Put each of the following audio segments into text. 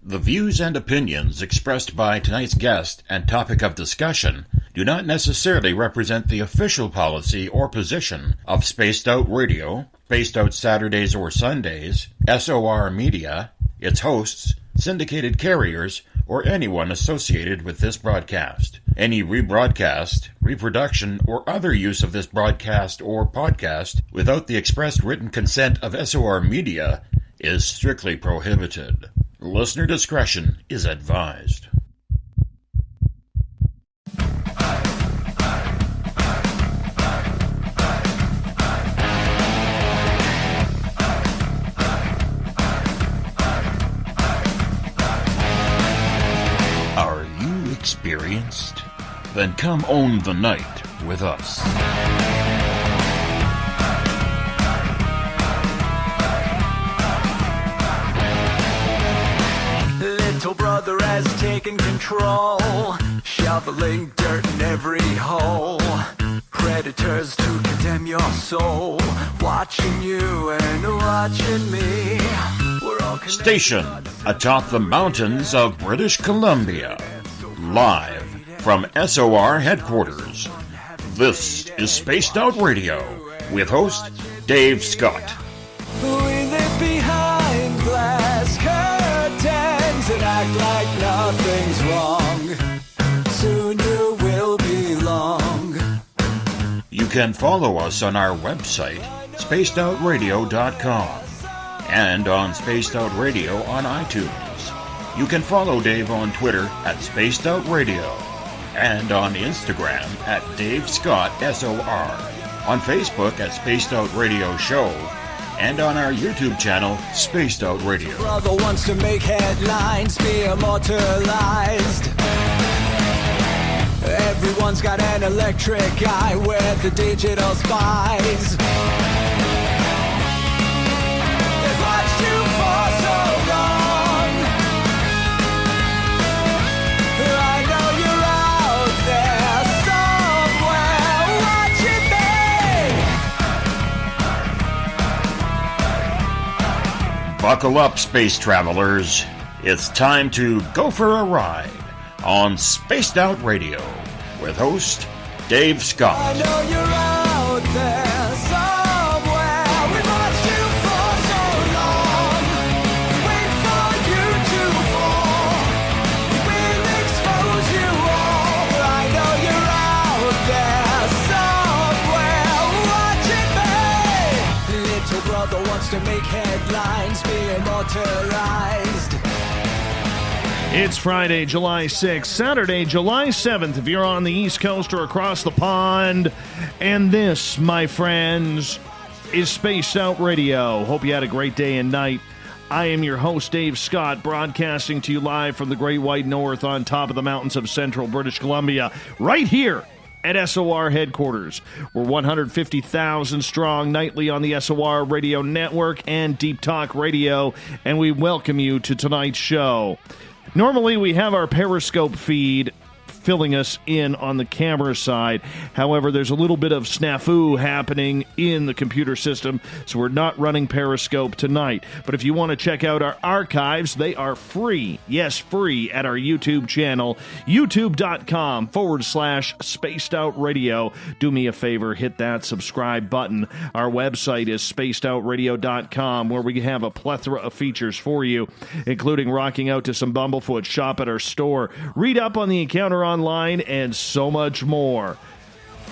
The views and opinions expressed by tonight's guest and topic of discussion do not necessarily represent the official policy or position of Spaced Out Radio, Spaced Out Saturdays or Sundays, SOR Media, its hosts, syndicated carriers, or anyone associated with this broadcast. Any rebroadcast, reproduction, or other use of this broadcast or podcast without the express written consent of SOR Media is strictly prohibited. Listener discretion is advised. Are you experienced? Then come own the night with us. Little brother has taken control, shoveling dirt in every hole. Predators to condemn your soul, watching you and watching me. We're all Station atop the mountains of British Columbia, live from SOR headquarters. This is Spaced Out Radio with host Dave Scott. We live behind glass curtains and act like nothing's wrong. Soon you will belong. You can follow us on our website, spacedoutradio.com, and on Spaced Out Radio on iTunes. You can follow Dave on Twitter at Spaced Out Radio, and on Instagram at Dave Scott SOR, on Facebook at Spaced Out Radio Show, and on our YouTube channel, Spaced Out Radio. Brother wants to make headlines, be immortalized. Everyone's got an electric eye with the digital spies. They've watched you for so long. I know you're out there somewhere watching me. Buckle up, space travelers. It's time to go for a ride on Spaced Out Radio with host Dave Scott. I know you're out there somewhere. We've watched you for so long. Wait for you to fall. We'll expose you all. I know you're out there somewhere watching me. Little brother wants to make headlines, be immortalized. It's Friday, July 6th, Saturday, July 7th, if you're on the East Coast or across the pond. And this, my friends, is Spaced Out Radio. Hope you had a great day and night. I am your host, Dave Scott, broadcasting to you live from the Great White North on top of the mountains of central British Columbia, right here at SOR headquarters. We're 150,000 strong nightly on the SOR Radio Network and Deep Talk Radio, and we welcome you to tonight's show. Normally, we have our Periscope feed filling us in on the camera side. However, there's a little bit of snafu happening in the computer system, so we're not running Periscope tonight. But if you want to check out our archives, they are free. Yes, free at our YouTube channel, youtube.com/Spaced Out Radio. Do me a favor, hit that subscribe button. Our website is spacedoutradio.com, where we have a plethora of features for you, including rocking out to some Bumblefoot, shop at our store, read up on the encounter online, and so much more.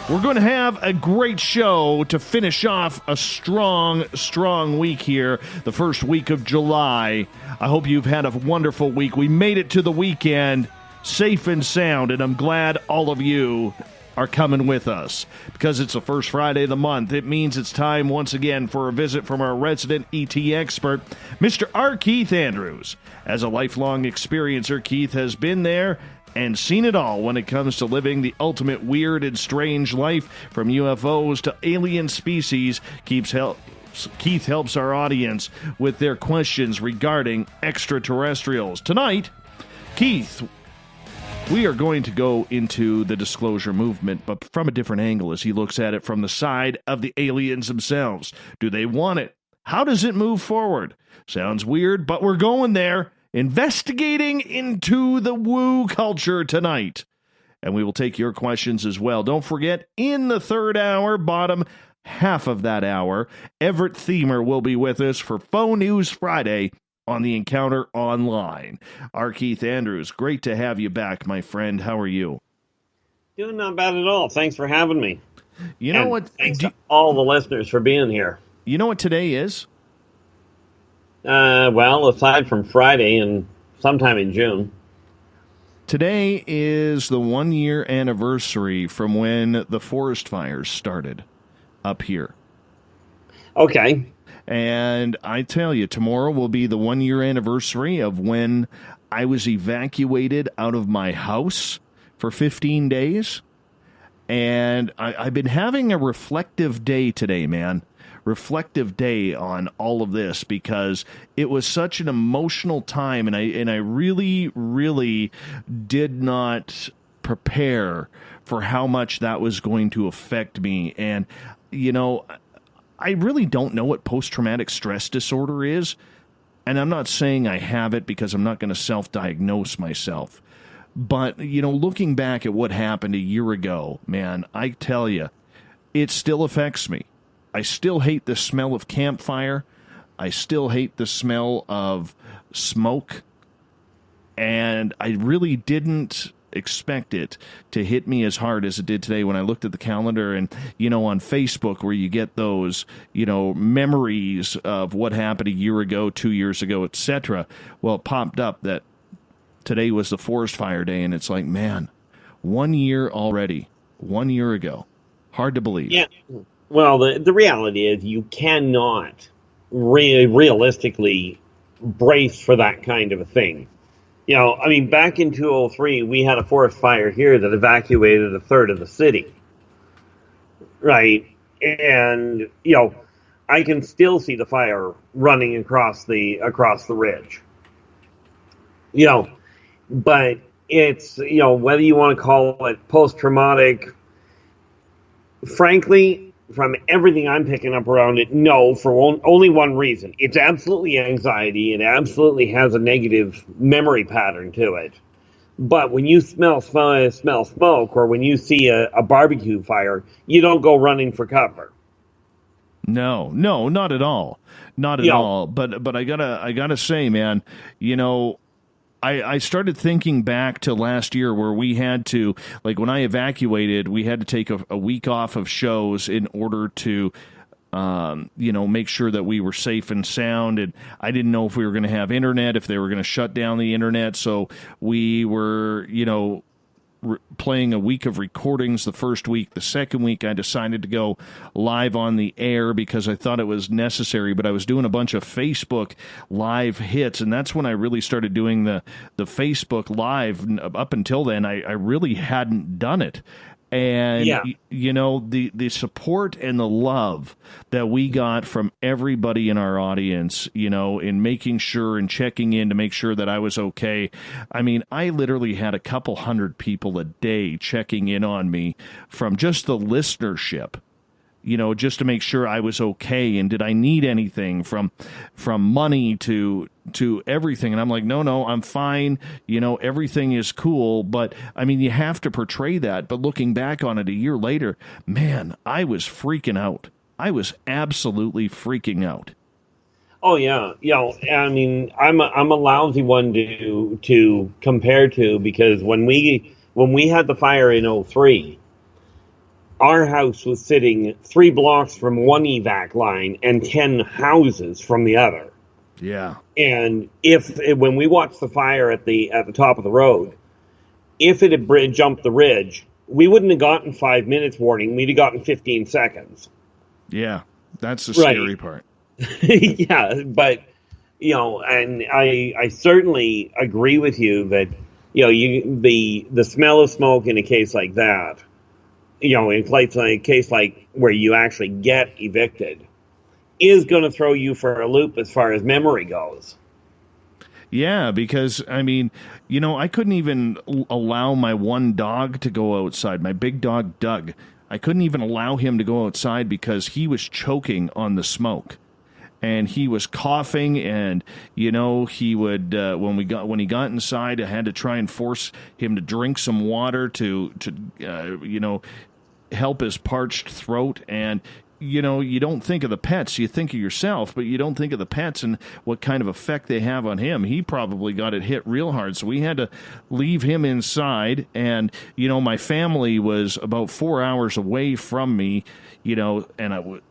We're going to have a great show to finish off a strong week here, the first week of July. I hope you've had a wonderful week. We made it to the weekend safe and sound, and I'm glad all of you are coming with us. Because it's the first Friday of the month, it means it's time once again for a visit from our resident ET expert, Mr. R. Keith Andrews. As a lifelong experiencer, Keith has been there and seen it all when it comes to living the ultimate weird and strange life, from UFOs to alien species. Keith helps our audience with their questions regarding extraterrestrials. Tonight, Keith, we are going to go into the disclosure movement, but from a different angle, as he looks at it from the side of the aliens themselves. Do they want it? How does it move forward? Sounds weird, but we're going there. investigating into the woo culture tonight. And we will take your questions as well. Don't forget, in the third hour, bottom half of that hour, Everett Thiemer will be with us for Faux News Friday on the Encounter Online. Our Keith Andrews, great to have you back, my friend. How are you? Doing not bad at all. Thanks for having me. You know And what? Thanks to all the listeners for being here. You know what today is? Well, aside from Friday and sometime in June. Today is the 1-year anniversary from when the forest fires started up here. Okay. And I tell you, tomorrow will be the 1-year anniversary of when I was evacuated out of my house for 15 days. And I've been having a reflective day today, man. Reflective day on all of this because it was such an emotional time, and I really, really did not prepare for how much that was going to affect me. And, you know, I really don't know what post-traumatic stress disorder is, and I'm not saying I have it because I'm not going to self-diagnose myself. But, you know, looking back at what happened a year ago, man, I tell you, it still affects me. I still hate the smell of campfire. I still hate the smell of smoke. And I really didn't expect it to hit me as hard as it did today when I looked at the calendar and, you know, on Facebook where you get those, you know, memories of what happened a year ago, 2 years ago, etc. Well, it popped up that today was the forest fire day, and it's like, man, 1 year already, 1 year ago. Hard to believe. Yeah. Well, the reality is you cannot realistically brace for that kind of a thing. You know, I mean, back in 2003, we had a forest fire here that evacuated a third of the city. Right? And, you know, I can still see the fire running across the ridge. You know, but it's, you know, whether you want to call it post-traumatic, frankly, from everything I'm picking up around it, no, for only one reason. It's absolutely anxiety. It absolutely has a negative memory pattern to it. But when you smell smoke, or when you see a barbecue fire, you don't go running for cover. No, not at all. Not at all. But I gotta say, man, you know, I started thinking back to last year where we had to, like when I evacuated, we had to take a week off of shows in order to, you know, make sure that we were safe and sound. And I didn't know if we were going to have internet, if they were going to shut down the internet. So we were, you know, playing a week of recordings the first week. The second week, I decided to go live on the air because I thought it was necessary, but I was doing a bunch of Facebook live hits, and that's when I really started doing the Facebook live. Up until then, I really hadn't done it. And, you know, the support and the love that we got from everybody in our audience, you know, in making sure and checking in to make sure that I was okay. I mean, I literally had a couple hundred people a day checking in on me from just the listenership, you know, just to make sure I was okay. And did I need anything from money to everything? And I'm like, no, I'm fine. You know, everything is cool. But I mean, you have to portray that. But looking back on it a year later, man, I was freaking out. I was absolutely freaking out. Oh yeah, you know, I mean, I'm a lousy one to compare to, because when we had the fire in 2003, our house was sitting 3 blocks from one evac line and 10 houses from the other. Yeah. And when we watched the fire at the top of the road, if it had jumped the ridge, we wouldn't have gotten 5 minutes warning. We'd have gotten 15 seconds. Yeah, that's the scary part. Yeah, but, you know, and I certainly agree with you that, you know, the smell of smoke in a case like that, you know, in a case like where you actually get evicted, is going to throw you for a loop as far as memory goes. Yeah, because, I mean, you know, I couldn't even allow my one dog to go outside, my big dog, Doug. I couldn't even allow him to go outside because he was choking on the smoke. and he was coughing, and he would when he got inside, I had to try and force him to drink some water to help his parched throat. And you don't think of the pets, you think of yourself, but you don't think of the pets and what kind of effect they have on him. He probably got it hit real hard, so we had to leave him inside. And my family was about 4 hours away from me, and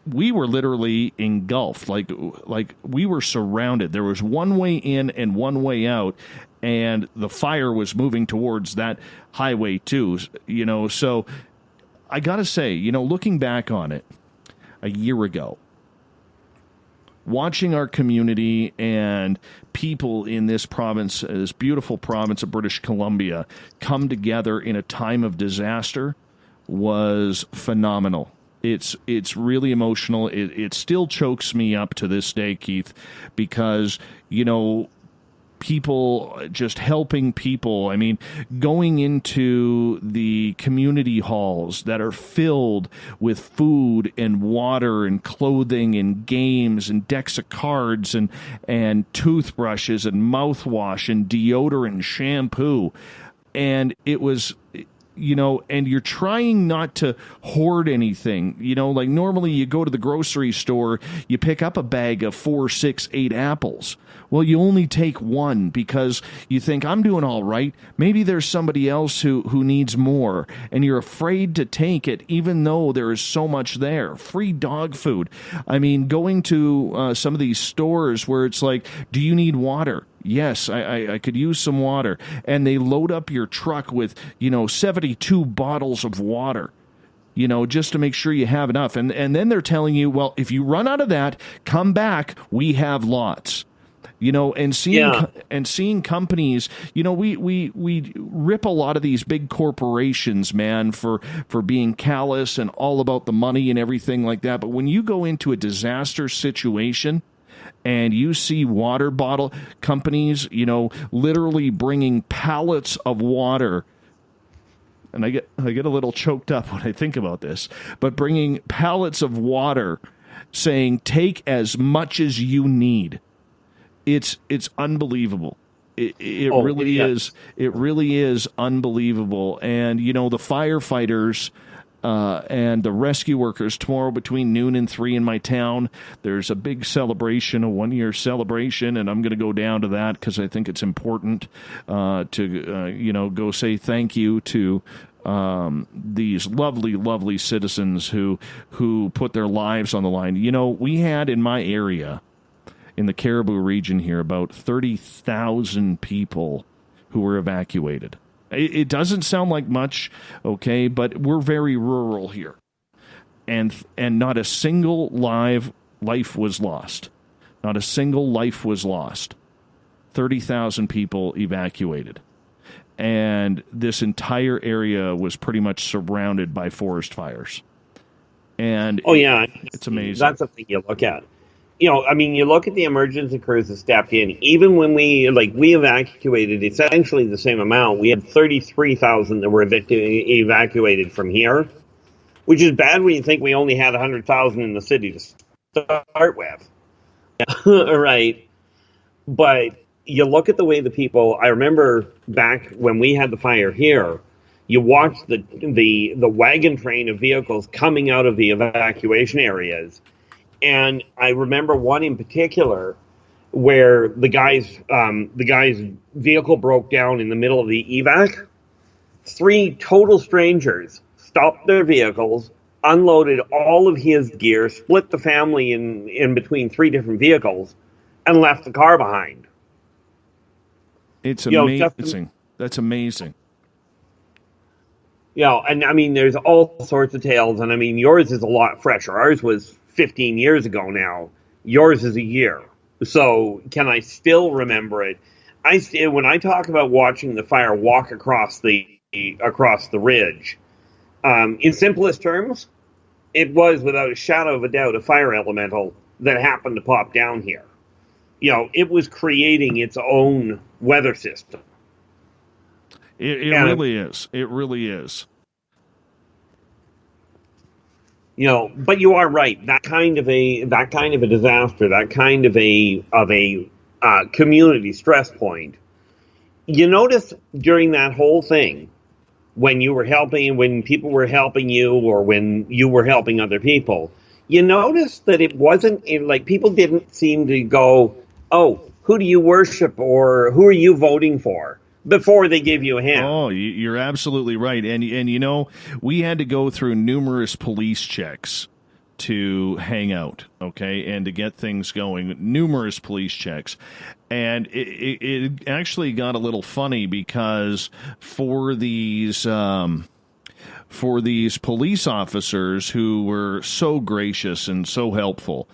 we were literally engulfed, like we were surrounded. There was one way in and one way out, and the fire was moving towards that highway too. So I gotta say, looking back on it a year ago, watching our community and people in this province, this beautiful province of British Columbia, come together in a time of disaster was phenomenal. It's really emotional. It still chokes me up to this day, Keith, because, people just helping people. I mean, going into the community halls that are filled with food and water and clothing and games and decks of cards and toothbrushes and mouthwash and deodorant and shampoo. And it was, and you're trying not to hoard anything. Like normally you go to the grocery store, you pick up a bag of 4, 6, 8 apples. Well, you only take one because you think, I'm doing all right. Maybe there's somebody else who needs more, and you're afraid to take it even though there is so much there. Free dog food. I mean, going to some of these stores where it's like, do you need water? Yes, I could use some water. And they load up your truck with, 72 bottles of water, just to make sure you have enough. And then they're telling you, well, if you run out of that, come back. We have lots. And seeing companies, we rip a lot of these big corporations, man, for being callous and all about the money and everything like that. But when you go into a disaster situation and you see water bottle companies, literally bringing pallets of water, and I get a little choked up when I think about this, but bringing pallets of water, saying take as much as you need. It's unbelievable. It really is. It really is unbelievable. And, the firefighters and the rescue workers tomorrow between noon and 3 in my town, there's a big celebration, a 1-year celebration, and I'm going to go down to that because I think it's important to, go say thank you to these lovely, lovely citizens who put their lives on the line. We had in my area, in the Caribou region here, about 30,000 people who were evacuated. It doesn't sound like much, okay, but we're very rural here. And not a single life was lost. Not a single life was lost. 30,000 people evacuated. And this entire area was pretty much surrounded by forest fires. And it's amazing. That's the thing you look at. You look at the emergency crews that stepped in. Even when we evacuated essentially the same amount. We had 33,000 that were evacuated from here, which is bad when you think we only had 100,000 in the city to start with. Right. But you look at the way the people, I remember back when we had the fire here, you watched the wagon train of vehicles coming out of the evacuation areas. And I remember one in particular where the guy's vehicle broke down in the middle of the evac. 3 total strangers stopped their vehicles, unloaded all of his gear, split the family in between 3 different vehicles, and left the car behind. It's amazing. That's amazing. And there's all sorts of tales, and yours is a lot fresher. Ours was 15 years ago now. Yours is a year. So can I still remember it? When I talk about watching the fire walk across the ridge, in simplest terms, it was without a shadow of a doubt a fire elemental that happened to pop down here. It was creating its own weather system. It really is. It really is. But you are right. That kind of a disaster, that kind of a community stress point. You notice during that whole thing, when people were helping you, or when you were helping other people, you notice that it wasn't like people didn't seem to go, "Oh, who do you worship?" or "Who are you voting for?" before they give you a hand. Oh, you're absolutely right. And we had to go through numerous police checks to hang out, okay, and to get things going. Numerous police checks. And it actually got a little funny because for these police officers who were so gracious and so helpful,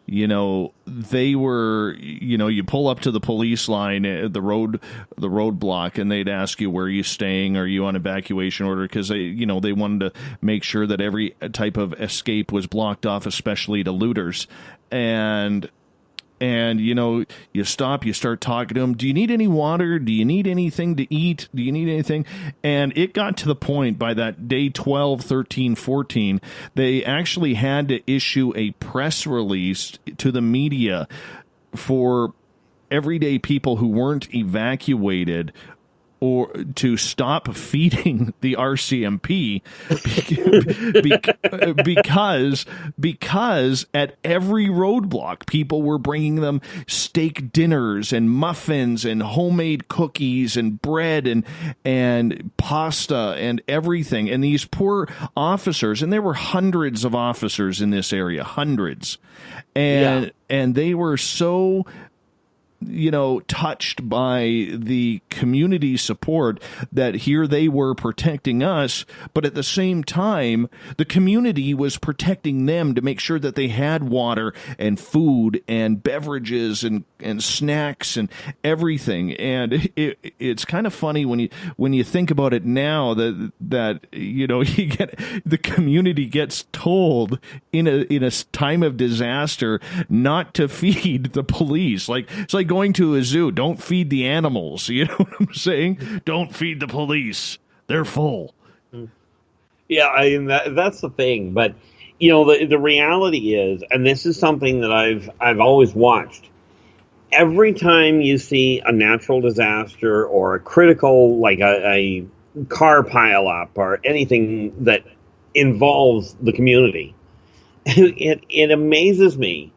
they were, you pull up to the police line, the roadblock, and they'd ask you, where are you staying? Are you on evacuation order? Because they wanted to make sure that every type of escape was blocked off, especially to looters. And you stop, you start talking to them. Do you need any water? Do you need anything to eat? Do you need anything? And it got to the point by that day 12, 13, 14, they actually had to issue a press release to the media for everyday people who weren't evacuated, or to stop feeding the RCMP because at every roadblock, people were bringing them steak dinners and muffins and homemade cookies and bread and pasta and everything. And these poor officers, and there were hundreds of officers in this area, hundreds. And they were so touched by the community support that here they were protecting us, but at the same time, the community was protecting them to make sure that they had water and food and beverages and snacks and everything. And it's kind of funny when you think about it now that you get the community gets told in a time of disaster not to feed the police. It's like going to a zoo. Don't feed the animals. You know what I'm saying? Don't feed the police. They're full. Yeah, that's the thing. But the reality is, and this is something that I've always watched. Every time you see a natural disaster or a critical, like a car pileup or anything that involves the community, it amazes me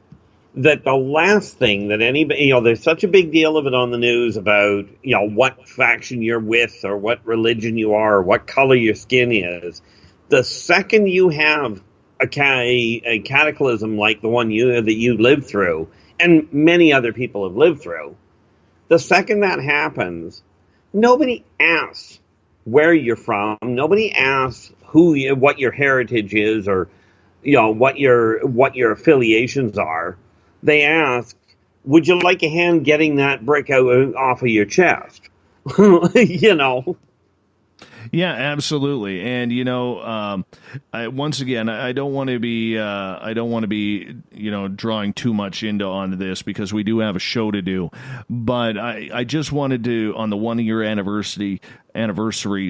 that the last thing that anybody, there's such a big deal of it on the news about, what faction you're with or what religion you are or what color your skin is. The second you have a cataclysm like the one that you lived through, and many other people have lived through, the second that happens, nobody asks where you're from. Nobody asks what your heritage is, or what your affiliations are. They ask, would you like a hand getting that brick off of your chest? Yeah, absolutely. And once again, I don't want to be drawing too much onto this, because we do have a show to do. But I just wanted to, on the 1 year anniversary,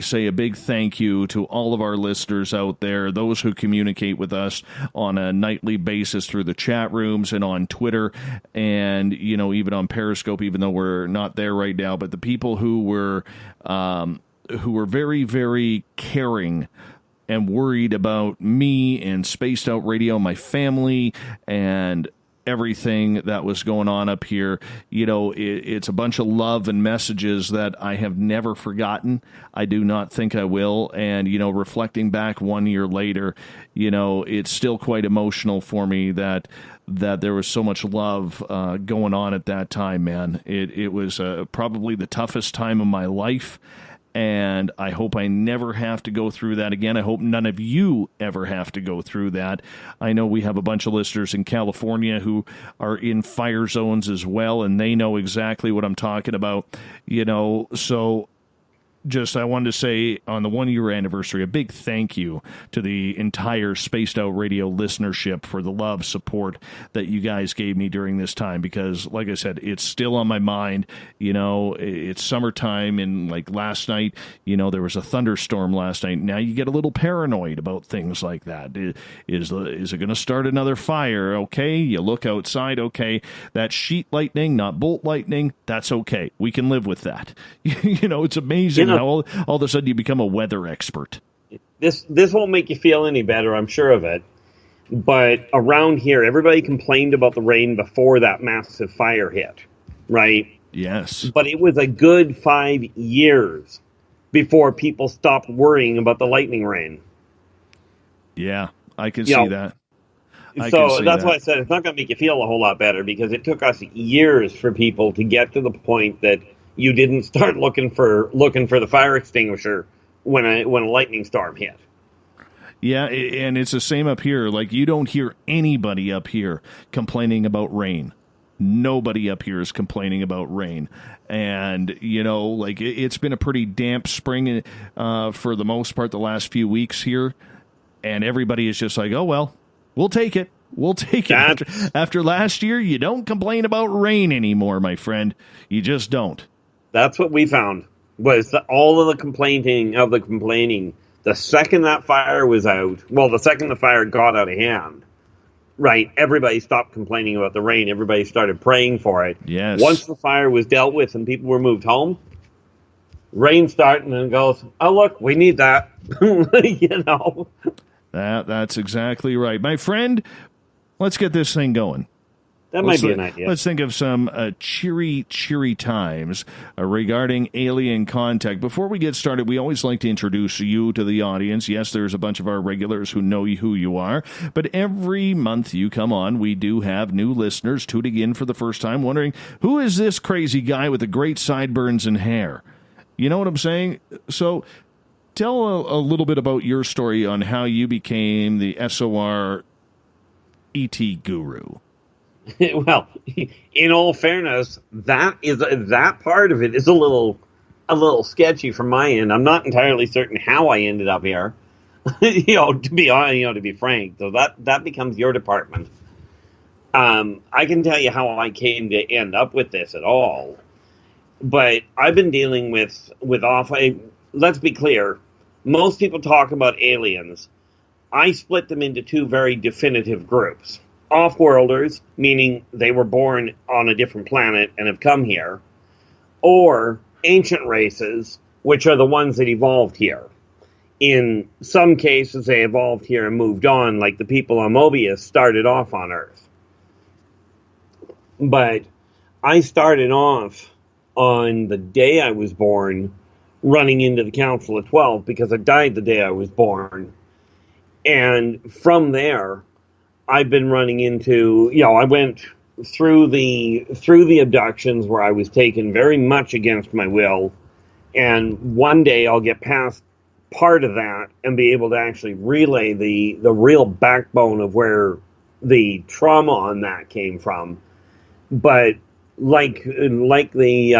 say a big thank you to all of our listeners out there, those who communicate with us on a nightly basis through the chat rooms and on Twitter, and even on Periscope, even though we're not there right now. But the people who were very, very caring and worried about me and Spaced Out Radio, my family, and everything that was going on up here. It's a bunch of love and messages that I have never forgotten. I do not think I will. And, reflecting back 1 year later, it's still quite emotional for me that there was so much love going on at that time, man. It was probably the toughest time of my life. And I hope I never have to go through that again. I hope none of you ever have to go through that. I know we have a bunch of listeners in California who are in fire zones as well, and they know exactly what I'm talking about. So I wanted to say on the 1 year anniversary, a big thank you to the entire Spaced Out Radio listenership for the love, support that you guys gave me during this time, because like I said, it's still on my mind. It's summertime, and like last night, there was a thunderstorm last night. Now you get a little paranoid about things like that. Is it going to start another fire? Okay. You look outside. Okay. That's sheet lightning, not bolt lightning. That's okay. We can live with that. It's amazing how all of a sudden you become a weather expert. This won't make you feel any better, I'm sure of it. But around here, everybody complained about the rain before that massive fire hit, right? Yes. But it was a good 5 years before people stopped worrying about the lightning rain. Yeah, I can see that. So that's why I said it's not going to make you feel a whole lot better, because it took us years for people to get to the point that you didn't start looking for the fire extinguisher when a lightning storm hit. Yeah, and it's the same up here. Like, you don't hear anybody up here complaining about rain. Nobody up here is complaining about rain. And, it's been a pretty damp spring for the most part the last few weeks here. And everybody is just like, oh, well, we'll take it. We'll take it. After last year, you don't complain about rain anymore, my friend. You just don't. That's what we found, was all of the complaining. The second that fire was out, the second the fire got out of hand, right, everybody stopped complaining about the rain. Everybody started praying for it. Yes. Once the fire was dealt with and people were moved home, rain started, and then goes, oh, look, we need that. That's exactly right. My friend, let's get this thing going. That might be an idea. Let's think of some cheery times regarding alien contact. Before we get started, we always like to introduce you to the audience. Yes, there's a bunch of our regulars who know who you are, but every month you come on, we do have new listeners tuning in for the first time, wondering, who is this crazy guy with the great sideburns and hair? You know what I'm saying? So tell a little bit about your story on how you became the SOR ET guru. Well, in all fairness, that part of it is a little sketchy from my end. I'm not entirely certain how I ended up here. To be frank, so that becomes your department. I can tell you how I came to end up with this at all, but I've been dealing with let's be clear. Most people talk about aliens. I split them into two very definitive groups. Off-worlders, meaning they were born on a different planet and have come here, or ancient races, which are the ones that evolved here. In some cases, they evolved here and moved on, like the people on Mobius started off on Earth. But I started off on the day I was born, running into the Council of 12, because I died the day I was born. And from there, I've been running into, I went through the abductions where I was taken very much against my will. And one day I'll get past part of that and be able to actually relay the real backbone of where the trauma on that came from. But like the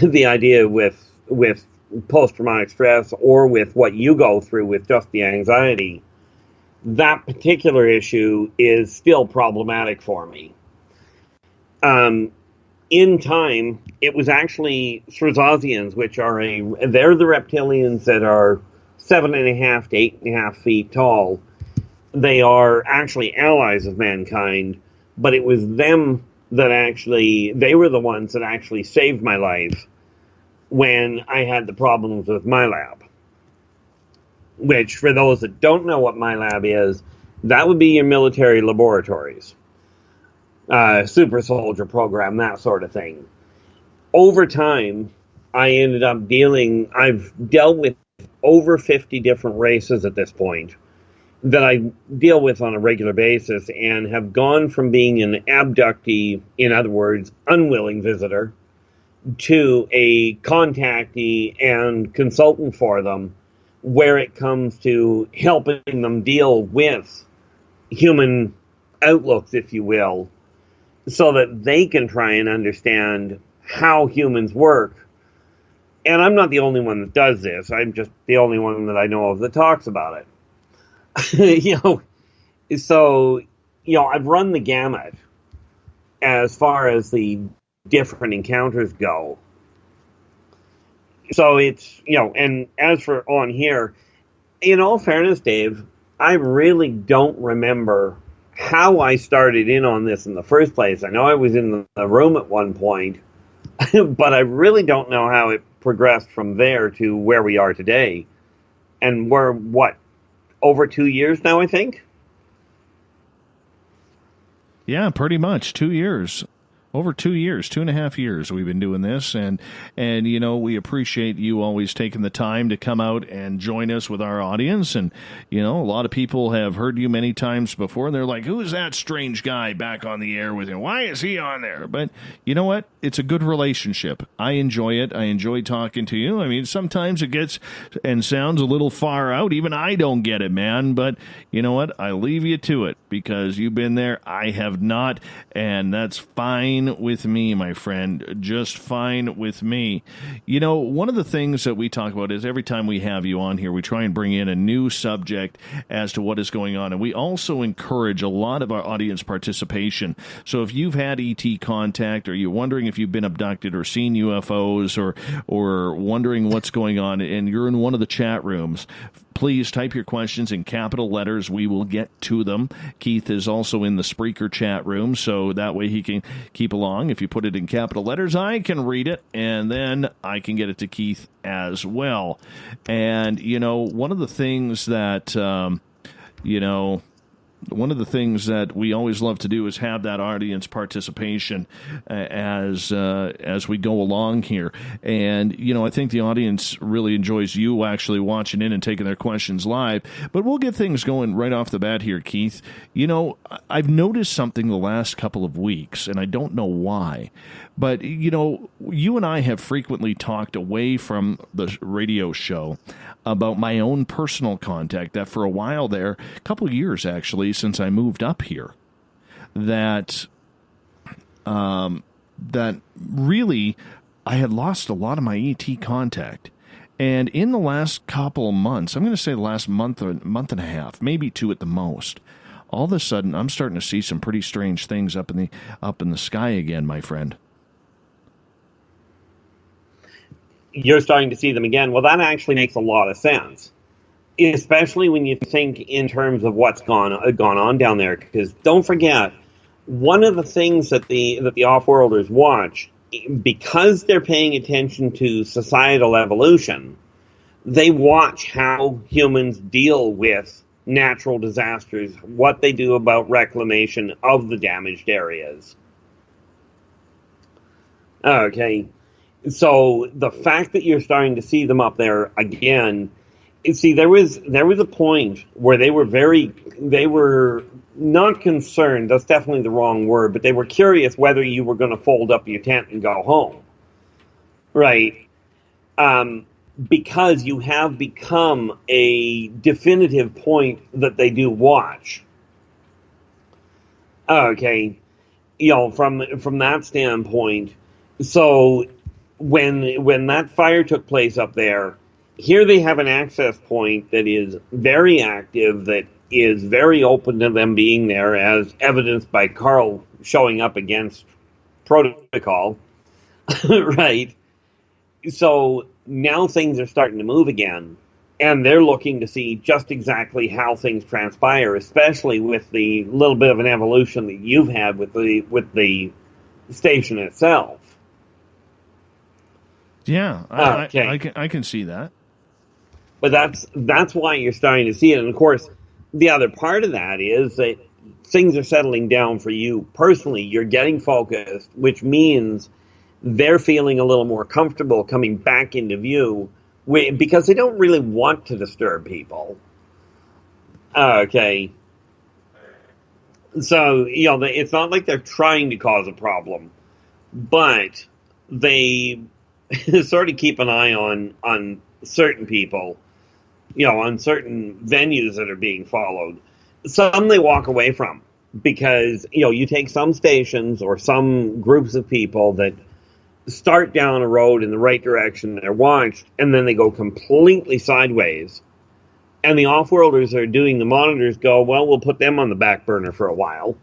idea with post-traumatic stress, or with what you go through with just the anxiety, that particular issue is still problematic for me. In time, it was actually Thrazazians, which they're the reptilians that are 7.5 to 8.5 feet tall. They are actually allies of mankind, but it was them that they were the ones that actually saved my life when I had the problems with my lab. Which, for those that don't know what my lab is, that would be your military laboratories. Super soldier program, that sort of thing. Over time, I've dealt with over 50 different races at this point that I deal with on a regular basis, and have gone from being an abductee, in other words, unwilling visitor, to a contactee and consultant for them, where it comes to helping them deal with human outlooks, if you will, so that they can try and understand how humans work, And I'm not the only one that does this. I'm just the only one that I know of that talks about it. So, I've run the gamut as far as the different encounters go. So it's, and as for on here, in all fairness, Dave, I really don't remember how I started in on this in the first place. I know I was in the room at one point, but I really don't know how it progressed from there to where we are today. And we're, over 2 years now, I think? Yeah, pretty much 2 years. Over 2 years, 2.5 years we've been doing this, and we appreciate you always taking the time to come out and join us with our audience. And a lot of people have heard you many times before, and they're like, "Who is that strange guy back on the air with him? Why is he on there?" But you know what? It's a good relationship. I enjoy it. I enjoy talking to you. I mean, sometimes it gets and sounds a little far out. Even I don't get it, man. But you know what? I leave you to it because you've been there. I have not, and that's fine with me, my friend. Just fine with me. One of the things that we talk about is every time we have you on here, we try and bring in a new subject as to what is going on. And we also encourage a lot of our audience participation. So if you've had ET contact, or you're wondering if you've been abducted or seen UFOs, or wondering what's going on, and you're in one of the chat rooms, please type your questions in capital letters. We will get to them. Keith is also in the Spreaker chat room, so that way he can keep along. If you put it in capital letters, I can read it, and then I can get it to Keith as well. And, one of the things that, one of the things that we always love to do is have that audience participation as we go along here. And, I think the audience really enjoys you actually watching in and taking their questions live. But we'll get things going right off the bat here, Keith. I've noticed something the last couple of weeks, and I don't know why. But, you and I have frequently talked away from the radio show about my own personal contact that for a while there, a couple of years actually, since I moved up here, that really I had lost a lot of my ET contact. And in the last couple of months, I'm going to say the last month and a half, maybe two at the most, all of a sudden I'm starting to see some pretty strange things up in the sky again, my friend. You're starting to see them again. Well, that actually makes a lot of sense, especially when you think in terms of what's gone on down there. Because don't forget, one of the things that the off-worlders watch, because they're paying attention to societal evolution, they watch how humans deal with natural disasters, what they do about reclamation of the damaged areas. Okay. So the fact that you're starting to see them up there again, see, there was a point where they were not concerned, that's definitely the wrong word, but they were curious whether you were going to fold up your tent and go home. Right? Because you have become a definitive point that they do watch. Okay. From that standpoint, so when that fire took place up there, here they have an access point that is very active, that is very open to them being there, as evidenced by Carl showing up against protocol. Right? So now things are starting to move again, and they're looking to see just exactly how things transpire, especially with the little bit of an evolution that you've had with the station itself. Yeah, okay. I can see that. But that's why you're starting to see it. And of course, the other part of that is that things are settling down for you personally. You're getting focused, which means they're feeling a little more comfortable coming back into view, because they don't really want to disturb people. Okay. So, it's not like they're trying to cause a problem, but they sort of keep an eye on certain people, on certain venues that are being followed. Some they walk away from, because, you take some stations or some groups of people that start down a road in the right direction, they're watched, and then they go completely sideways. And the off-worlders that are doing the monitors go, well, we'll put them on the back burner for a while.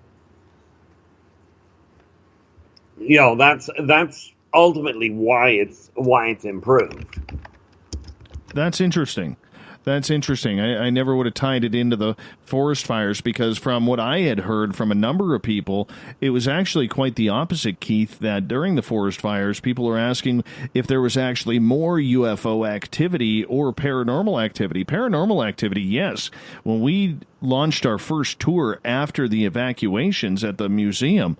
You know, that's ultimately why it's improved. That's interesting. That's interesting. I never would have tied it into the forest fires, because from what I had heard from a number of people, it was actually quite the opposite, Keith, that during the forest fires, people are asking if there was actually more UFO activity or paranormal activity. Paranormal activity, yes. When we launched our first tour after the evacuations at the museum,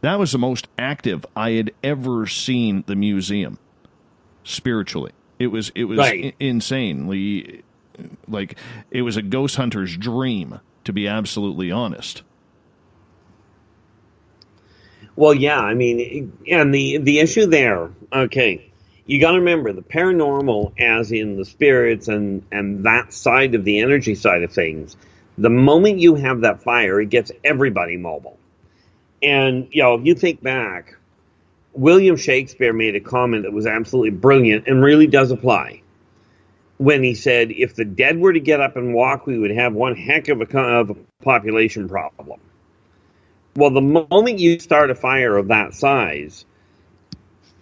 that was the most active I had ever seen the museum spiritually. It was Right. insanely, like, it was a ghost hunter's dream, to be absolutely honest. Well, yeah, I mean, and the issue there, okay, you got to remember the paranormal, as in the spirits and that side of the energy side of things. The moment you have that fire, it gets everybody mobile. And, you know, if you think back, William Shakespeare made a comment that was absolutely brilliant and really does apply. When he said, if the dead were to get up and walk, we would have one heck of a population problem. Well, the moment you start a fire of that size,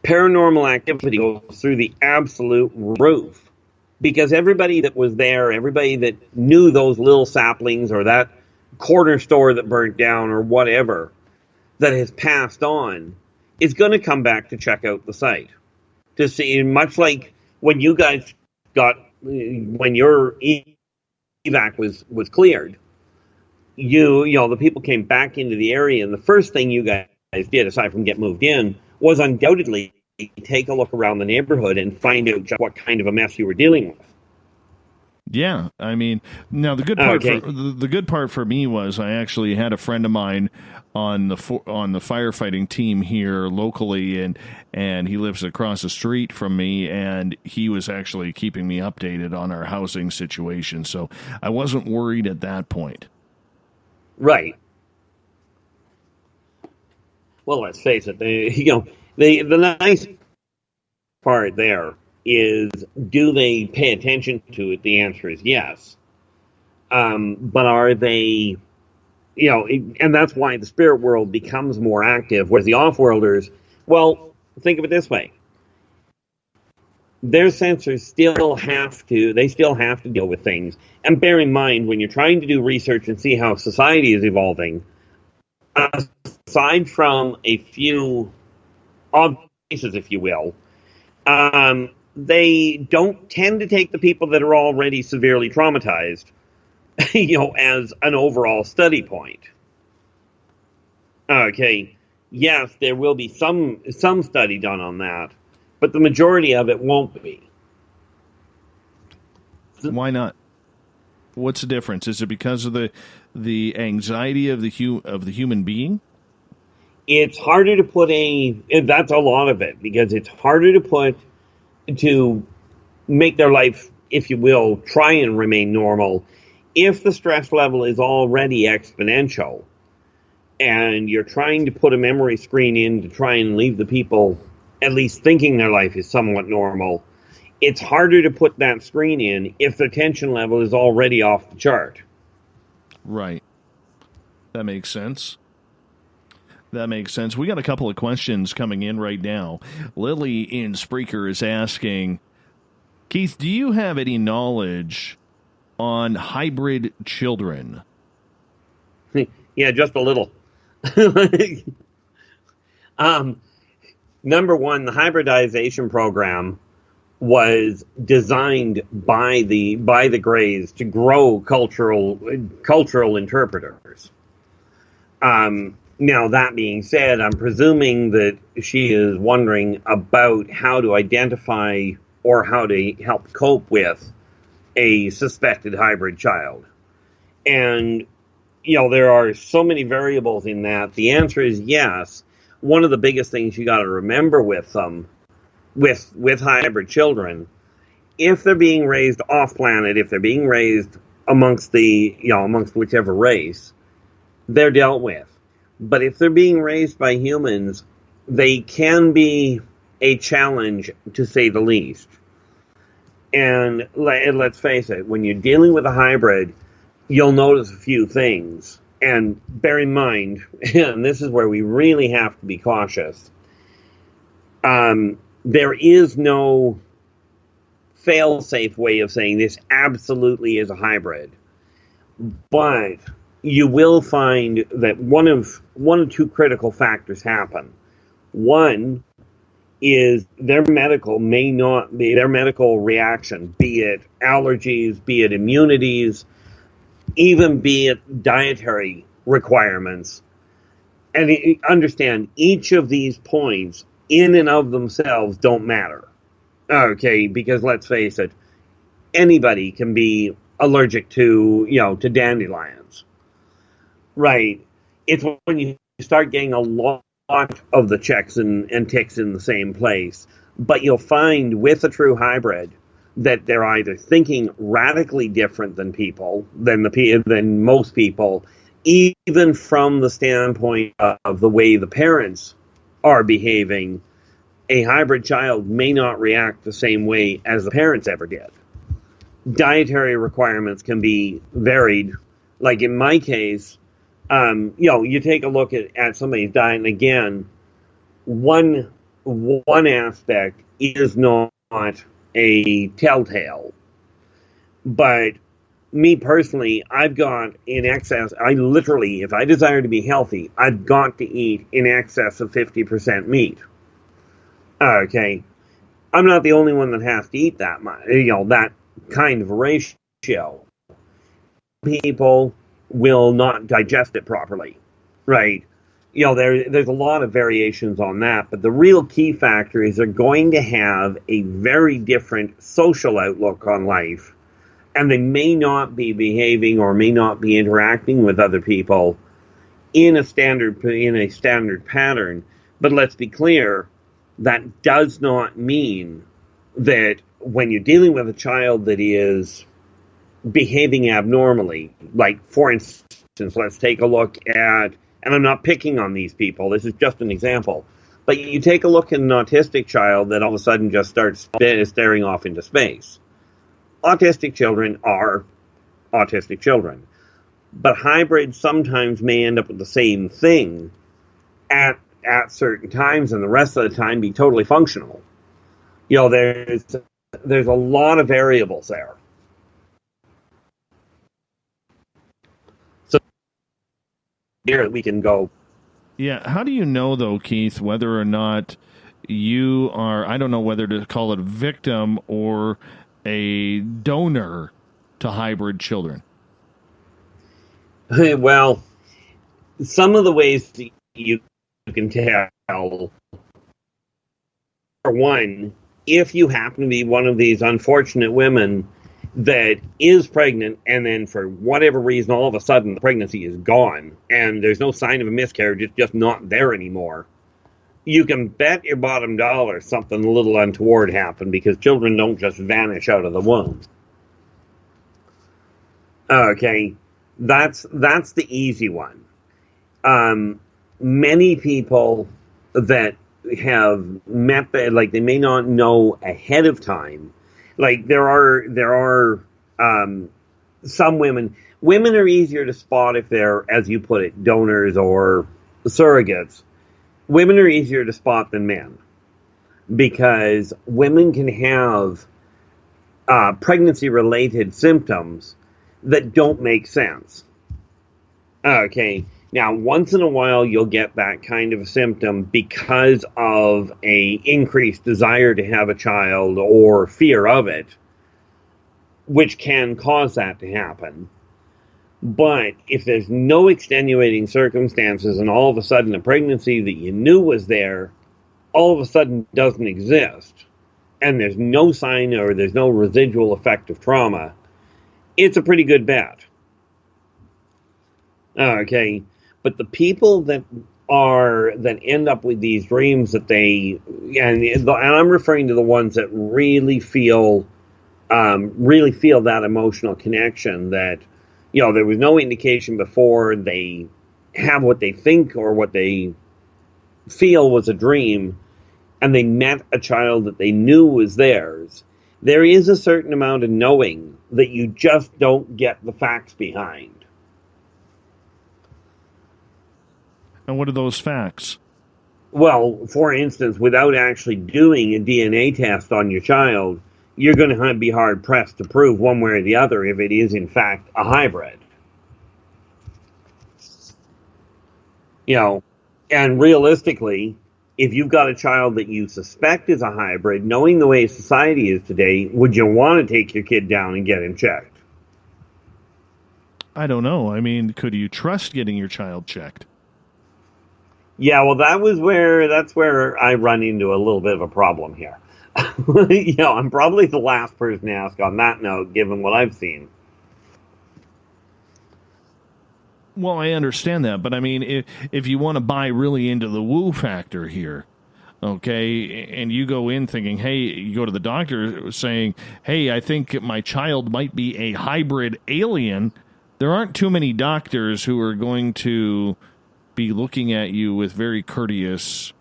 paranormal activity goes through the absolute roof. Because everybody that was there, everybody that knew those little saplings or that corner store that burnt down or whatever that has passed on, is going to come back to check out the site. To see, much like when you guys when your evac was cleared, you know, the people came back into the area, and the first thing you guys did, aside from get moved in, was undoubtedly take a look around the neighborhood and find out just what kind of a mess you were dealing with. Yeah, I mean, now the good part Okay. the good part for me was I actually had a friend of mine on the firefighting team here locally, and he lives across the street from me, and he was actually keeping me updated on our housing situation, so I wasn't worried at that point. Right. Well, let's face it. The nice part there is, do they pay attention to it? The answer is yes. But are they, you know, and that's why the spirit world becomes more active, whereas the off-worlders, well, think of it this way. Their sensors still have to deal with things. And bear in mind, when you're trying to do research and see how society is evolving, aside from a few odd cases, if you will, they don't tend to take the people that are already severely traumatized, you know, as an overall study point. Okay, yes, there will be some study done on that, but the majority of it won't be. Why not? What's the difference? Is it because of the anxiety of the human being? It's harder to put that's a lot of it, because it's harder to make their life, if you will, try and remain normal if the stress level is already exponential, and you're trying to put a memory screen in to try and leave the people at least thinking their life is somewhat normal. It's harder to put that screen in if the tension level is already off the chart. Right. That makes sense. That makes sense. We got a couple of questions coming in right now. Lily in Spreaker is asking, Keith, do you have any knowledge on hybrid children? Yeah, just a little. Number one, the hybridization program was designed by the Greys to grow cultural interpreters. Now, that being said, I'm presuming that she is wondering about how to identify or how to help cope with a suspected hybrid child. And, you know, there are so many variables in that. The answer is yes. One of the biggest things you got to remember with them, with hybrid children, if they're being raised off planet, if they're being raised amongst whichever race, they're dealt with. But if they're being raised by humans, they can be a challenge, to say the least. And let's face it, when you're dealing with a hybrid, you'll notice a few things. And bear in mind, and this is where we really have to be cautious, there is no fail-safe way of saying this absolutely is a hybrid. But you will find that one of two critical factors happen. One is their medical reaction, be it allergies, be it immunities, even be it dietary requirements. And understand, each of these points in and of themselves don't matter. Okay, because let's face it, anybody can be allergic to dandelions. Right. It's when you start getting a lot of the checks and ticks in the same place. But you'll find with a true hybrid that they're either thinking radically different than most people, even from the standpoint of the way the parents are behaving. A hybrid child may not react the same way as the parents ever did. Dietary requirements can be varied. Like in my case, you take a look at somebody's diet, and again, one aspect is not a telltale. But me personally, I've got in excess, if I desire to be healthy, I've got to eat in excess of 50% meat. Okay. I'm not the only one that has to eat that much, that kind of a ratio. People will not digest it properly, right? There's a lot of variations on that, but the real key factor is they're going to have a very different social outlook on life, and they may not be behaving or may not be interacting with other people in a standard pattern. But let's be clear, that does not mean that when you're dealing with a child that is behaving abnormally, like, for instance, let's take a look at, and I'm not picking on these people, this is just an example, but you take a look at an autistic child that all of a sudden just starts staring off into space. Autistic children are autistic children, but hybrids sometimes may end up with the same thing at certain times, and the rest of the time be totally functional. There's a lot of variables there. So here we can go. Yeah, how do you know, though, Keith, whether or not you are, I don't know whether to call it a victim or a donor to hybrid children? Well, some of the ways that you can tell, for one, if you happen to be one of these unfortunate women that is pregnant and then for whatever reason all of a sudden the pregnancy is gone and there's no sign of a miscarriage, it's just not there anymore, you can bet your bottom dollar something a little untoward happened, because children don't just vanish out of the womb. Okay, that's the easy one. Many people that have met they may not know ahead of time. Like there are some women are easier to spot if they're, as you put it, donors or surrogates. Women are easier to spot than men, because women can have pregnancy-related symptoms that don't make sense. Okay, now once in a while you'll get that kind of a symptom because of a increased desire to have a child or fear of it, which can cause that to happen. But if there's no extenuating circumstances and all of a sudden a pregnancy that you knew was there all of a sudden doesn't exist, and there's no sign or there's no residual effect of trauma, it's a pretty good bet. Okay, but the people that end up with these dreams that and I'm referring to the ones that really feel that emotional connection, that there was no indication before, they have what they think or what they feel was a dream, and they met a child that they knew was theirs, there is a certain amount of knowing that you just don't get the facts behind. And what are those facts? Well, for instance, without actually doing a DNA test on your child, you're going to be hard-pressed to prove one way or the other if it is, in fact, a hybrid. You know, and realistically, if you've got a child that you suspect is a hybrid, knowing the way society is today, would you want to take your kid down and get him checked? I don't know. I mean, could you trust getting your child checked? Yeah, well, that's where I run into a little bit of a problem here. You know, I'm probably the last person to ask on that note, given what I've seen. Well, I understand that, but I mean, if you want to buy really into the woo factor here, okay, and you go in thinking, hey, you go to the doctor saying, hey, I think my child might be a hybrid alien, there aren't too many doctors who are going to be looking at you with very courteous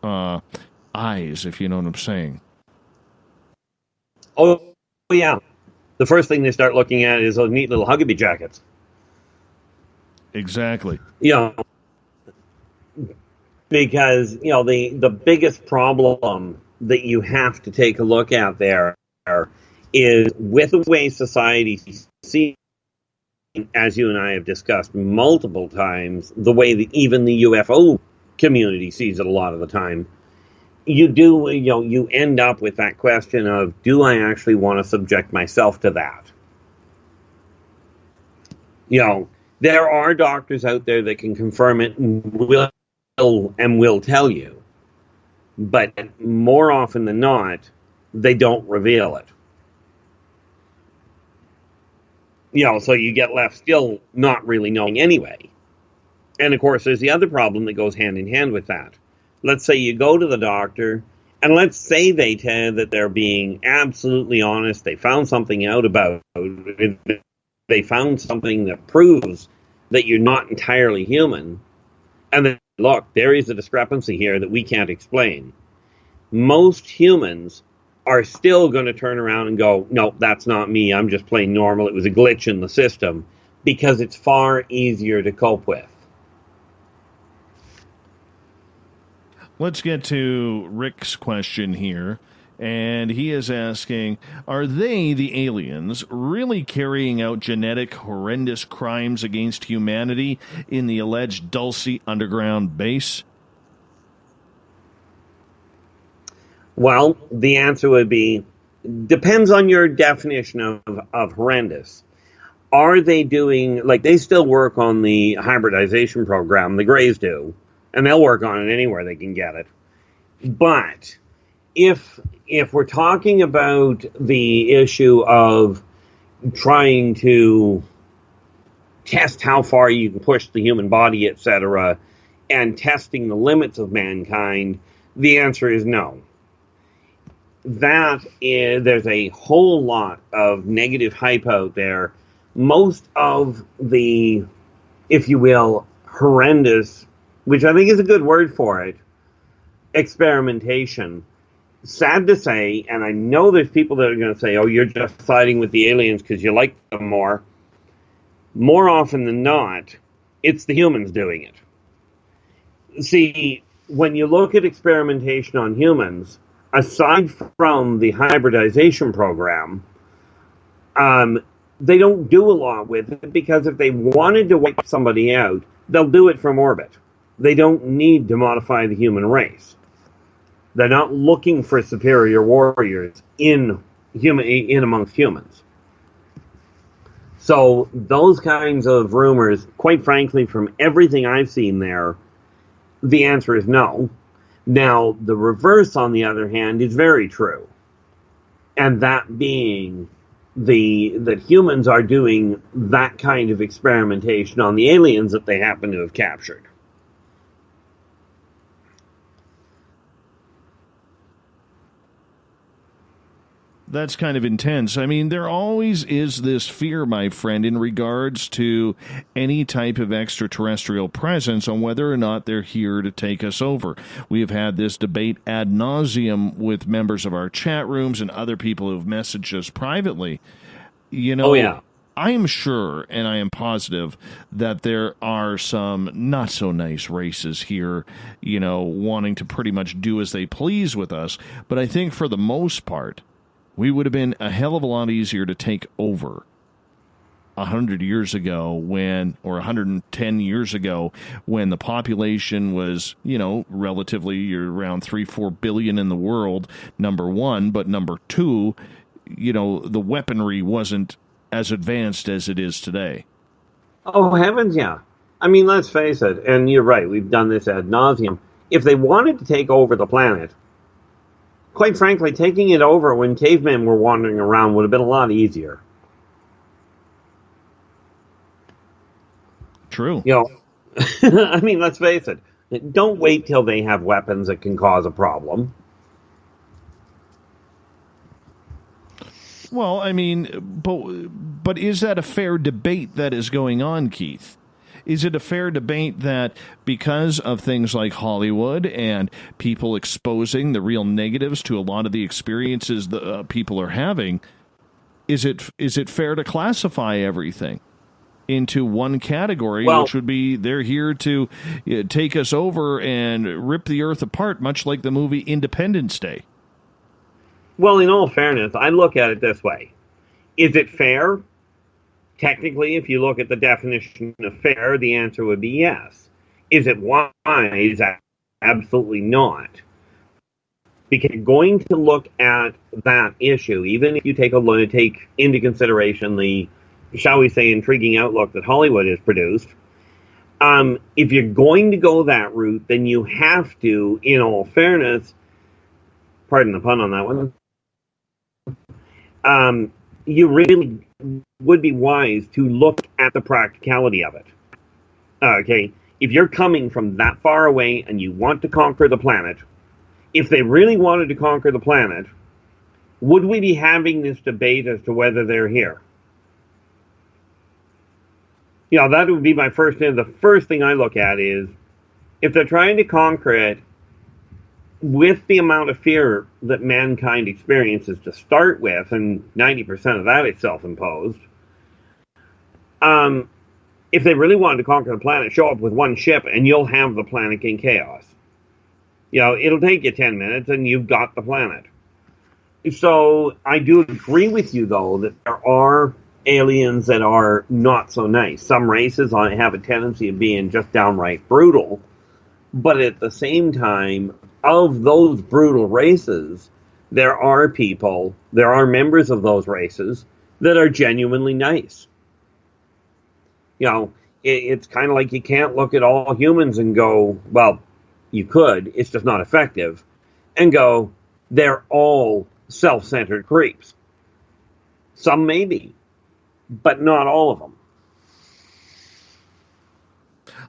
eyes, if you know what I'm saying. Oh, yeah. The first thing they start looking at is those neat little Huckabee jackets. Exactly. You know, because, you know, the biggest problem that you have to take a look at there is with the way society sees, as you and I have discussed multiple times, the way that even the UFO community sees it a lot of the time, you end up with that question of, do I actually want to subject myself to that? You know, there are doctors out there that can confirm it and will tell you, but more often than not, they don't reveal it. You know, so you get left still not really knowing anyway. And of course, there's the other problem that goes hand in hand with that. Let's say you go to the doctor, and let's say they tell you that they're being absolutely honest. They found something out about it. They found something that proves that you're not entirely human. And then, look, there is a discrepancy here that we can't explain. Most humans are still going to turn around and go, no, that's not me. I'm just plain normal. It was a glitch in the system, because it's far easier to cope with. Let's get to Rick's question here. And he is asking, are they, the aliens, really carrying out genetic, horrendous crimes against humanity in the alleged Dulce underground base? Well, the answer would be, depends on your definition of horrendous. Are they doing, like, they still work on the hybridization program, the Greys do, and they'll work on it anywhere they can get it. But if we're talking about the issue of trying to test how far you can push the human body, etc., and testing the limits of mankind, the answer is no. There's a whole lot of negative hype out there. Most of the, if you will, horrendous, which I think is a good word for it, experimentation. Sad to say, and I know there's people that are going to say, oh, you're just siding with the aliens because you like them more. More often than not, it's the humans doing it. See, when you look at experimentation on humans, aside from the hybridization program, they don't do a lot with it, because if they wanted to wipe somebody out, they'll do it from orbit. They don't need to modify the human race. They're not looking for superior warriors in amongst humans. So those kinds of rumors, quite frankly, from everything I've seen there, the answer is no. Now, the reverse, on the other hand, is very true. And that being that humans are doing that kind of experimentation on the aliens that they happen to have captured. That's kind of intense. I mean, there always is this fear, my friend, in regards to any type of extraterrestrial presence on whether or not they're here to take us over. We have had this debate ad nauseum with members of our chat rooms and other people who've messaged us privately. You know, Oh, yeah. I am sure and I am positive that there are some not so nice races here, you know, wanting to pretty much do as they please with us. But I think for the most part, we would have been a hell of a lot easier to take over 100 years ago or 110 years ago when the population was, you know, relatively around 3-4 billion in the world, number one. But number two, you know, the weaponry wasn't as advanced as it is today. Oh, heavens, yeah. I mean, let's face it, and you're right, we've done this ad nauseum. If they wanted to take over the planet, quite frankly, taking it over when cavemen were wandering around would have been a lot easier. True. You know, I mean, let's face it. Don't wait till they have weapons that can cause a problem. Well, I mean, but is that a fair debate that is going on, Keith? Is it a fair debate that because of things like Hollywood and people exposing the real negatives to a lot of the experiences that people are having, is it fair to classify everything into one category, which would be they're here to take us over and rip the earth apart, much like the movie Independence Day? Well, in all fairness, I look at it this way. Is it fair? Technically, if you look at the definition of fair, the answer would be yes. Is it wise? Absolutely not. Because you're going to look at that issue, even if you take into consideration the, shall we say, intriguing outlook that Hollywood has produced. If you're going to go that route, then you have to, in all fairness, pardon the pun on that one, you really would be wise to look at the practicality of it. Okay, if you're coming from that far away and you want to conquer the planet, if they really wanted to conquer the planet, would we be having this debate as to whether they're here? You know, that would be my first thing. The first thing I look at is, if they're trying to conquer it, with the amount of fear that mankind experiences to start with, and 90% of that is self-imposed, if they really wanted to conquer the planet, show up with one ship and you'll have the planet in chaos. You know, it'll take you 10 minutes and you've got the planet. So I do agree with you, though, that there are aliens that are not so nice. Some races have a tendency of being just downright brutal. But at the same time, of those brutal races, there are members of those races that are genuinely nice. You know, it's kind of like you can't look at all humans and go, well, you could, it's just not effective, and go, they're all self-centered creeps. Some may be, but not all of them.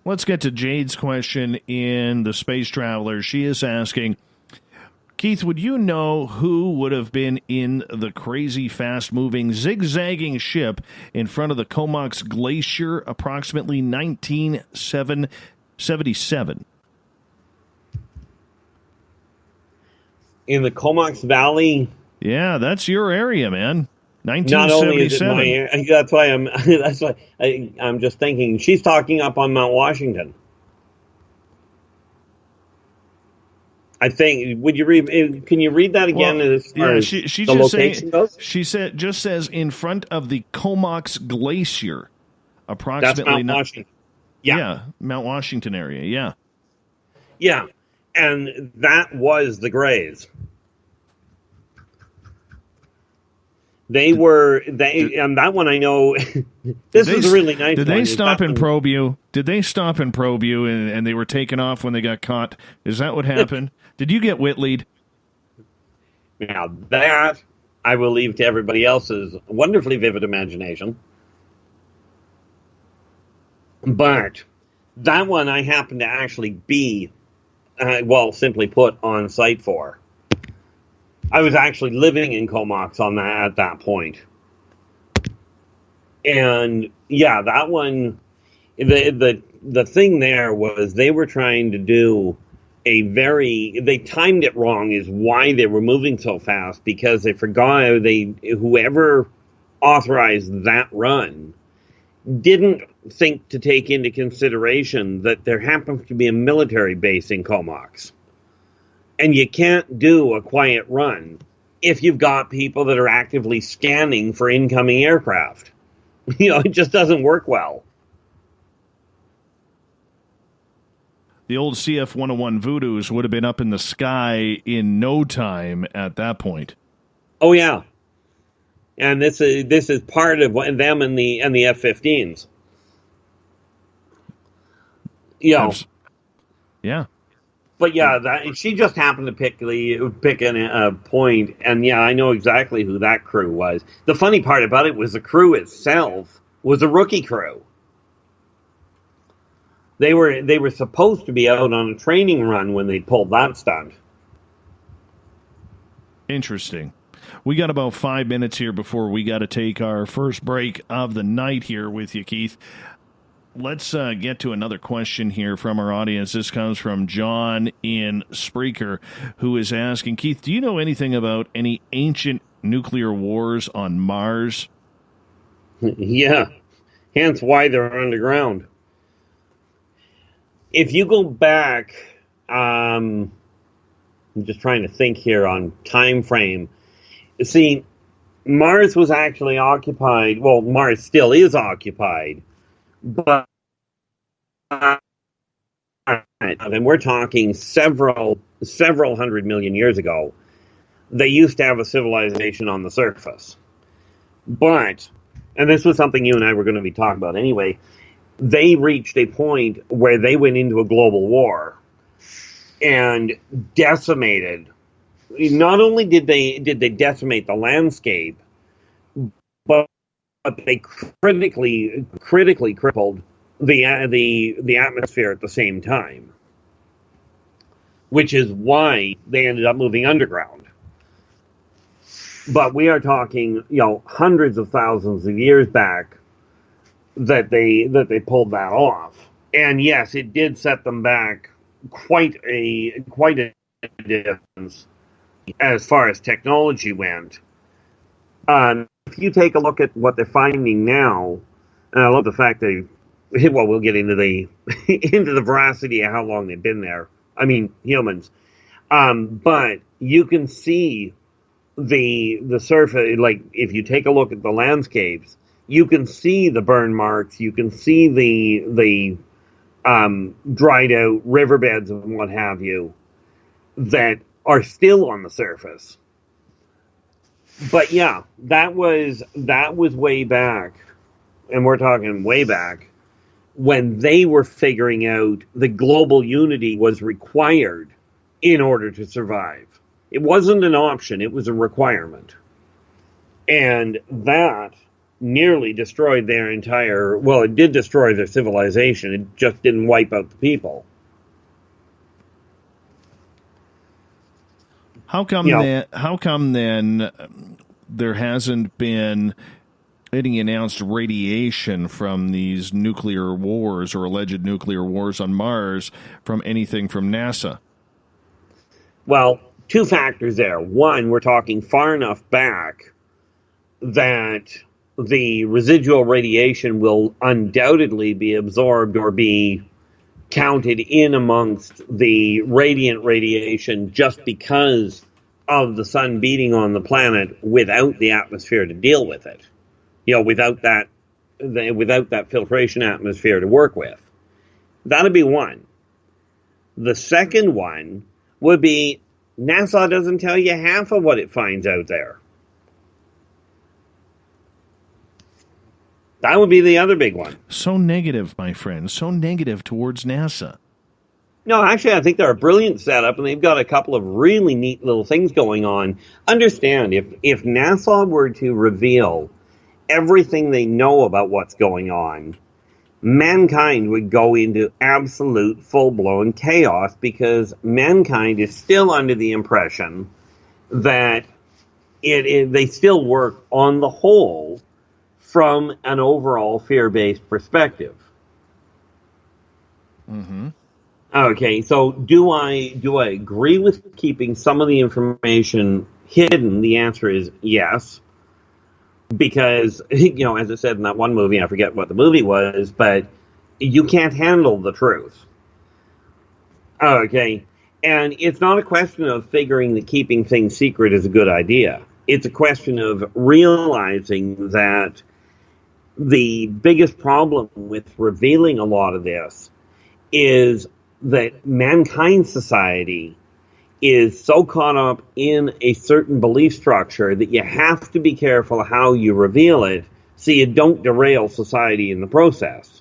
Let's get to Jade's question in the Space Traveler. She is asking, Keith, would you know who would have been in the crazy fast-moving, zigzagging ship in front of the Comox Glacier approximately 1977? In the Comox Valley? Yeah, that's your area, man. 1977. Not only is it my area, that's why I'm just thinking, she's talking up on Mount Washington. I think. Would you read? Can you read that again? Well, as far as she the just location goes? She just says in front of the Comox Glacier, approximately. That's Mount Washington. Yeah, Mount Washington area. Yeah. Yeah, and that was the Greys. And that one I know. This was a really nice. Did they stop and probe you? Did they stop and probe you, and they were taken off when they got caught? Is that what happened? Did you get Whittleyed? Now that I will leave to everybody else's wonderfully vivid imagination. But that one I happened to actually be, simply put, on site for. I was actually living in Comox at that point. And yeah, that one, the thing there was they were trying to do they timed it wrong is why they were moving so fast, because they forgot whoever authorized that run didn't think to take into consideration that there happens to be a military base in Comox. And you can't do a quiet run if you've got people that are actively scanning for incoming aircraft. It just doesn't work well. The old CF-101 Voodoos would have been up in the sky in no time at that point. Oh, yeah. And this is part of them and the F-15s. Yeah. But yeah, she just happened to pick a point, and yeah, I know exactly who that crew was. The funny part about it was the crew itself was a rookie crew. They were supposed to be out on a training run when they pulled that stunt. Interesting. We got about 5 minutes here before we got to take our first break of the night here with you, Keith. Let's get to another question here from our audience. This comes from John in Spreaker, who is asking, Keith, do you know anything about any ancient nuclear wars on Mars? Yeah, hence why they're underground. If you go back, I'm just trying to think here on time frame. See, Mars was actually occupied. Well, Mars still is occupied, but and we're talking several hundred million years ago. They used to have a civilization on the surface, but, and this was something you and I were going to be talking about anyway, they reached a point where they went into a global war and decimated. Not only did they decimate the landscape, but they critically crippled the atmosphere at the same time, which is why they ended up moving underground. But we are talking, hundreds of thousands of years back that they pulled that off. And yes, it did set them back quite a distance as far as technology went. If you take a look at what they're finding now, and I love the fact we'll get into the into the veracity of how long they've been there. I mean, humans. But you can see the surface, like if you take a look at the landscapes, you can see the burn marks, you can see the dried out riverbeds and what have you that are still on the surface. But yeah, that was way back, and we're talking way back, when they were figuring out the global unity was required in order to survive. It wasn't an option, it was a requirement. And that nearly destroyed their it did destroy their civilization, it just didn't wipe out the people. How come then there hasn't been any announced radiation from these nuclear wars or alleged nuclear wars on Mars from anything from NASA? Well, two factors there. One, we're talking far enough back that the residual radiation will undoubtedly be absorbed or be counted in amongst the radiant radiation just because of the sun beating on the planet without the atmosphere to deal with it. Without that filtration atmosphere to work with. That'd be one. The second one would be NASA doesn't tell you half of what it finds out there. That would be the other big one. So negative, my friend. So negative towards NASA. No, actually, I think they're a brilliant setup, and they've got a couple of really neat little things going on. Understand, if NASA were to reveal everything they know about what's going on, mankind would go into absolute full-blown chaos, because mankind is still under the impression that they still work on the whole from an overall fear-based perspective. Mm-hmm. Okay, so do I agree with keeping some of the information hidden? The answer is yes. Because, as I said in that one movie, I forget what the movie was, but you can't handle the truth. Okay, and it's not a question of figuring that keeping things secret is a good idea. It's a question of realizing that the biggest problem with revealing a lot of this is that mankind society is so caught up in a certain belief structure that you have to be careful how you reveal it so you don't derail society in the process.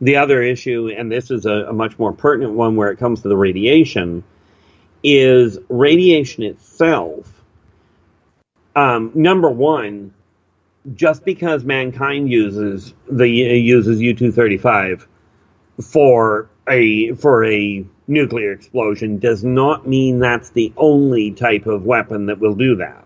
The other issue, and this is a much more pertinent one where it comes to the radiation, is radiation itself. Number one, just because mankind uses U-235 for a nuclear explosion does not mean that's the only type of weapon that will do that.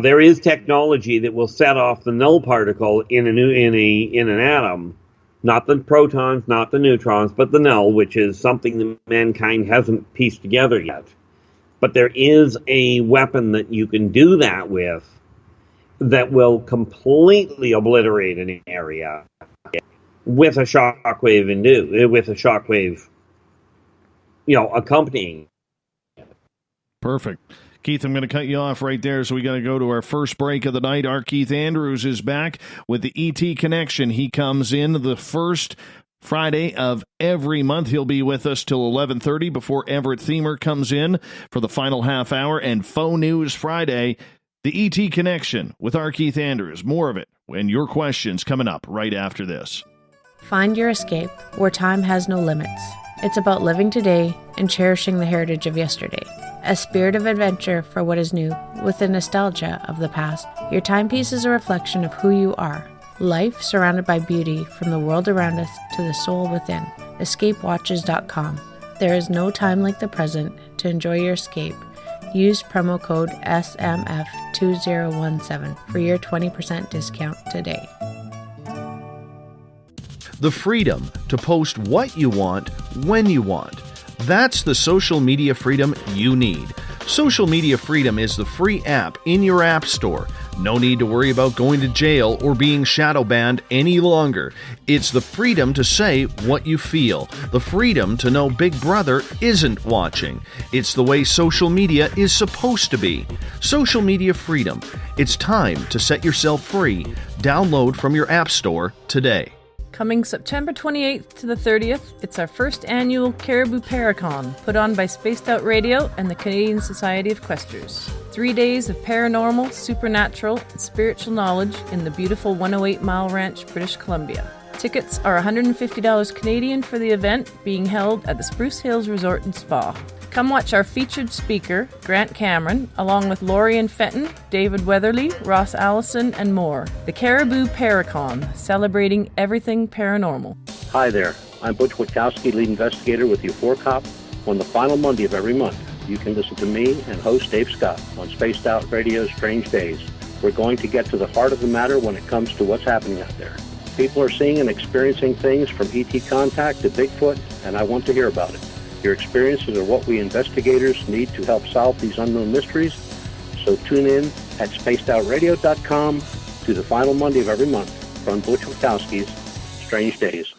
There is technology that will set off the null particle in an atom, not the protons, not the neutrons, but the null, which is something that mankind hasn't pieced together yet. But there is a weapon that you can do that with that will completely obliterate an area with a shockwave accompanying. Perfect. Keith, I'm going to cut you off right there, so we got to go to our first break of the night. Our Keith Andrews is back with the ET Connection. He comes in the first Friday of every month. He'll be with us till 11:30 before Everett Themer comes in for the final half hour. And Faux News Friday, the ET Connection with our Keith Andrews. More of it and your questions coming up right after this. Find your escape where time has no limits. It's about living today and cherishing the heritage of yesterday. A spirit of adventure for what is new, with the nostalgia of the past. Your timepiece is a reflection of who you are. Life surrounded by beauty from the world around us to the soul within. EscapeWatches.com. There is no time like the present to enjoy your escape. Use promo code SMF2017 for your 20% discount today. The freedom to post what you want, when you want. That's the social media freedom you need. Social Media Freedom is the free app in your app store. No need to worry about going to jail or being shadow banned any longer. It's the freedom to say what you feel. The freedom to know Big Brother isn't watching. It's the way social media is supposed to be. Social Media Freedom. It's time to set yourself free. Download from your app store today. Coming September 28th to the 30th, it's our first annual Caribou Paracon, put on by Spaced Out Radio and the Canadian Society of Questers. 3 days of paranormal, supernatural, and spiritual knowledge in the beautiful 108 Mile Ranch, British Columbia. Tickets are $150 Canadian for the event, being held at the Spruce Hills Resort and Spa. Come watch our featured speaker, Grant Cameron, along with Lorian Fenton, David Weatherly, Ross Allison, and more. The Caribou Paracon, celebrating everything paranormal. Hi there, I'm Butch Witkowski, lead investigator with U4Cop. On the final Monday of every month, you can listen to me and host Dave Scott on Spaced Out Radio's Strange Days. We're going to get to the heart of the matter when it comes to what's happening out there. People are seeing and experiencing things from ET contact to Bigfoot, and I want to hear about it. Your experiences are what we investigators need to help solve these unknown mysteries. So tune in at spacedoutradio.com to the final Monday of every month from Butch Witkowski's Strange Days.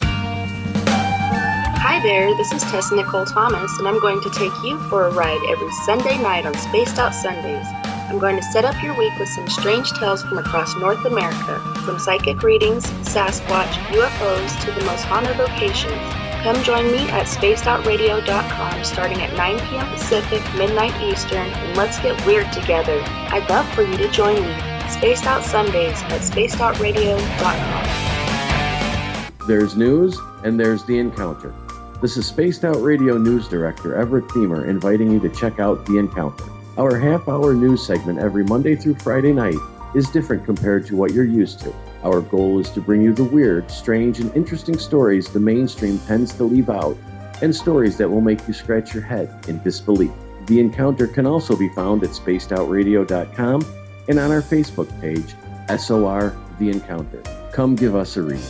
Hi there, this is Tessa Nicole Thomas, and I'm going to take you for a ride every Sunday night on Spaced Out Sundays. I'm going to set up your week with some strange tales from across North America, from psychic readings, Sasquatch, UFOs, to the most haunted locations. Come join me at spacedoutradio.com starting at 9 p.m. Pacific, midnight Eastern, and let's get weird together. I'd love for you to join me. Spaced Out Sundays at spacedoutradio.com. There's news, and there's the encounter. This is Spaced Out Radio News Director Everett Themer inviting you to check out The Encounter. Our half-hour news segment every Monday through Friday night is different compared to what you're used to. Our goal is to bring you the weird, strange, and interesting stories the mainstream tends to leave out, and stories that will make you scratch your head in disbelief. The Encounter can also be found at spacedoutradio.com and on our Facebook page, SOR The Encounter. Come give us a read.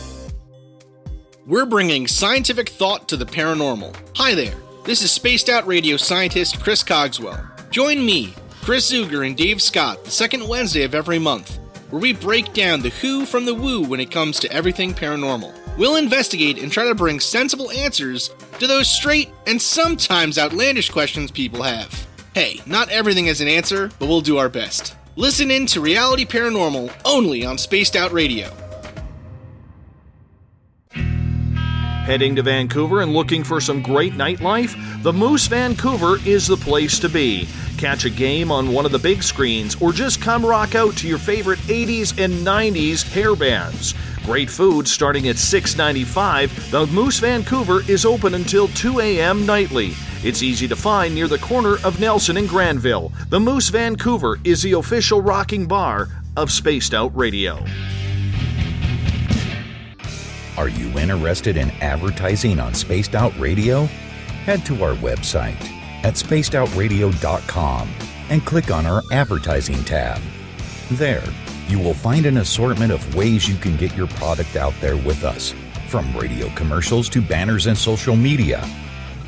We're bringing scientific thought to the paranormal. Hi there, this is Spaced Out Radio scientist Chris Cogswell. Join me, Chris Zuger, and Dave Scott the second Wednesday of every month, where we break down the who from the woo when it comes to everything paranormal. We'll investigate and try to bring sensible answers to those straight and sometimes outlandish questions people have. Hey, not everything has an answer, but we'll do our best. Listen in to Reality Paranormal only on Spaced Out Radio. Heading to Vancouver and looking for some great nightlife? The Moose Vancouver is the place to be. Catch a game on one of the big screens, or just come rock out to your favorite 80s and 90s hair bands. Great food starting at $6.95. The Moose Vancouver is open until 2 a.m. nightly. It's easy to find near the corner of Nelson and Granville. The Moose Vancouver is the official rocking bar of Spaced Out Radio. Are you interested in advertising on Spaced Out Radio? Head to our website at spacedoutradio.com and click on our advertising tab. There, you will find an assortment of ways you can get your product out there with us, from radio commercials to banners and social media.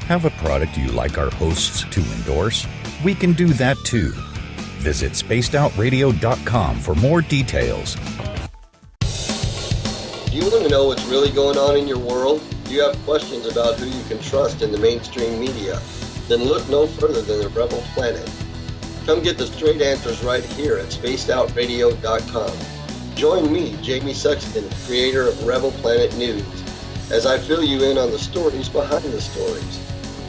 Have a product you like our hosts to endorse? We can do that too. Visit spacedoutradio.com for more details. Do you want to know what's really going on in your world? Do you have questions about who you can trust in the mainstream media? Then look no further than the Rebel Planet. Come get the straight answers right here at spacedoutradio.com. Join me, Jamie Sexton, creator of Rebel Planet News, as I fill you in on the stories behind the stories.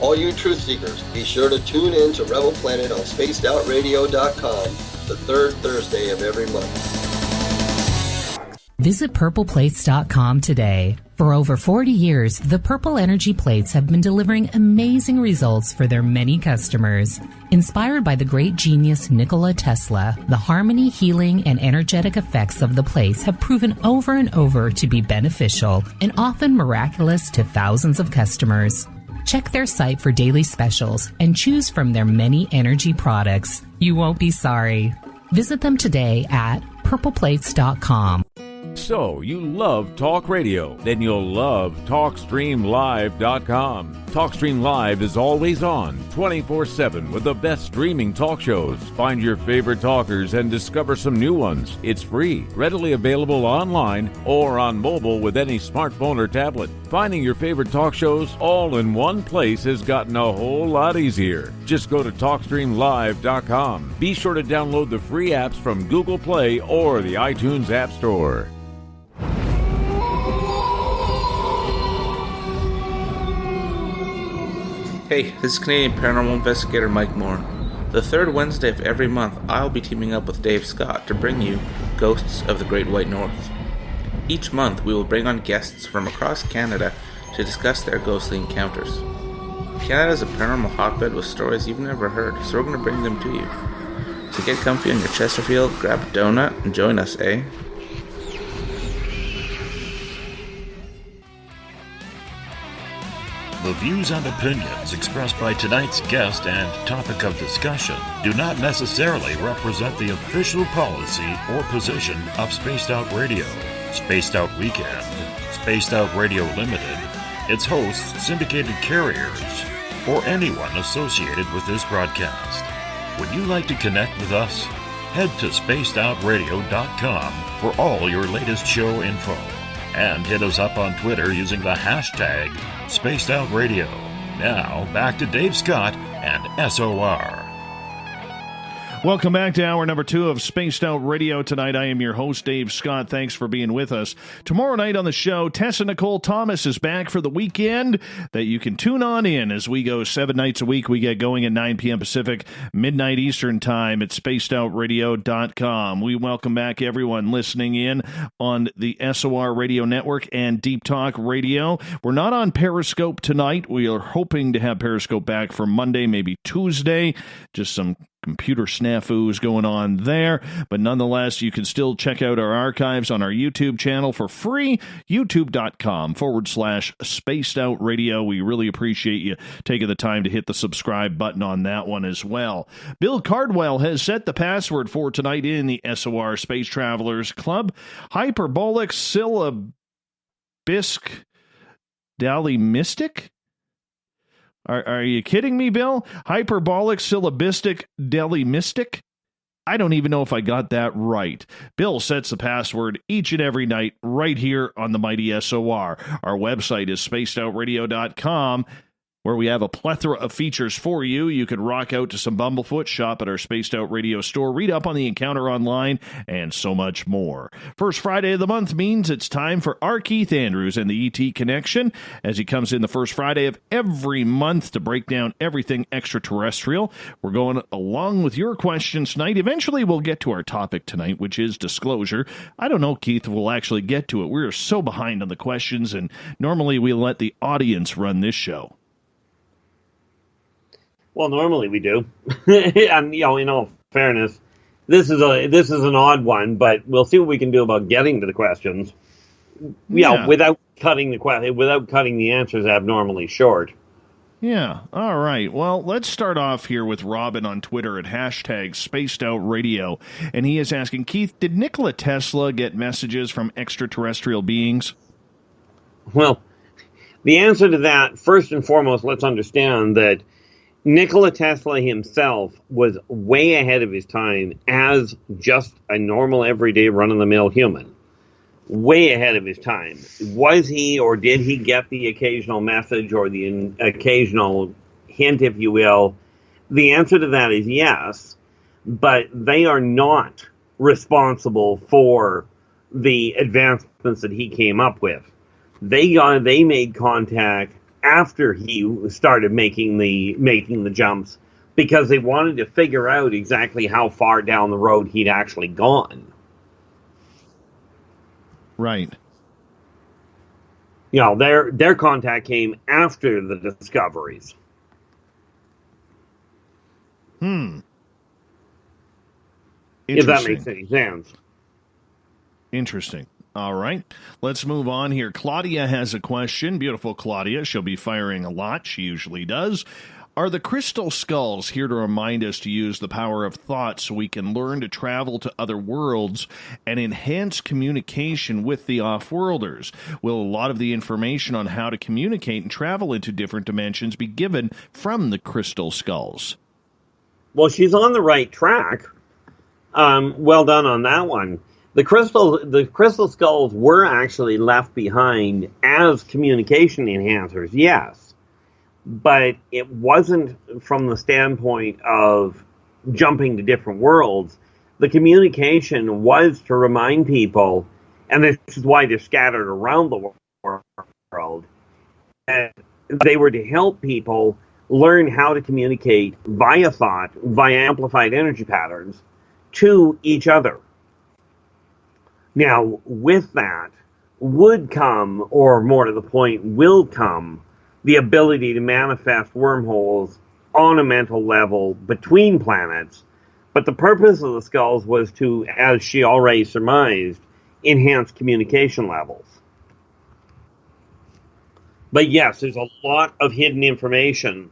All you truth seekers, be sure to tune in to Rebel Planet on spacedoutradio.com the third Thursday of every month. Visit purpleplates.com today. For over 40 years, the Purple Energy Plates have been delivering amazing results for their many customers. Inspired by the great genius Nikola Tesla, the harmony, healing, and energetic effects of the plates have proven over and over to be beneficial and often miraculous to thousands of customers. Check their site for daily specials and choose from their many energy products. You won't be sorry. Visit them today at purpleplates.com. So, you love talk radio? Then you'll love TalkStreamLive.com. TalkStream Live is always on, 24/7, with the best streaming talk shows. Find your favorite talkers and discover some new ones. It's free, readily available online or on mobile with any smartphone or tablet. Finding your favorite talk shows all in one place has gotten a whole lot easier. Just go to TalkStreamLive.com. Be sure to download the free apps from Google Play or the iTunes App Store. Hey, this is Canadian Paranormal Investigator Mike Moore. The third Wednesday of every month, I'll be teaming up with Dave Scott to bring you Ghosts of the Great White North. Each month, we will bring on guests from across Canada to discuss their ghostly encounters. Canada is a paranormal hotbed with stories you've never heard, so we're going to bring them to you. So get comfy on your Chesterfield, grab a donut, and join us, eh? The views and opinions expressed by tonight's guest and topic of discussion do not necessarily represent the official policy or position of Spaced Out Radio, Spaced Out Weekend, Spaced Out Radio Limited, its hosts, syndicated carriers, or anyone associated with this broadcast. Would you like to connect with us? Head to spacedoutradio.com for all your latest show info. And hit us up on Twitter using the hashtag SpacedOutRadio. Now, back to Dave Scott and SOR. Welcome back to hour number 2 of Spaced Out Radio. Tonight, I am your host, Dave Scott. Thanks for being with us. Tomorrow night on the show, Tessa Nicole Thomas is back for the weekend that you can tune on in as we go 7 nights a week. We get going at 9 p.m. Pacific, midnight Eastern time at spacedoutradio.com. We welcome back everyone listening in on the SOR Radio Network and Deep Talk Radio. We're not on Periscope tonight. We are hoping to have Periscope back for Monday, maybe Tuesday. Just some computer snafus going on there, but nonetheless, you can still check out our archives on our YouTube channel for free, youtube.com/Spaced Out Radio. We really appreciate you taking the time to hit the subscribe button on that one as well. Bill Cardwell has set the password for tonight in the SOR Space Travelers Club. Hyperbolic syllabisc dallymystic? Are you kidding me, Bill? Hyperbolic syllabistic dallymystic? I don't even know if I got that right. Bill sets the password each and every night right here on the Mighty SOR. Our website is spacedoutradio.com, where we have a plethora of features for you. You can rock out to some Bumblefoot, shop at our Spaced Out Radio store, read up on the encounter online, and so much more. First Friday of the month means it's time for R. Keith Andrews and the ET Connection, as he comes in the first Friday of every month to break down everything extraterrestrial. We're going along with your questions tonight. Eventually, we'll get to our topic tonight, which is disclosure. I don't know, Keith, if we'll actually get to it. We're so behind on the questions, and normally we let the audience run this show. Well, normally we do. And, in all fairness, this is an odd one, but we'll see what we can do about getting to the questions. Without cutting the answers abnormally short. Yeah. All right. Well, let's start off here with Robin on Twitter at #SpacedOutRadio. And he is asking, Keith, did Nikola Tesla get messages from extraterrestrial beings? Well, the answer to that, first and foremost, let's understand that Nikola Tesla himself was way ahead of his time as just a normal, everyday, run-of-the-mill human. Way ahead of his time. Was he, or did he get the occasional message or the occasional hint, if you will? The answer to that is yes, but they are not responsible for the advancements that he came up with. They made contact after he started making the jumps, because they wanted to figure out exactly how far down the road he'd actually gone. Right. Their contact came after the discoveries. If that makes any sense. Interesting. All right, let's move on here. Claudia has a question. Beautiful Claudia. She'll be firing a lot. She usually does. Are the crystal skulls here to remind us to use the power of thought so we can learn to travel to other worlds and enhance communication with the off-worlders? Will a lot of the information on how to communicate and travel into different dimensions be given from the crystal skulls? Well, she's on the right track. Well done on that one. The crystal skulls were actually left behind as communication enhancers, yes. But it wasn't from the standpoint of jumping to different worlds. The communication was to remind people, and this is why they're scattered around the world, and they were to help people learn how to communicate via thought, via amplified energy patterns, to each other. Now, with that would come, or more to the point, will come, the ability to manifest wormholes on a mental level between planets. But the purpose of the skulls was to, as she already surmised, enhance communication levels. But yes, there's a lot of hidden information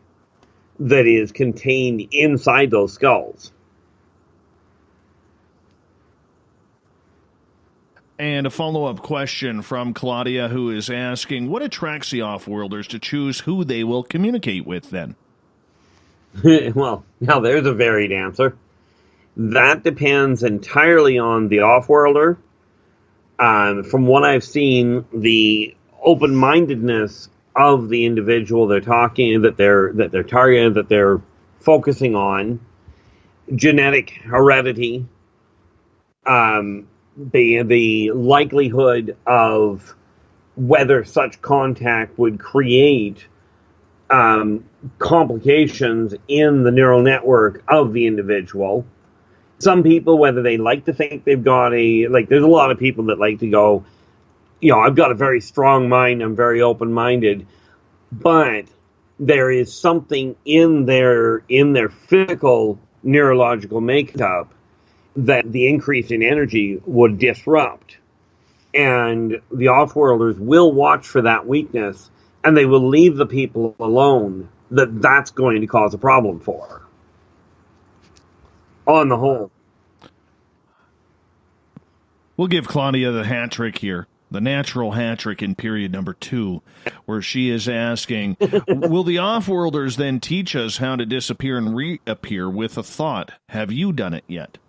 that is contained inside those skulls. And a follow-up question from Claudia, who is asking, what attracts the off-worlders to choose who they will communicate with then? Well, now there's a varied answer. That depends entirely on the off-worlder. From what I've seen, the open-mindedness of the individual they're talking, that they're targeting, that they're focusing on, genetic heredity, the likelihood of whether such contact would create complications in the neural network of the individual. Some people, whether they like to think they've got there's a lot of people that like to go, I've got a very strong mind, I'm very open-minded, but there is something in their physical neurological makeup that the increase in energy would disrupt. And the off-worlders will watch for that weakness, and they will leave the people alone that's going to cause a problem for, on the whole. We'll give Claudia the hat trick here, the natural hat trick in period number 2, where she is asking, will the off-worlders then teach us how to disappear and reappear with a thought? Have you done it yet?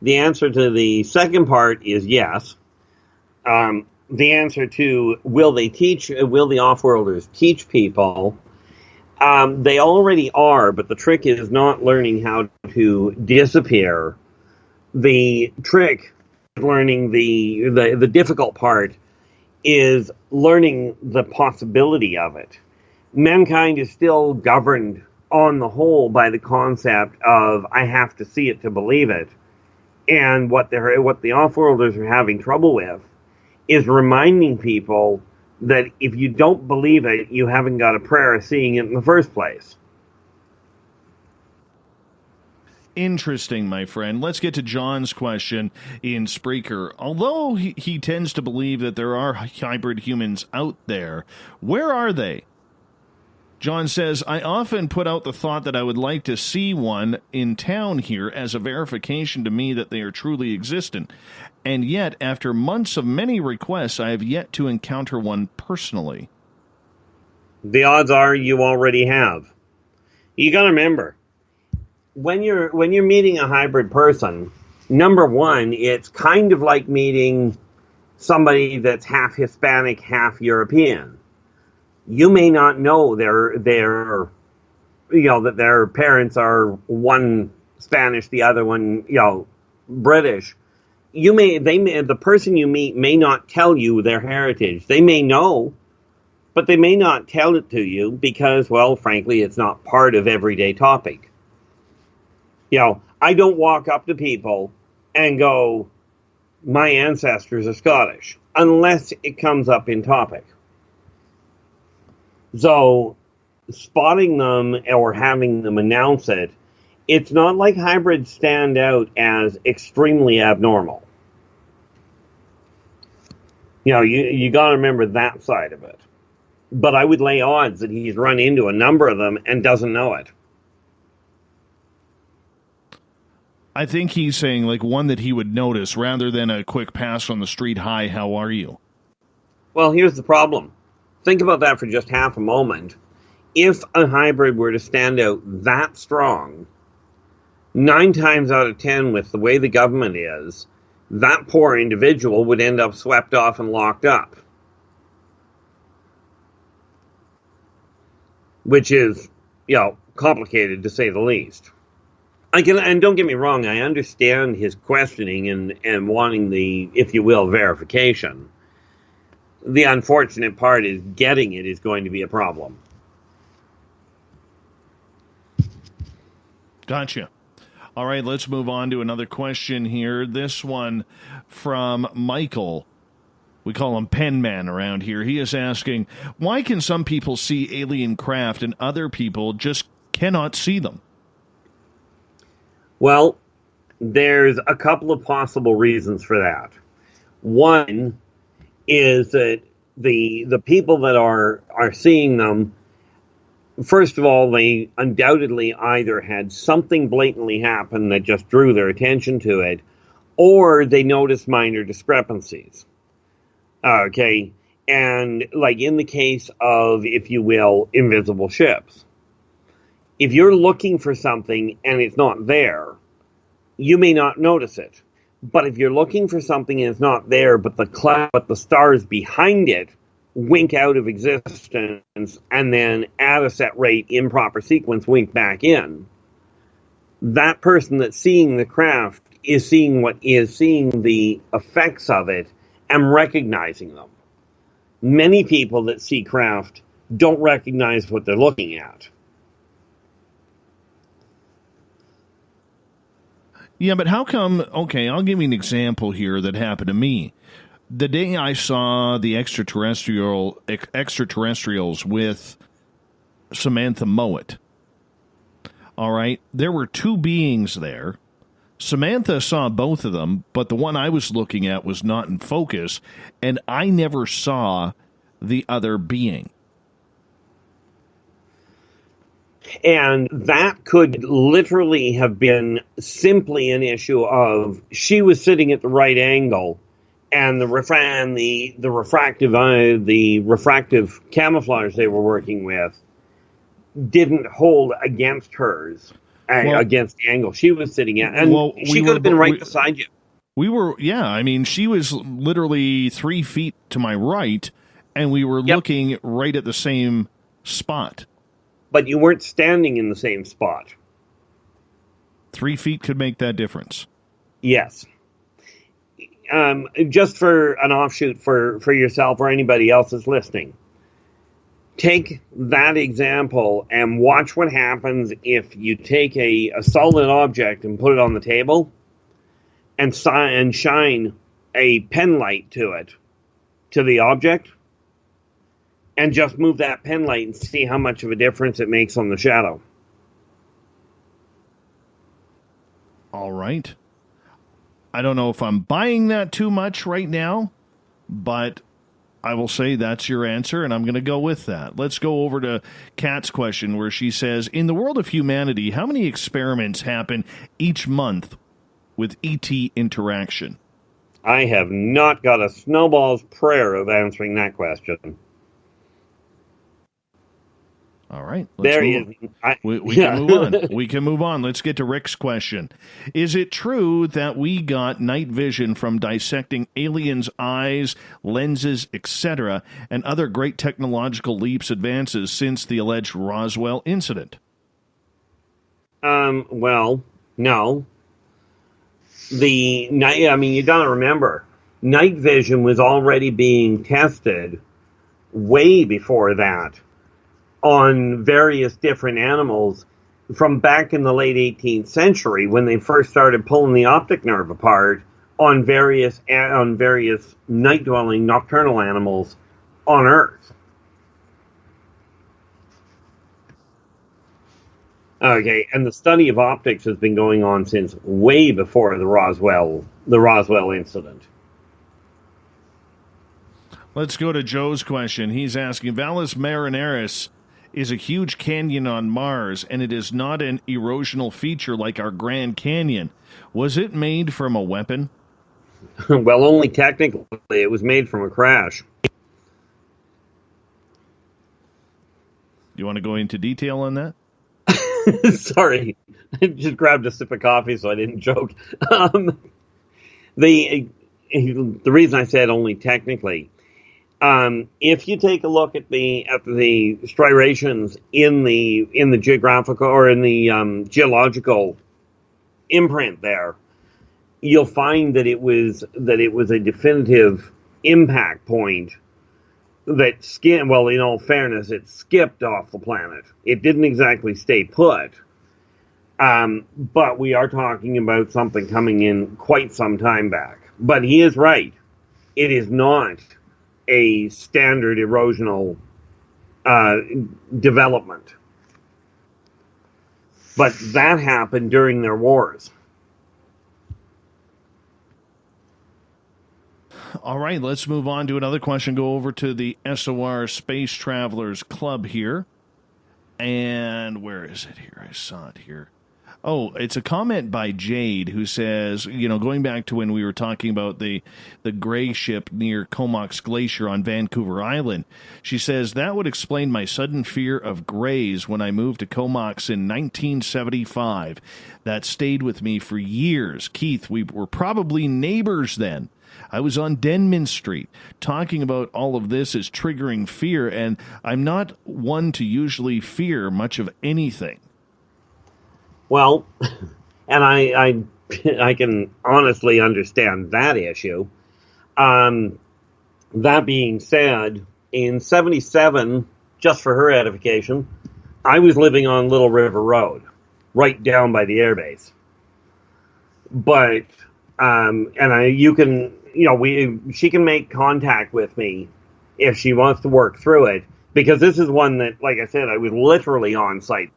The answer to the second part is yes. The answer to will the off-worlders teach people? They already are, but the trick is not learning how to disappear. The trick, learning the difficult part, is learning the possibility of it. Mankind is still governed on the whole by the concept of I have to see it to believe it. And what the off-worlders are having trouble with is reminding people that if you don't believe it, you haven't got a prayer of seeing it in the first place. Interesting, my friend. Let's get to John's question in Spreaker. Although he tends to believe that there are hybrid humans out there, where are they? John says, I often put out the thought that I would like to see one in town here as a verification to me that they are truly existent. And yet, after months of many requests, I have yet to encounter one personally. The odds are you already have. You got to remember, when you're meeting a hybrid person, number one, it's kind of like meeting somebody that's half Hispanic, half European. You may not know that their parents are one Spanish, the other one, British. The person you meet may not tell you their heritage. They may know, but they may not tell it to you because, well, frankly, it's not part of everyday topic. I don't walk up to people and go, my ancestors are Scottish, unless it comes up in topic. So, spotting them or having them announce it, it's not like hybrids stand out as extremely abnormal. You got to remember that side of it. But I would lay odds that he's run into a number of them and doesn't know it. I think he's saying like one that he would notice rather than a quick pass on the street. Hi, how are you? Well, here's the problem. Think about that for just half a moment. If a hybrid were to stand out that strong, 9 times out of 10 with the way the government is, that poor individual would end up swept off and locked up. Which is, complicated to say the least. And don't get me wrong, I understand his questioning and wanting the, if you will, verification. The unfortunate part is getting it is going to be a problem. Gotcha. All right, let's move on to another question here. This one from Michael. We call him Pen Man around here. He is asking, why can some people see alien craft and other people just cannot see them? Well, there's a couple of possible reasons for that. One is that the people that are seeing them, first of all, they undoubtedly either had something blatantly happen that just drew their attention to it, or they noticed minor discrepancies. Okay, and like in the case of, if you will, invisible ships. If you're looking for something and it's not there, you may not notice it. But if you're looking for something and it's not there, but the stars behind it wink out of existence and then at a set rate, improper sequence, wink back in, that person that's seeing the craft is seeing the effects of it and recognizing them. Many people that see craft don't recognize what they're looking at. Yeah, but how come, okay, I'll give you an example here that happened to me. The day I saw the extraterrestrials with Samantha Mowat, All right. There were two beings there. Samantha saw both of them, but the one I was looking at was not in focus, and I never saw the other being. And that could literally have been simply an issue of she was sitting at the right angle, and the refractive camouflage they were working with didn't hold against hers, against the angle she was sitting at, and she could have been right beside you. She was literally 3 feet to my right, and we were looking right at the same spot. But you weren't standing in the same spot. 3 feet could make that difference. Yes. Just for an offshoot for yourself or anybody else that's listening, take that example and watch what happens if you take a solid object and put it on the table and shine a pen light to it, to the object, and just move that pen light and see how much of a difference it makes on the shadow. All right. I don't know if I'm buying that too much right now, but I will say that's your answer, and I'm going to go with that. Let's go over to Kat's question, where she says, in the world of humanity, how many experiments happen each month with ET interaction? I have not got a snowball's prayer of answering that question. All right. There he is. We can move on. We can move on. Let's get to Rick's question. Is it true that we got night vision from dissecting aliens' eyes, lenses, etc., and other great technological advances since the alleged Roswell incident? Well, no. You gotta remember, night vision was already being tested way before that on various different animals from back in the late 18th century when they first started pulling the optic nerve apart on various night-dwelling nocturnal animals on Earth. Okay, and the study of optics has been going on since way before the Roswell incident. Let's go to Joe's question. He's asking, Valles Marineris is a huge canyon on Mars, and it is not an erosional feature like our Grand Canyon. Was it made from a weapon? Well, only technically. It was made from a crash. You want to go into detail on that? Sorry. I just grabbed a sip of coffee, so I didn't joke. The reason I said only technically, if you take a look at the striations in the geographical or in the geological imprint there, you'll find that it was a definitive impact point that well, in all fairness, it skipped off the planet. It didn't exactly stay put. But we are talking about something coming in quite some time back. But he is right. It is not a standard erosional development. But that happened during their wars. All right, let's move on to another question. Go over to the SOR Space Travelers Club here. And where is it here? I saw it here. Oh, it's a comment by Jade who says, going back to when we were talking about the gray ship near Comox Glacier on Vancouver Island, she says, that would explain my sudden fear of grays when I moved to Comox in 1975. That stayed with me for years. Keith, we were probably neighbors then. I was on Denman Street. Talking about all of this is triggering fear, and I'm not one to usually fear much of anything. Well, and I can honestly understand that issue. That being said, in 77, just for her edification, I was living on Little River Road, right down by the airbase. But she can make contact with me if she wants to work through it, because this is one that, like I said, I was literally on site.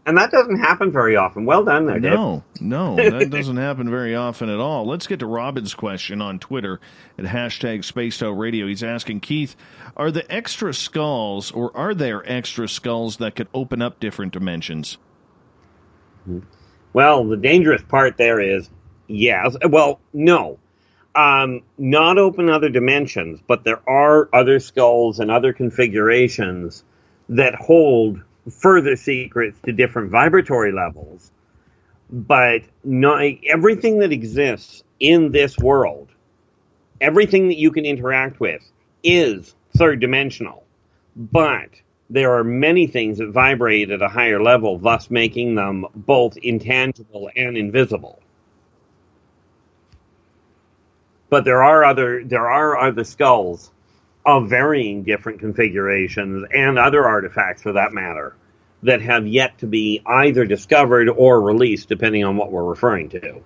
And that doesn't happen very often. Well done there, Dave. No, that doesn't happen very often at all. Let's get to Robin's question on Twitter at #SpacedOutRadio. He's asking, Keith, are there extra skulls that could open up different dimensions? Well, the dangerous part there is, yes. Well, no. Not open other dimensions, but there are other skulls and other configurations that hold further secrets to different vibratory levels. But not everything that exists in this world, everything that you can interact with, is third dimensional. But there are many things that vibrate at a higher level, thus making them both intangible and invisible. But there are other skulls of varying different configurations and other artifacts, for that matter, that have yet to be either discovered or released, depending on what we're referring to.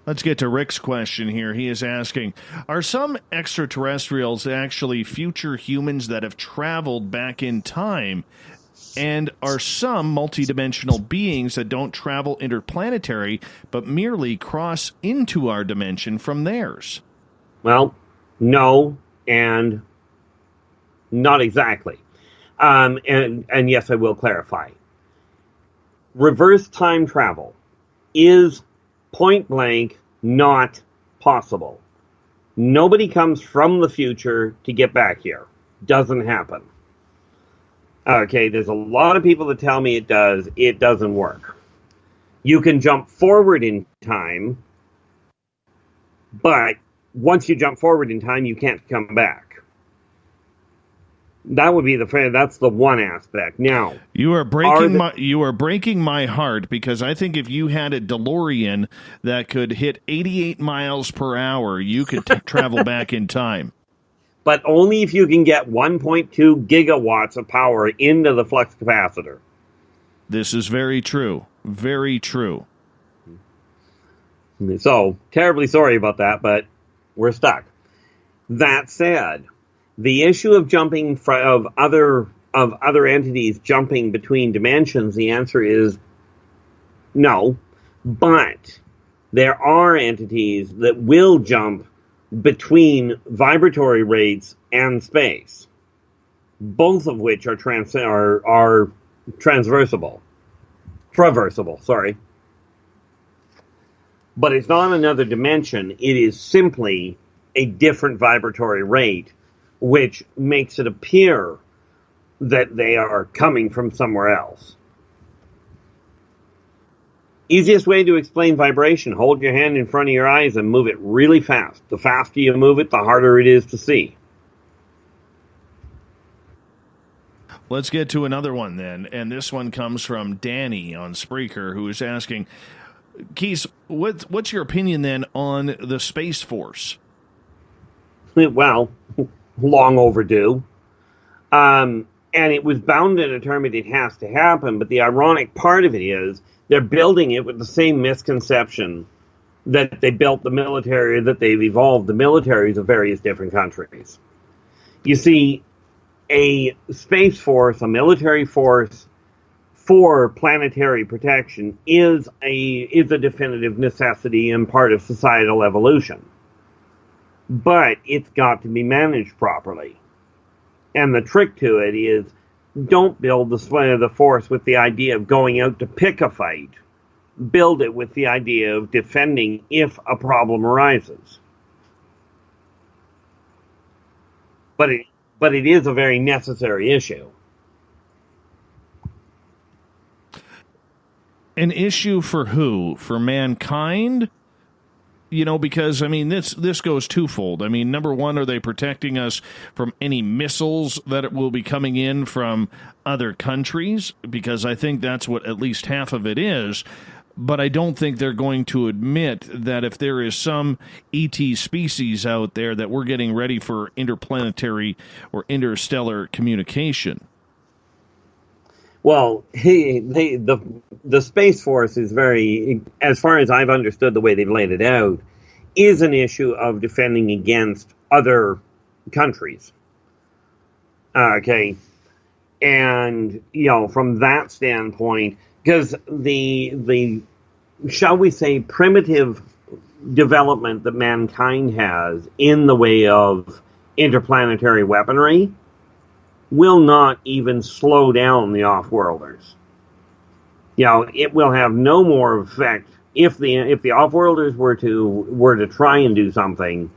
Let's get to Rick's question here. He is asking, are some extraterrestrials actually future humans that have traveled back in time? And are some multidimensional beings that don't travel interplanetary, but merely cross into our dimension from theirs? Well, no, and not exactly. And yes, I will clarify. Reverse time travel is point blank not possible. Nobody comes from the future to get back here. Doesn't happen. Okay, there's a lot of people that tell me it does. It doesn't work. You can jump forward in time, but once you jump forward in time, you can't come back. That would be that's the one aspect. Now, you are breaking my heart, because I think if you had a DeLorean that could hit 88 miles per hour, you could travel back in time. But only if you can get 1.2 gigawatts of power into the flux capacitor. This is very true. Very true. So, terribly sorry about that, but we're stuck. That said, the issue of jumping of other entities jumping between dimensions, the answer is no. But there are entities that will jump between vibratory rates and space, both of which are traversible. Sorry. But it's not another dimension. It is simply a different vibratory rate, which makes it appear that they are coming from somewhere else. Easiest way to explain vibration: hold your hand in front of your eyes and move it really fast. The faster you move it, the harder it is to see. Let's get to another one then, and this one comes from Danny on Spreaker, who is asking, Keith, what's your opinion then on the Space Force? Well, long overdue. And it was bound and determined it has to happen, but the ironic part of it is they're building it with the same misconception that they built the military, that they've evolved the militaries of various different countries. You see, a space force, a military force for planetary protection is a definitive necessity and part of societal evolution. But it's got to be managed properly. And the trick to it is, don't build the force with the idea of going out to pick a fight. Build it with the idea of defending if a problem arises. But it is a very necessary issue. An issue for who? For mankind? You know, because, I mean, this goes twofold. I mean, number one, are they protecting us from any missiles that will be coming in from other countries? Because I think that's what at least half of it is. But I don't think they're going to admit that if there is some ET species out there that we're getting ready for interplanetary or interstellar communication. Well, the Space Force is very, as far as I've understood the way they've laid it out, is an issue of defending against other countries. Okay. And, from that standpoint, because the shall we say, primitive development that mankind has in the way of interplanetary weaponry will not even slow down the off-worlders. It will have no more effect if the off-worlders were to try and do something.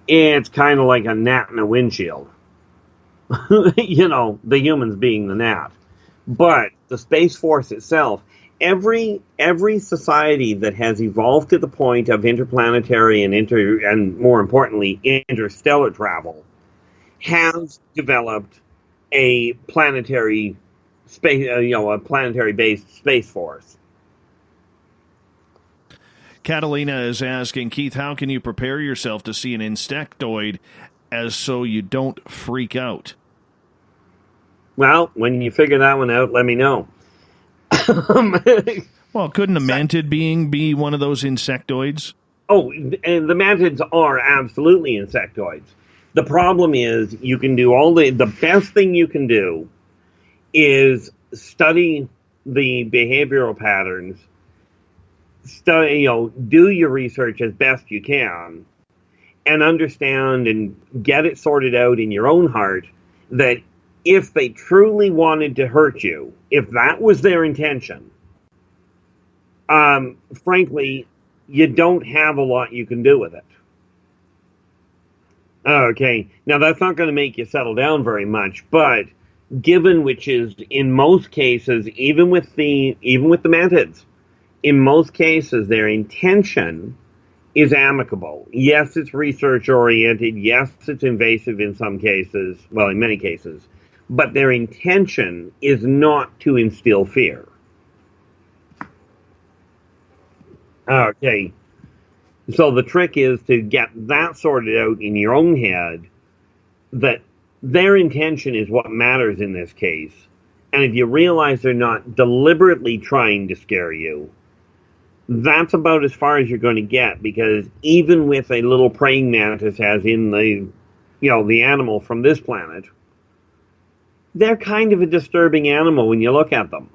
It's kind of like a gnat in a windshield. The humans being the gnat. But the Space Force itself, every society that has evolved to the point of interplanetary and more importantly interstellar travel has developed a planetary space, a planetary-based Space Force. Catalina is asking, Keith, how can you prepare yourself to see an insectoid as so you don't freak out? Well, when you figure that one out, let me know. Well, couldn't a mantid being be one of those insectoids? Oh, and the mantids are absolutely insectoids. The problem is you can do the best thing you can do is study the behavioral patterns, do your research as best you can, and understand and get it sorted out in your own heart that if they truly wanted to hurt you, if that was their intention, frankly, you don't have a lot you can do with it. Okay, now that's not going to make you settle down very much, but given which is in most cases, even with the mantids, in most cases their intention is amicable. Yes, it's research oriented. Yes, it's invasive in some cases. Well, in many cases. But their intention is not to instill fear. Okay. So the trick is to get that sorted out in your own head, that their intention is what matters in this case. And if you realize they're not deliberately trying to scare you, that's about as far as you're going to get, because even with a little praying mantis, as in the animal from this planet, they're kind of a disturbing animal when you look at them.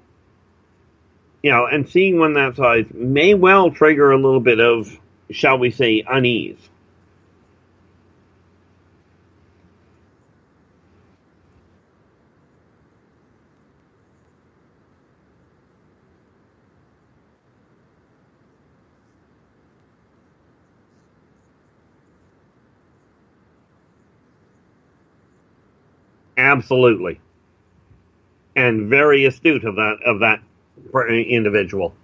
And seeing one that size may well trigger a little bit of, shall we say, unease. Absolutely. And very astute of that individual.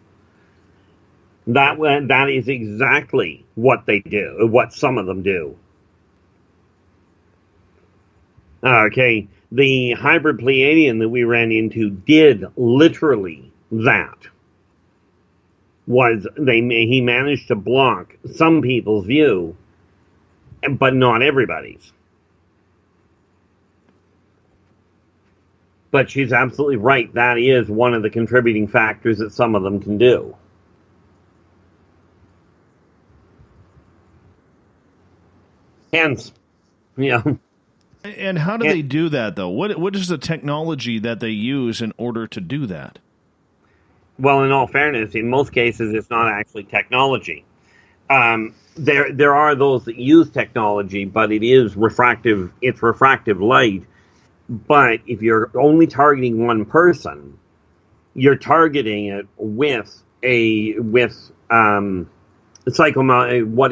That is exactly what they do, what some of them do. Okay, the hybrid Pleiadian that we ran into did literally that. He managed to block some people's view, but not everybody's. But she's absolutely right. That is one of the contributing factors that some of them can do. Hence, And how do they do that, though? What is the technology that they use in order to do that? Well, in all fairness, in most cases, it's not actually technology. There are those that use technology, but it is refractive. It's refractive light. But if you're only targeting one person, you're targeting it with what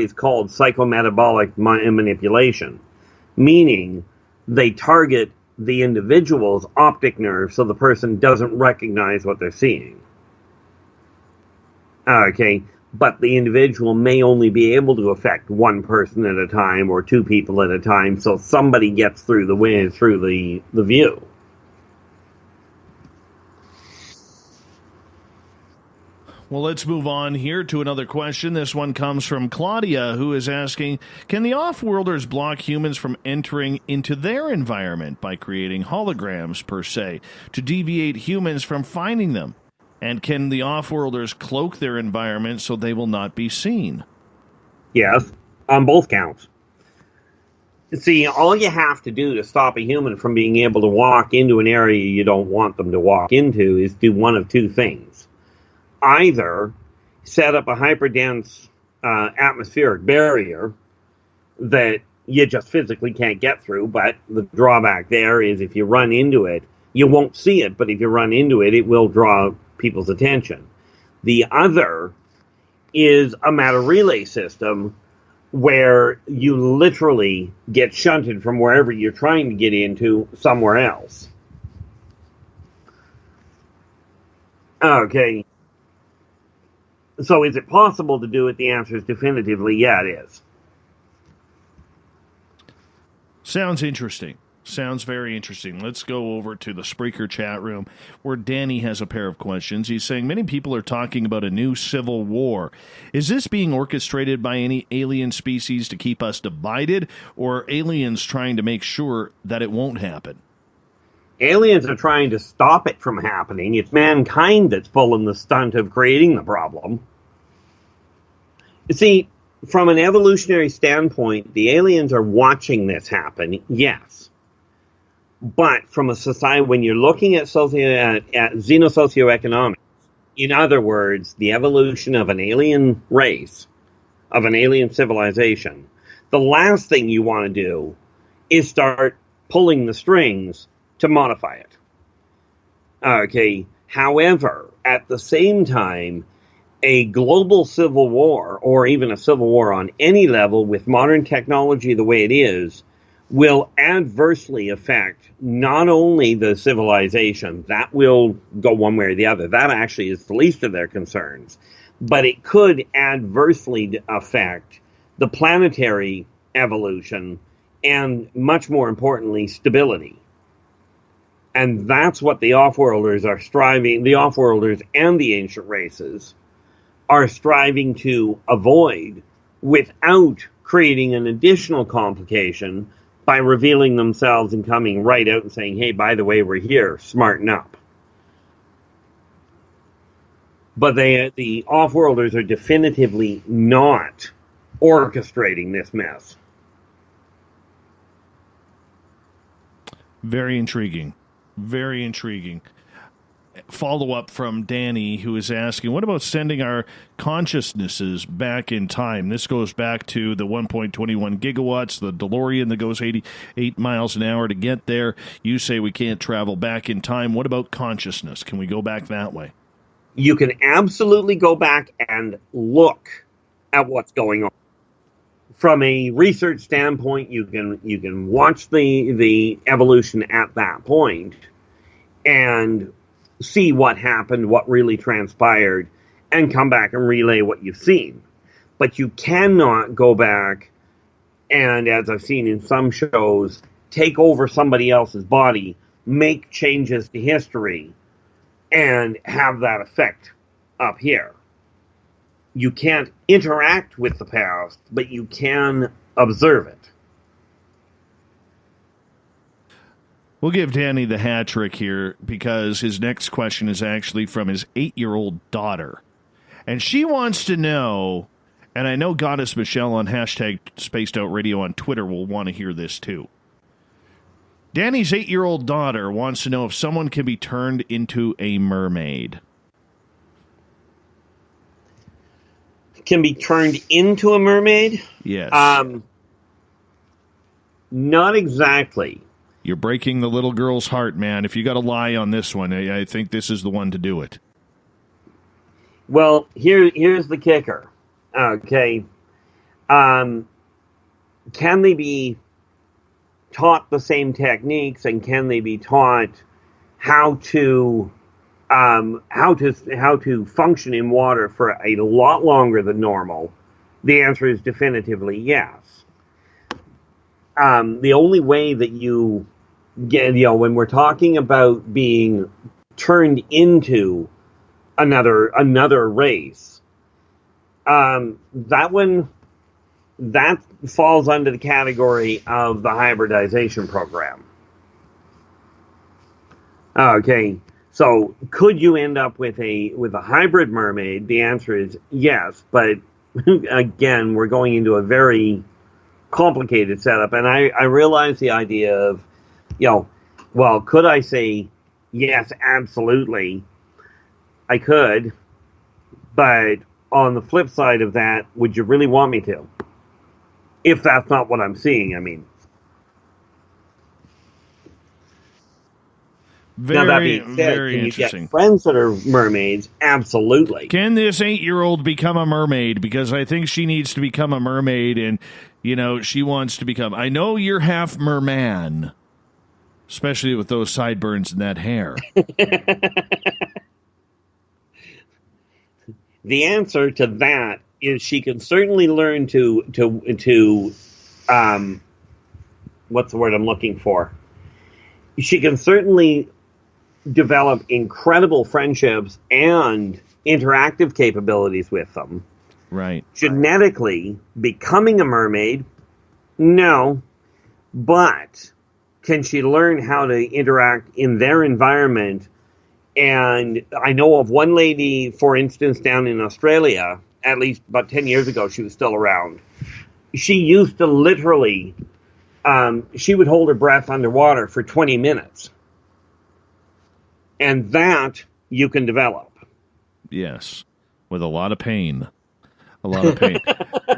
is called psychometabolic manipulation, meaning they target the individual's optic nerve so the person doesn't recognize what they're seeing. Okay, but the individual may only be able to affect one person at a time or two people at a time, so somebody gets through the view. Well, let's move on here to another question. This one comes from Claudia, who is asking, can the off-worlders block humans from entering into their environment by creating holograms, per se, to deviate humans from finding them? And can the off-worlders cloak their environment so they will not be seen? Yes, on both counts. See, all you have to do to stop a human from being able to walk into an area you don't want them to walk into is do one of two things. Either set up a hyperdense atmospheric barrier that you just physically can't get through, but the drawback there is if you run into it, you won't see it, but if you run into it, it will draw people's attention. The other is a matter relay system where you literally get shunted from wherever you're trying to get into somewhere else. Okay. So is it possible to do it? The answer is definitively, yeah, it is. Sounds interesting. Sounds very interesting. Let's go over to the Spreaker chat room where Danny has a pair of questions. He's saying many people are talking about a new civil war. Is this being orchestrated by any alien species to keep us divided, or are aliens trying to make sure that it won't happen? Aliens are trying to stop it from happening. It's mankind that's pulling the stunt of creating the problem. You see, from an evolutionary standpoint, the aliens are watching this happen, yes. But from a society, when you're looking at xenosocioeconomics, in other words, the evolution of an alien race, of an alien civilization, the last thing you want to do is start pulling the strings to modify it. Okay. However, at the same time, a global civil war, or even a civil war on any level with modern technology the way it is, will adversely affect not only the civilization, that will go one way or the other. That actually is the least of their concerns. But it could adversely affect the planetary evolution and, much more importantly, stability. And that's what the Offworlders are striving, the Offworlders and the ancient races are striving to avoid without creating an additional complication by revealing themselves and coming right out and saying, hey, by the way, we're here, smarten up. But the Offworlders are definitively not orchestrating this mess. Very intriguing. Very intriguing. Follow-up from Danny, who is asking, what about sending our consciousnesses back in time? This goes back to the 1.21 gigawatts, the DeLorean that goes 88 miles an hour to get there. You say we can't travel back in time. What about consciousness? Can we go back that way? You can absolutely go back and look at what's going on. From a research standpoint, you can watch the evolution at that point and see what happened, what really transpired, and come back and relay what you've seen. But you cannot go back and, as I've seen in some shows, take over somebody else's body, make changes to history, and have that effect up here. You can't interact with the past, but you can observe it. We'll give Danny the hat trick here because his next question is actually from his 8-year-old daughter. And she wants to know, and I know Goddess Michelle on hashtag Spaced Out Radio on Twitter will want to hear this too. Danny's 8-year-old daughter wants to know if someone can be turned into a mermaid. Can be turned into a mermaid? Yes. Not exactly. You're breaking the little girl's heart, man. If you got to lie on this one, I think this is the one to do it. Well, here's the kicker. Okay. Can they be taught the same techniques, and can they be taught how to function in water for a lot longer than normal? The answer is definitively yes. The only way that you get, when we're talking about being turned into another race, that falls under the category of the hybridization program. Okay, so could you end up with a hybrid mermaid? The answer is yes, but again, we're going into a very complicated setup. And I realize the idea of, well, could I say, yes, absolutely, I could, but on the flip side of that, would you really want me to? If that's not what I'm seeing, I mean. Very, now, that being said, very can you interesting. get friends that are mermaids? Absolutely. Can this 8-year-old become a mermaid? Because I think she needs to become a mermaid, and, she wants to become... I know you're half merman, especially with those sideburns and that hair. The answer to that is she can certainly learn to what's the word I'm looking for? She can certainly develop incredible friendships and interactive capabilities with them. Right. Genetically, becoming a mermaid, no. But can she learn how to interact in their environment? And I know of one lady, for instance, down in Australia, at least about 10 years ago, she was still around. She used to literally, she would hold her breath underwater for 20 minutes. And that you can develop. Yes, with a lot of pain. A lot of pain.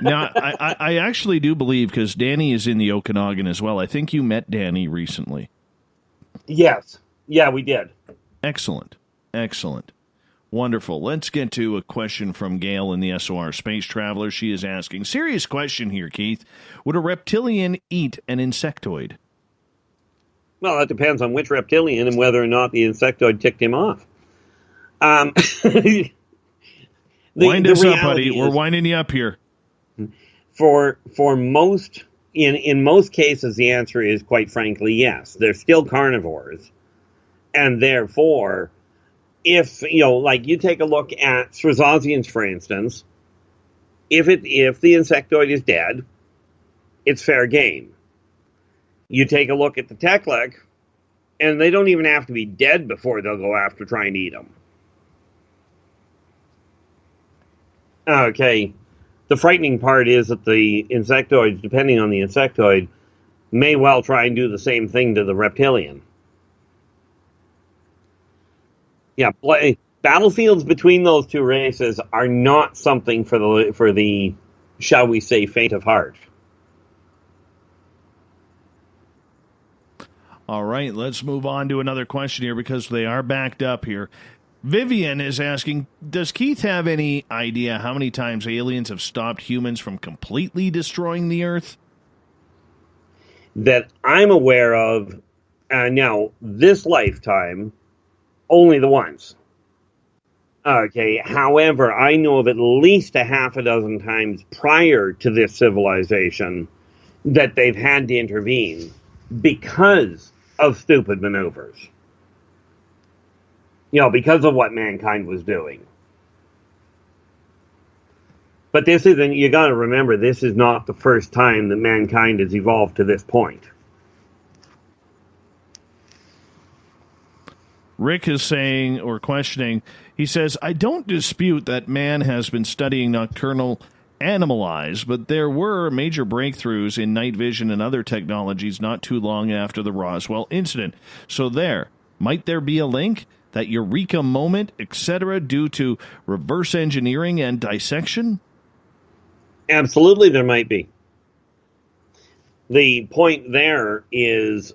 Now, I actually do believe, because Danny is in the Okanagan as well, I think you met Danny recently. Yes. Yeah, we did. Excellent. Excellent. Wonderful. Let's get to a question from Gail in the SOR Space Traveler. She is asking, serious question here, Keith. Would a reptilian eat an insectoid? Well, that depends on which reptilian and whether or not the insectoid ticked him off. Wind us up, buddy. We're winding you up here. For most, in most cases, the answer is, quite frankly, yes. They're still carnivores. And therefore, if, like you take a look at Srozosians, for instance, if the insectoid is dead, it's fair game. You take a look at the Teklik, and they don't even have to be dead before they'll go after trying to eat them. Okay. The frightening part is that the insectoids, depending on the insectoid, may well try and do the same thing to the reptilian. Yeah, battlefields between those two races are not something for the shall we say, faint of heart. All right, let's move on to another question here, because they are backed up here. Vivian is asking, does Keith have any idea how many times aliens have stopped humans from completely destroying the Earth? That I'm aware of, now, this lifetime, only the once. Okay, however, I know of at least a half a dozen times prior to this civilization that they've had to intervene because of stupid maneuvers. Because of what mankind was doing. But this isn't, you gotta remember, this is not the first time that mankind has evolved to this point. Rick is saying, or questioning, he says, I don't dispute that man has been studying nocturnal animal eyes, but there were major breakthroughs in night vision and other technologies not too long after the Roswell incident. So might there be a link? That eureka moment, etc., due to reverse engineering and dissection? Absolutely, there might be. The point there is,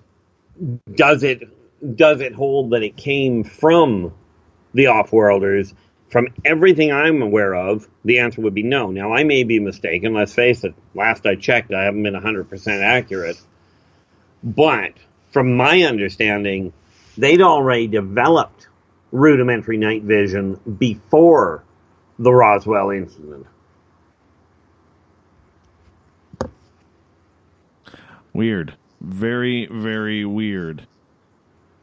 does it hold that it came from the off-worlders? From everything I'm aware of, the answer would be no. Now, I may be mistaken. Let's face it. Last I checked, I haven't been 100% accurate. But from my understanding, they'd already developed rudimentary night vision before the Roswell incident. Weird. Very, very weird.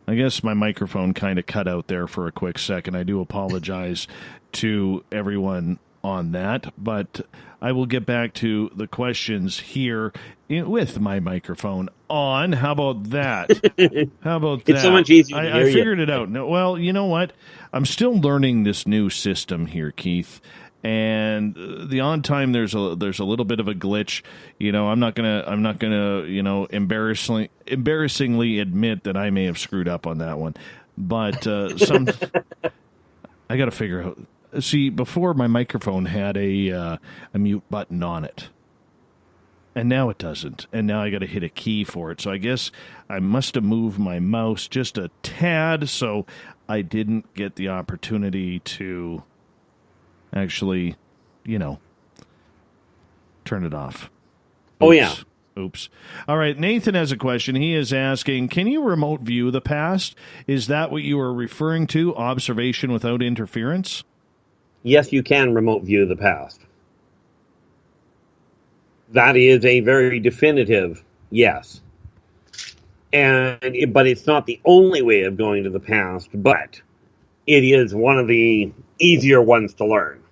I guess my microphone kind of cut out there for a quick second. I do apologize to everyone on that, but I will get back to the questions here with my microphone on. How about that? How about that? It's so much easier to hear I figured it out. No, well, you know what? I'm still learning this new system here, Keith, And the odd time there's a little bit of a glitch. I'm not gonna embarrassingly admit that I may have screwed up on that one. But I got to figure out. See, before my microphone had a mute button on it, and now it doesn't. And now I got to hit a key for it. So I guess I must have moved my mouse just a tad, so I didn't get the opportunity to actually, turn it off. Oops. Oh, yeah. Oops. All right, Nathan has a question. He is asking, can you remote view the past? Is that what you are referring to, observation without interference? Yes, you can remote view the past. That is a very definitive yes. But it's not the only way of going to the past, but it is one of the easier ones to learn.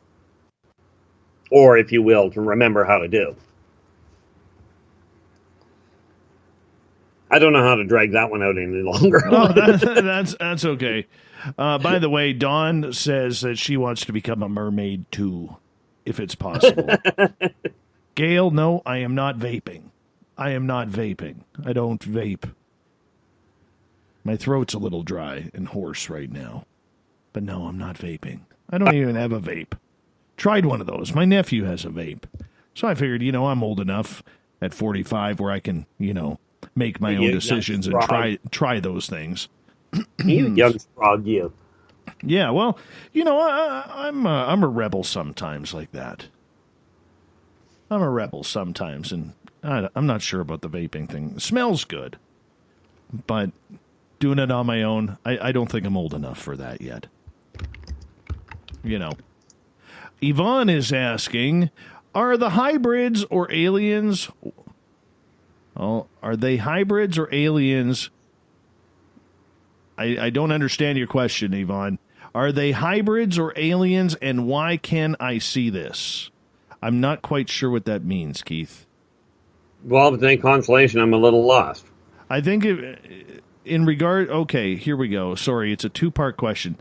Or, if you will, to remember how to do. I don't know how to drag that one out any longer. Oh, that's okay. By the way, Dawn says that she wants to become a mermaid too, if it's possible. Gail, no, I am not vaping. I don't vape. My throat's a little dry and hoarse right now. But no, I'm not vaping. I don't even have a vape. Tried one of those. My nephew has a vape. So I figured, I'm old enough at 45 where I can, make my own decisions and try those things. You young frog, you. Yeah, well, I'm a rebel sometimes like that. I'm a rebel sometimes, and I'm not sure about the vaping thing. It smells good, but doing it on my own, I don't think I'm old enough for that yet. Yvonne is asking, are the hybrids or aliens... Oh, are they hybrids or aliens? I don't understand your question, Yvonne. Are they hybrids or aliens, and why can I see this? I'm not quite sure what that means, Keith. Well, with any consolation, I'm a little lost. I think in regard... Okay, here we go. Sorry, it's a two-part question.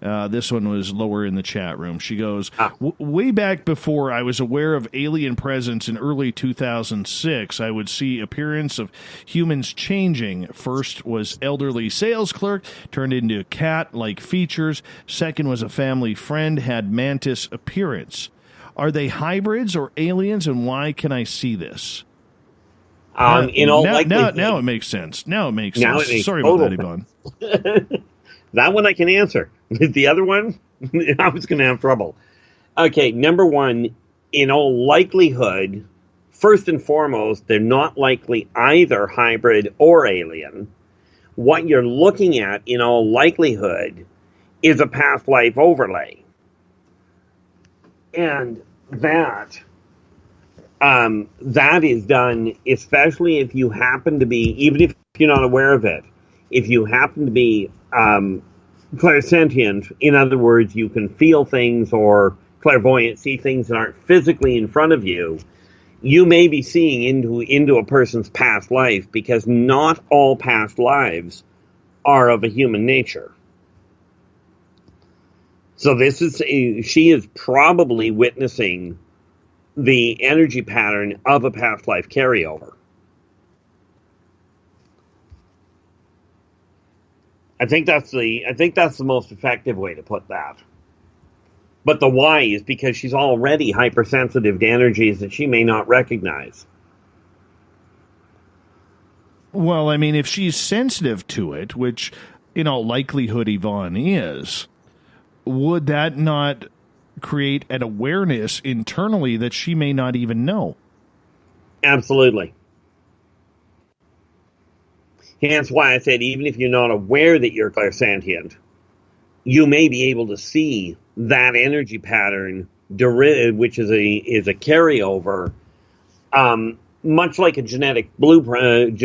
This one was lower in the chat room. She goes, way back before I was aware of alien presence in early 2006, I would see appearance of humans changing. First was elderly sales clerk, turned into cat-like features. Second was a family friend, had mantis appearance. Are they hybrids or aliens, and why can I see this? Now it makes sense. Now it makes sense. Sorry about that, Yvonne. That one I can answer. The other one, I was going to have trouble. Okay, number one, in all likelihood, first and foremost, they're not likely either hybrid or alien. What you're looking at, in all likelihood, is a past life overlay. And that is done, especially if you happen to be, even if you're not aware of it, if you happen to be clairsentient, in other words, you can feel things or clairvoyant, see things that aren't physically in front of you, you may be seeing into a person's past life, because not all past lives are of a human nature. So she is probably witnessing the energy pattern of a past life carryover. I think that's the most effective way to put that. But the why is because she's already hypersensitive to energies that she may not recognize. Well, I mean, if she's sensitive to it, which in all likelihood Yvonne is, would that not create an awareness internally that she may not even know? Absolutely. Hence why I said, even if you're not aware that you're clairsentient, you may be able to see that energy pattern, which is a carryover, much like a genetic blueprint.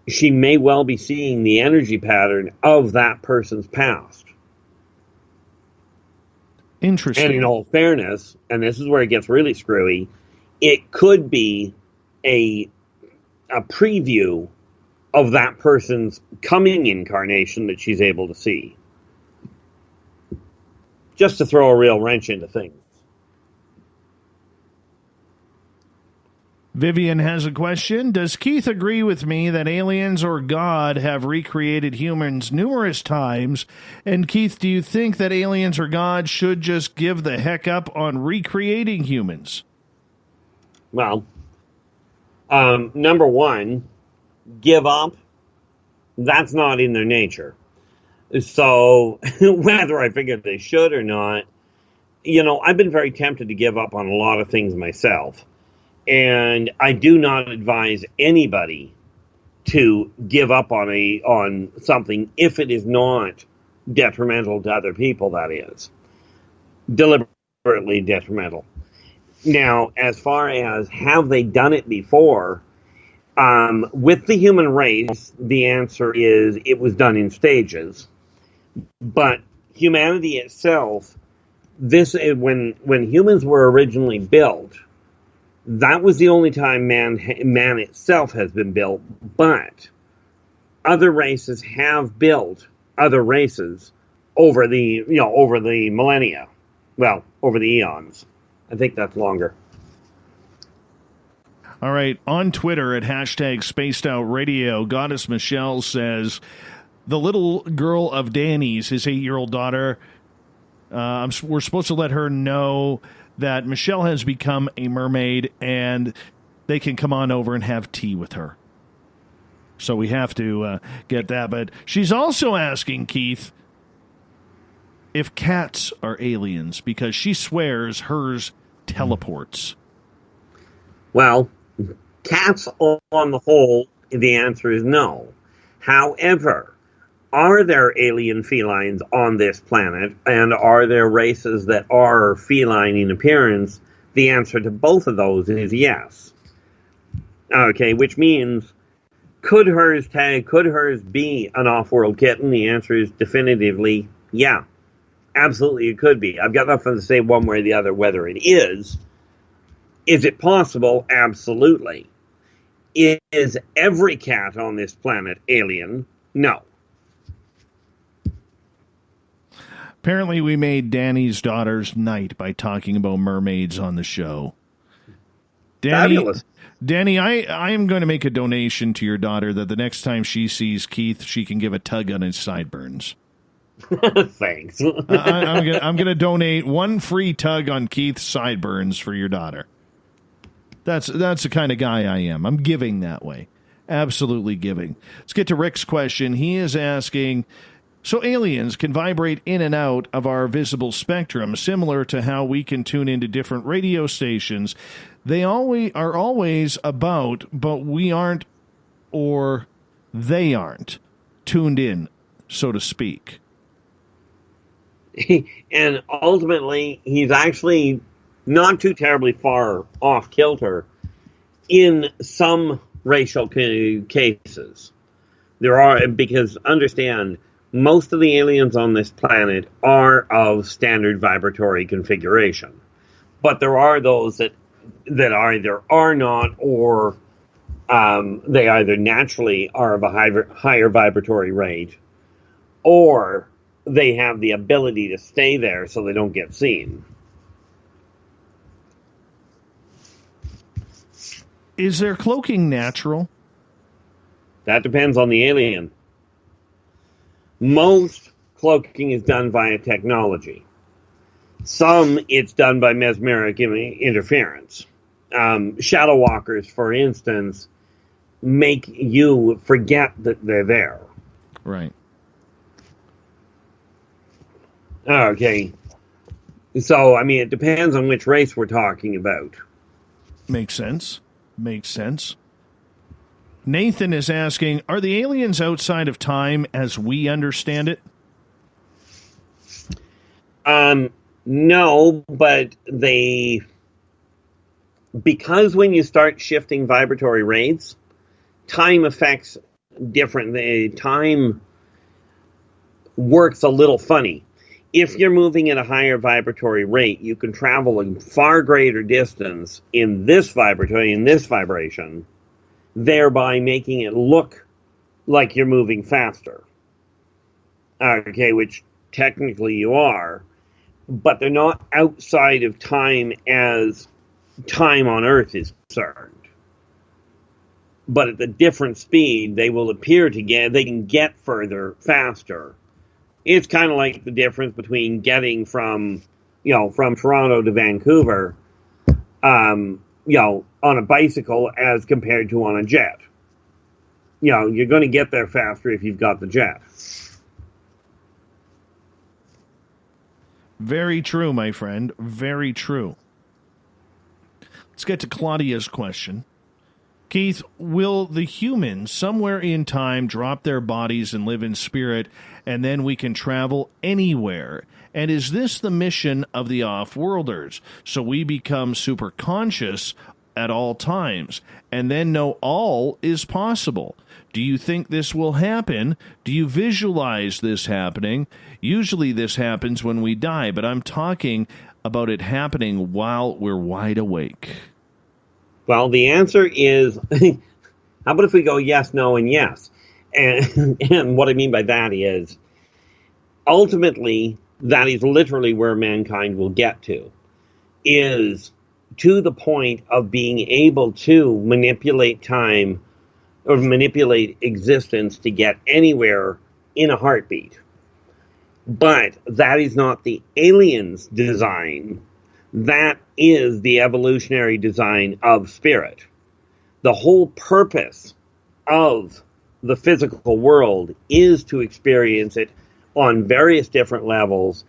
She may well be seeing the energy pattern of that person's past. Interesting. And in all fairness, and this is where it gets really screwy, it could be a preview of that person's coming incarnation that she's able to see. just to throw a real wrench into things. Vivian has a question. Does Keith agree with me that aliens or God have recreated humans numerous times? And Keith, do you think that aliens or God should just give the heck up on recreating humans? Well, number one, give up. That's not in their nature. So whether I figure they should or not, I've been very tempted to give up on a lot of things myself. And I do not advise anybody to give up on something if it is not detrimental to other people, that is. Deliberately detrimental. Now, as far as have they done it before, with the human race, the answer is it was done in stages. But humanity itself, when humans were originally built, that was the only time man itself has been built. But other races have built other races over the millennia. Well, over the eons. I think that's longer. All right. On Twitter at #SpacedOutRadio, Goddess Michelle says, the little girl of Danny's, his 8-year-old daughter, we're supposed to let her know that Michelle has become a mermaid and they can come on over and have tea with her. So we have to get that. But she's also asking, Keith, if cats are aliens, because she swears hers teleports. Well, cats on the whole, the answer is no. However, are there alien felines on this planet, and are there races that are feline in appearance? The answer to both of those is yes. Okay, which means, could hers be an off-world kitten? The answer is definitively, yeah. Absolutely, it could be. I've got nothing to say one way or the other whether it is. Is it possible? Absolutely. Is every cat on this planet alien? No. Apparently, we made Danny's daughter's night by talking about mermaids on the show. Fabulous. Danny, I am going to make a donation to your daughter that the next time she sees Keith, she can give a tug on his sideburns. Thanks. I'm going to donate one free tug on Keith's sideburns for your daughter. That's the kind of guy I am. I'm giving that way. Absolutely giving. Let's get to Rick's question. He is asking, so aliens can vibrate in and out of our visible spectrum, similar to how we can tune into different radio stations. They are always about, but we aren't, or they aren't tuned in, so to speak. And ultimately, he's actually not too terribly far off kilter in some racial cases. There are, because understand, most of the aliens on this planet are of standard vibratory configuration. But there are those that either are not, or they either naturally are of a higher vibratory rate, or they have the ability to stay there so they don't get seen. Is their cloaking natural? That depends on the alien. Most cloaking is done via technology. Some, it's done by mesmeric interference. Shadow walkers, for instance, make you forget that they're there. Right. Okay. So, I mean, it depends on which race we're talking about. Makes sense. Makes sense. Nathan is asking, are the aliens outside of time as we understand it? No, but because when you start shifting vibratory rates, time affects different. Time works a little funny. If you're moving at a higher vibratory rate, you can travel a far greater distance in this vibration, thereby making it look like you're moving faster. Okay, which technically you are. but they're not outside of time as time on Earth is concerned. But at a different speed, they will appear to they can get further faster. It's kind of like the difference between getting from Toronto to Vancouver, on a bicycle as compared to on a jet. You're going to get there faster if you've got the jet. Very true, my friend. Very true. Let's get to Claudia's question. Keith, will the humans somewhere in time drop their bodies and live in spirit, and then we can travel anywhere? And is this the mission of the off-worlders? So we become super conscious at all times, and then know all is possible. Do you think this will happen? Do you visualize this happening? Usually this happens when we die, but I'm talking about it happening while we're wide awake. Well, the answer is, how about if we go yes, no, and yes? And what I mean by that is, ultimately, that is literally where mankind will get to, is to the point of being able to manipulate time or manipulate existence to get anywhere in a heartbeat. But that is not the aliens' design. That is the evolutionary design of spirit. The whole purpose of the physical world is to experience it on various different levels,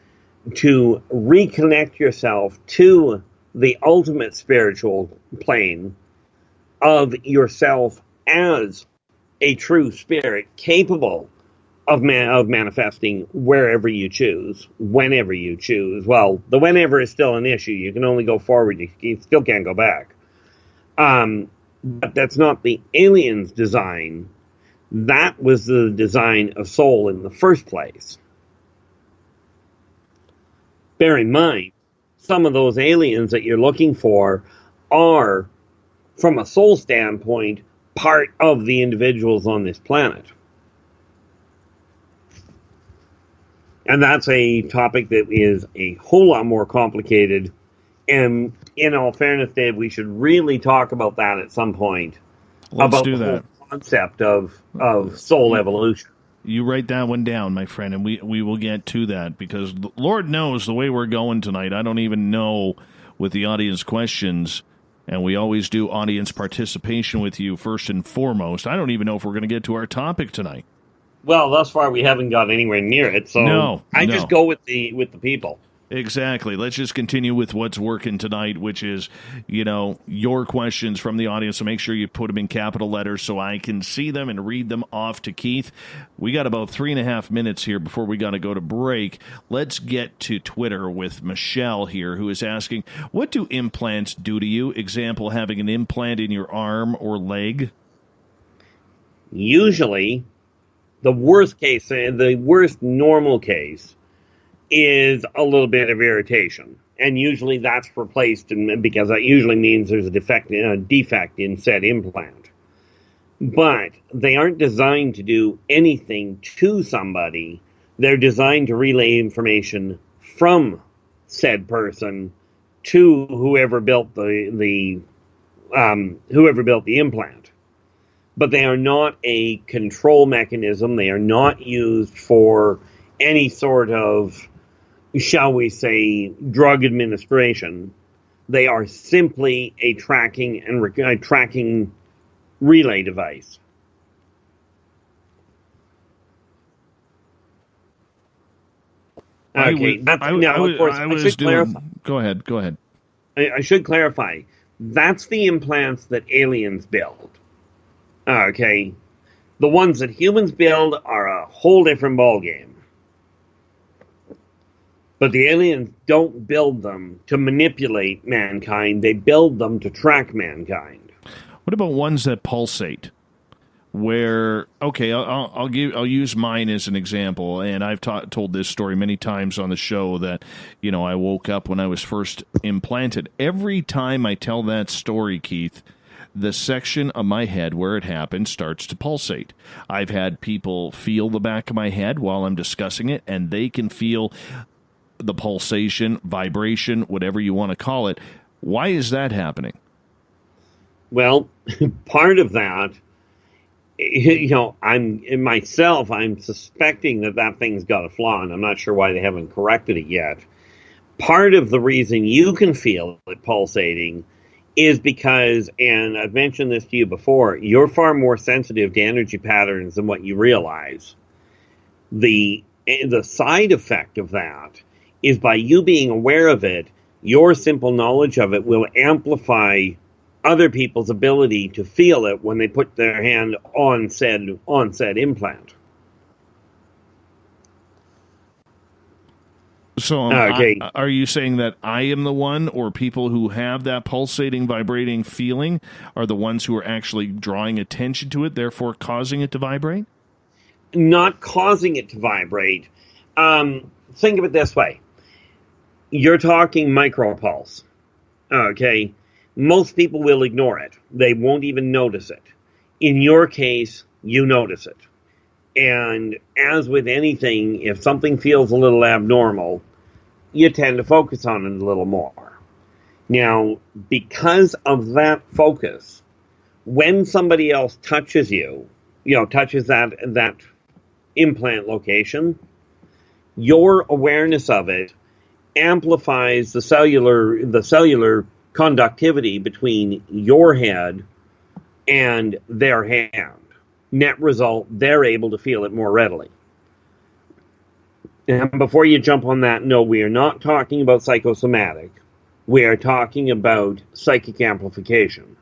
to reconnect yourself to the ultimate spiritual plane of yourself as a true spirit capable of manifesting wherever you choose, whenever you choose. Well, the whenever is still an issue. You can only go forward. You still can't go back. But that's not the aliens' design. That was the design of soul in the first place. Bear in mind, some of those aliens that you're looking for are, from a soul standpoint, part of the individuals on this planet. And that's a topic that is a whole lot more complicated. And in all fairness, Dave, we should really talk about that at some point. Let's do that. Whole concept of soul evolution. You write that one down, my friend, and we will get to that, because Lord knows the way we're going tonight, I don't even know with the audience questions, and we always do audience participation with you first and foremost. I don't even know if we're going to get to our topic tonight. Well, thus far we haven't got anywhere near it, so I just go with the people. Exactly. Let's just continue with what's working tonight, which is, your questions from the audience. So make sure you put them in capital letters so I can see them and read them off to Keith. We got about 3.5 minutes here before we got to go to break. Let's get to Twitter with Michelle here, who is asking, what do implants do to you? Example, having an implant in your arm or leg? Usually, the worst case, the worst normal case, is a little bit of irritation, and usually that's replaced, because that usually means there's a defect in said implant. But they aren't designed to do anything to somebody. They're designed to relay information from said person to whoever built the implant. But they are not a control mechanism. They are not used for any sort of, shall we say, drug administration. They are simply a tracking relay device. Okay, Go ahead. I should clarify. That's the implants that aliens build. Okay, the ones that humans build are a whole different ballgame. But the aliens don't build them to manipulate mankind. They build them to track mankind. What about ones that pulsate? Where, okay, I'll use mine as an example, and I've told this story many times on the show that, I woke up when I was first implanted. Every time I tell that story, Keith, the section of my head where it happened starts to pulsate. I've had people feel the back of my head while I'm discussing it, and they can feel the pulsation, vibration, whatever you want to call it. Why is that happening? Well, part of that, I'm suspecting that thing's got a flaw, and I'm not sure why they haven't corrected it yet. Part of the reason you can feel it pulsating is because, and I've mentioned this to you before, you're far more sensitive to energy patterns than what you realize. The side effect of that is by you being aware of it, your simple knowledge of it will amplify other people's ability to feel it when they put their hand on said implant. So okay. Are you saying that I am the one, or people who have that pulsating, vibrating feeling are the ones who are actually drawing attention to it, therefore causing it to vibrate? Not causing it to vibrate. Think of it this way. You're talking micropulse. Okay. Most people will ignore it. They won't even notice it. In your case, you notice it. And as with anything, if something feels a little abnormal, you tend to focus on it a little more. Now, because of that focus, when somebody else touches you, touches that implant location, your awareness of it amplifies the cellular conductivity between your head and their hand. Net result, they're able to feel it more readily. And before you jump on that, no, we are not talking about psychosomatic. We are talking about psychic amplification.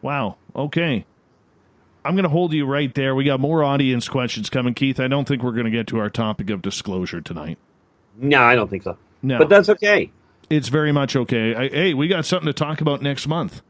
Wow. Okay. I'm going to hold you right there. We got more audience questions coming. Keith, I don't think we're going to get to our topic of disclosure tonight. No, I don't think so. No. But that's okay. It's very much okay. Hey, we got something to talk about next month.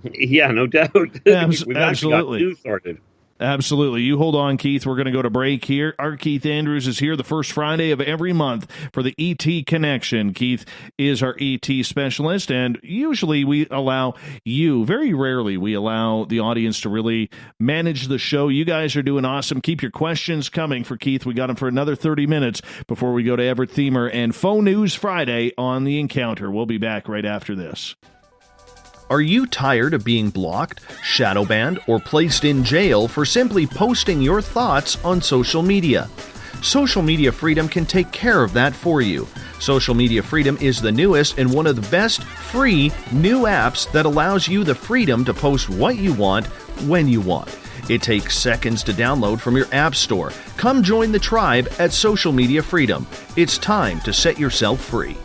Yeah, no doubt. We've absolutely. actually got news sorted. Absolutely. You hold on, Keith. We're going to go to break here. Our Keith Andrews is here the first Friday of every month for the ET Connection. Keith is our ET specialist, and usually we allow you, very rarely we allow the audience to really manage the show. You guys are doing awesome. Keep your questions coming for Keith. We got him for another 30 minutes before we go to Everett Themer and Faux News Friday on The Encounter. We'll be back right after this. Are you tired of being blocked, shadow banned, or placed in jail for simply posting your thoughts on social media? Social Media Freedom can take care of that for you. Social Media Freedom is the newest and one of the best free new apps that allows you the freedom to post what you want, when you want. It takes seconds to download from your app store. Come join the tribe at Social Media Freedom. It's time to set yourself free.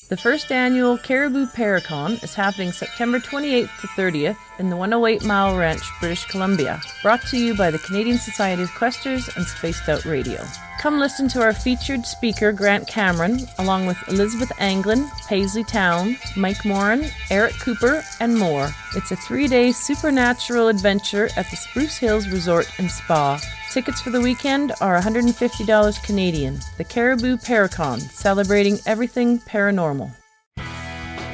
The first annual Caribou Paracon is happening September 28th to 30th in the 108 Mile Ranch, British Columbia. Brought to you by the Canadian Society of Questers and Spaced Out Radio. Come listen to our featured speaker, Grant Cameron, along with Elizabeth Anglin, Paisley Town, Mike Moran, Eric Cooper, and more. It's a 3-day supernatural adventure at the Spruce Hills Resort and Spa. Tickets for the weekend are $150 Canadian. The Caribou Paracon, celebrating everything paranormal.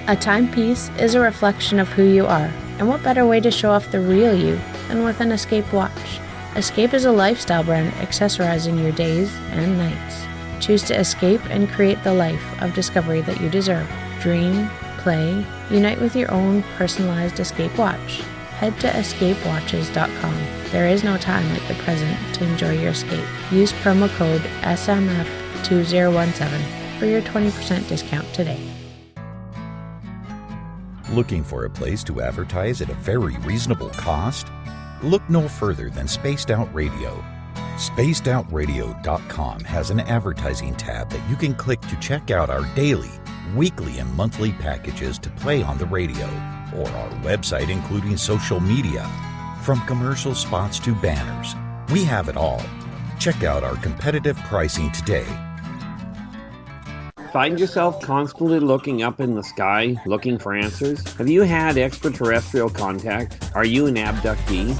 A timepiece is a reflection of who you are, and what better way to show off the real you than with an Escape watch? Escape is a lifestyle brand accessorizing your days and nights. Choose to escape and create the life of discovery that you deserve. Dream, play, unite with your own personalized Escape watch. Head to escapewatches.com. There is no time like the present to enjoy your escape. Use promo code SMF2017 for your 20% discount today. Looking for a place to advertise at a very reasonable cost? Look no further than Spaced Out Radio. SpacedOutRadio.com has an advertising tab that you can click to check out our daily, weekly, and monthly packages to play on the radio, or our website including social media. From commercial spots to banners, we have it all. Check out our competitive pricing today. Find yourself constantly looking up in the sky, looking for answers? Have you had extraterrestrial contact? Are you an abductee?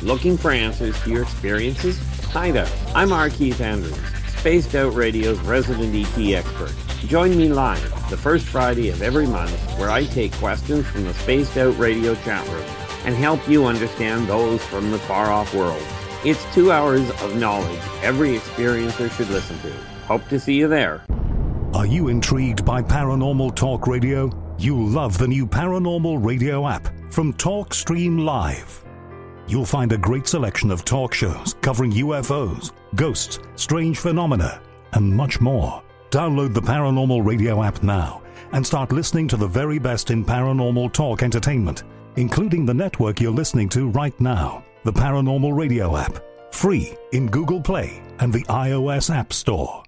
Looking for answers to your experiences? Hi there, I'm R. Keith Andrews, Spaced Out Radio's resident ET expert. Join me live the first Friday of every month where I take questions from the Spaced Out Radio chat room and help you understand those from the far-off world. It's 2 hours of knowledge every experiencer should listen to. Hope to see you there. Are you intrigued by Paranormal Talk Radio? You'll love the new Paranormal Radio app from TalkStream Live. You'll find a great selection of talk shows covering UFOs, ghosts, strange phenomena, and much more. Download the Paranormal Radio app now and start listening to the very best in paranormal talk entertainment, including the network you're listening to right now. The Paranormal Radio app, free in Google Play and the iOS App Store.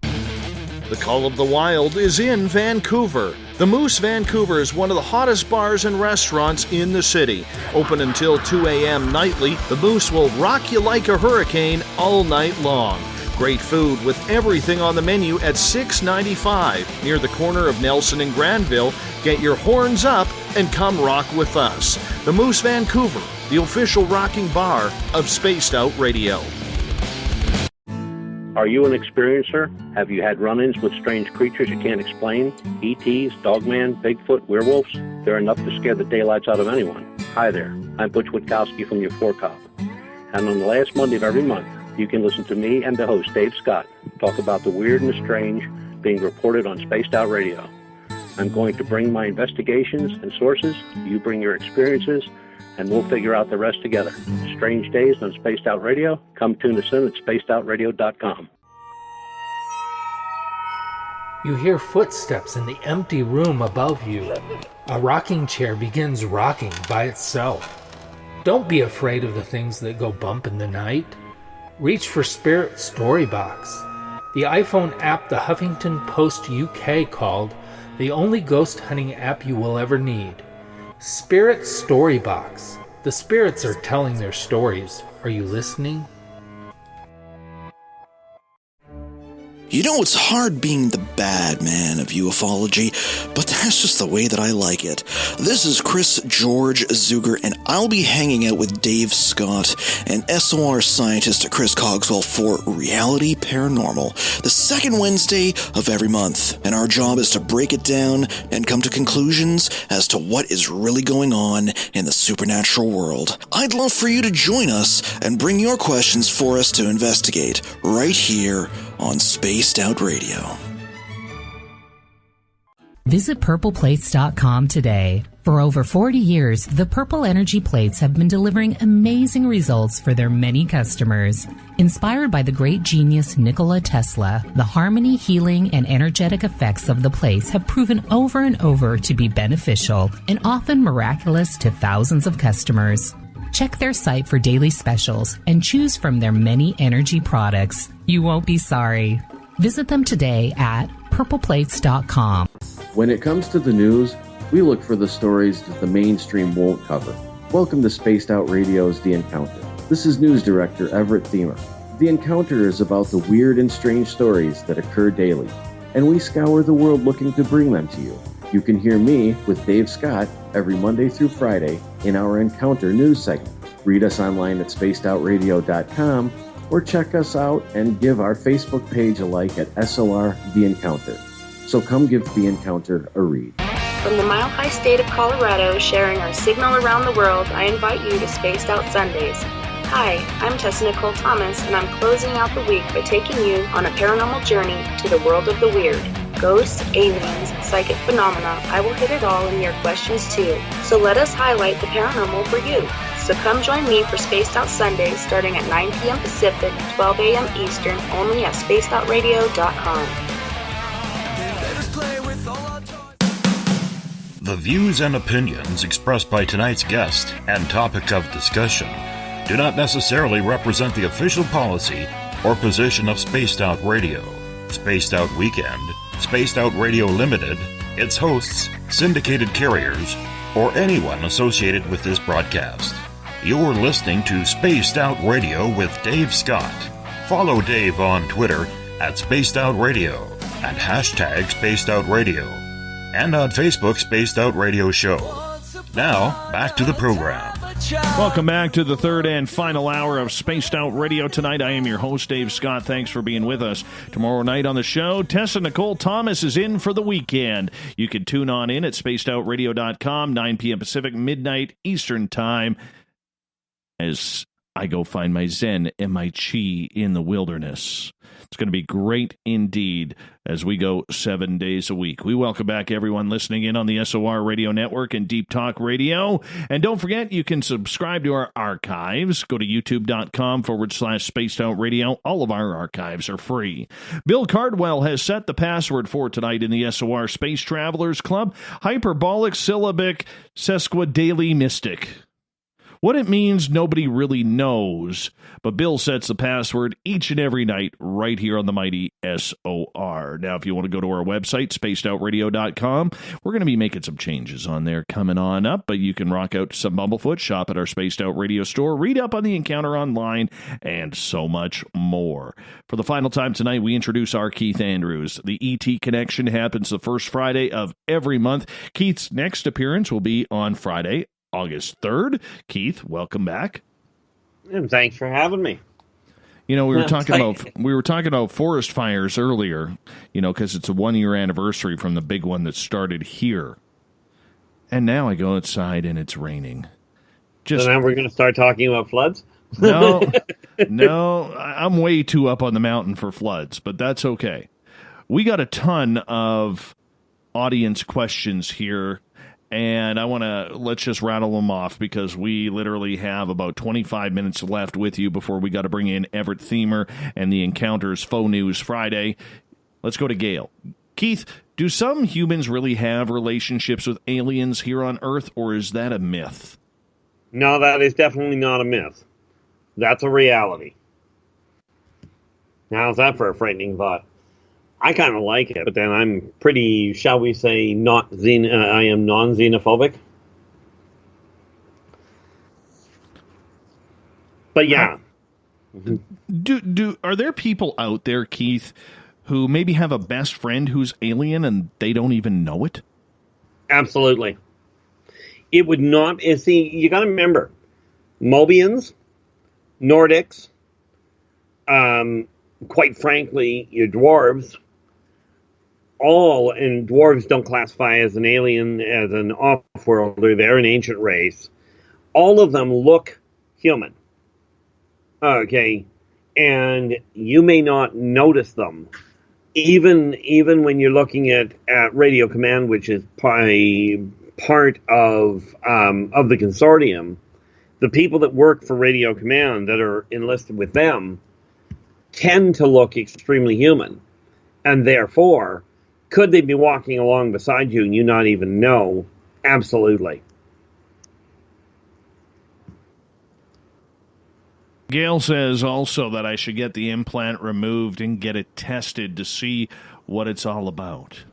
The Call of the Wild is in Vancouver. The Moose Vancouver is one of the hottest bars and restaurants in the city. Open until 2 a.m. nightly, the Moose will rock you like a hurricane all night long. Great food with everything on the menu at $6.95 near the corner of Nelson and Granville. Get your horns up and come rock with us. The Moose Vancouver, the official rocking bar of Spaced Out Radio. Are you an experiencer? Have you had run-ins with strange creatures you can't explain? ETs, Dogman, Bigfoot, werewolves? They're enough to scare the daylights out of anyone. Hi there, I'm Butch Witkowski from your Cop. And on the last Monday of every month, you can listen to me and the host, Dave Scott, talk about the weird and the strange being reported on Spaced Out Radio. I'm going to bring my investigations and sources, you bring your experiences, and we'll figure out the rest together. Strange Days on Spaced Out Radio. Come tune us in at spacedoutradio.com. You hear footsteps in the empty room above you. A rocking chair begins rocking by itself. Don't be afraid of the things that go bump in the night. Reach for Spirit Storybox, the iPhone app the Huffington Post UK called the only ghost hunting app you will ever need. Spirit Storybox. The spirits are telling their stories. Are you listening? You know, it's hard being the bad man of ufology, but that's just the way that I like it. This is Chris George Zuger, and I'll be hanging out with Dave Scott and SOR scientist Chris Cogswell for Reality Paranormal, the second Wednesday of every month. And our job is to break it down and come to conclusions as to what is really going on in the supernatural world. I'd love for you to join us and bring your questions for us to investigate right here on Spaced Out Radio. Visit purpleplates.com today. For over 40 years, the Purple Energy Plates have been delivering amazing results for their many customers. Inspired by the great genius Nikola Tesla, the harmony, healing, and energetic effects of the plates have proven over and over to be beneficial and often miraculous to thousands of customers. Check their site for daily specials and choose from their many energy products. You won't be sorry. Visit them today at purpleplates.com. When it comes to the news, we look for the stories that the mainstream won't cover. Welcome to Spaced Out Radio's The Encounter. This is News Director Everett Thiemer. The Encounter is about the weird and strange stories that occur daily, and we scour the world looking to bring them to you. You can hear me with Dave Scott every Monday through Friday in our Encounter news segment. Read us online at spacedoutradio.com or check us out and give our Facebook page a like at SOR The Encounter. So come give The Encounter a read. From the mile-high state of Colorado, sharing our signal around the world, I invite you to Spaced Out Sundays. Hi, I'm Tessa Nicole Thomas, and I'm closing out the week by taking you on a paranormal journey to the world of the weird. Ghosts, aliens, psychic phenomena, I will hit it all in your questions too. So let us highlight the paranormal for you. So come join me for Spaced Out Sundays starting at 9 p.m. Pacific, 12 a.m. Eastern, only at spacedoutradio.com. The views and opinions expressed by tonight's guest and topic of discussion do not necessarily represent the official policy or position of Spaced Out Radio, Spaced Out Weekend, Spaced Out Radio Limited, its hosts, syndicated carriers, or anyone associated with this broadcast. You're listening to Spaced Out Radio with Dave Scott. Follow Dave on Twitter at Spaced Out Radio and hashtag Spaced Out Radio, and on Facebook, Spaced Out Radio Show. Now, back to the program. Welcome back to the third and final hour of Spaced Out Radio. Tonight, I am your host, Dave Scott. Thanks for being with us. Tomorrow night on the show, Tessa Nicole Thomas is in for the weekend. You can tune on in at spacedoutradio.com, 9 p.m. Pacific, midnight Eastern Time. As I go find my Zen and my Chi in the wilderness. It's going to be great indeed as we go 7 days a week. We welcome back everyone listening in on the SOR Radio Network and Deep Talk Radio. And don't forget, you can subscribe to our archives. Go to youtube.com/Spaced Out Radio. All of our archives are free. Bill Cardwell has set the password for tonight in the SOR Space Travelers Club. Hyperbolic Syllabic Sesquidaily Mystic. What it means, nobody really knows, but Bill sets the password each and every night right here on the mighty SOR. Now, if you want to go to our website, spacedoutradio.com, we're going to be making some changes on there coming on up, but you can rock out to some Bumblefoot, shop at our Spaced Out Radio store, read up on the encounter online, and so much more. For the final time tonight, we introduce our Keith Andrews. The ET Connection happens the first Friday of every month. Keith's next appearance will be on Friday, August 3rd. Keith, welcome back. And thanks for having me. You know, we were talking about forest fires earlier, you know, because it's a 1-year anniversary from the big one that started here. And now I go outside and it's raining. So now we're going to start talking about floods? No, I'm way too up on the mountain for floods, but that's okay. We got a ton of audience questions here. And let's just rattle them off because we literally have about 25 minutes left with you before we got to bring in Everett Themer and the Encounters Faux News Friday. Let's go to Gail. Keith, do some humans really have relationships with aliens here on Earth, or is that a myth? No, that is definitely not a myth. That's a reality. How's that for a frightening thought? I kind of like it, but then I'm pretty, shall we say, I am non-xenophobic. But yeah. Are there people out there, Keith, who maybe have a best friend who's alien and they don't even know it? Absolutely. It would not, see, you got to remember, Mobians, Nordics, quite frankly, your dwarves, and dwarves don't classify as an alien, as an off-worlder. They're an ancient race. All of them look human. Okay, and you may not notice them, even when you're looking at Radio Command, which is part of the consortium. The people that work for Radio Command that are enlisted with them tend to look extremely human, and therefore, could they be walking along beside you and you not even know? Absolutely. Gail says also that I should get the implant removed and get it tested to see what it's all about.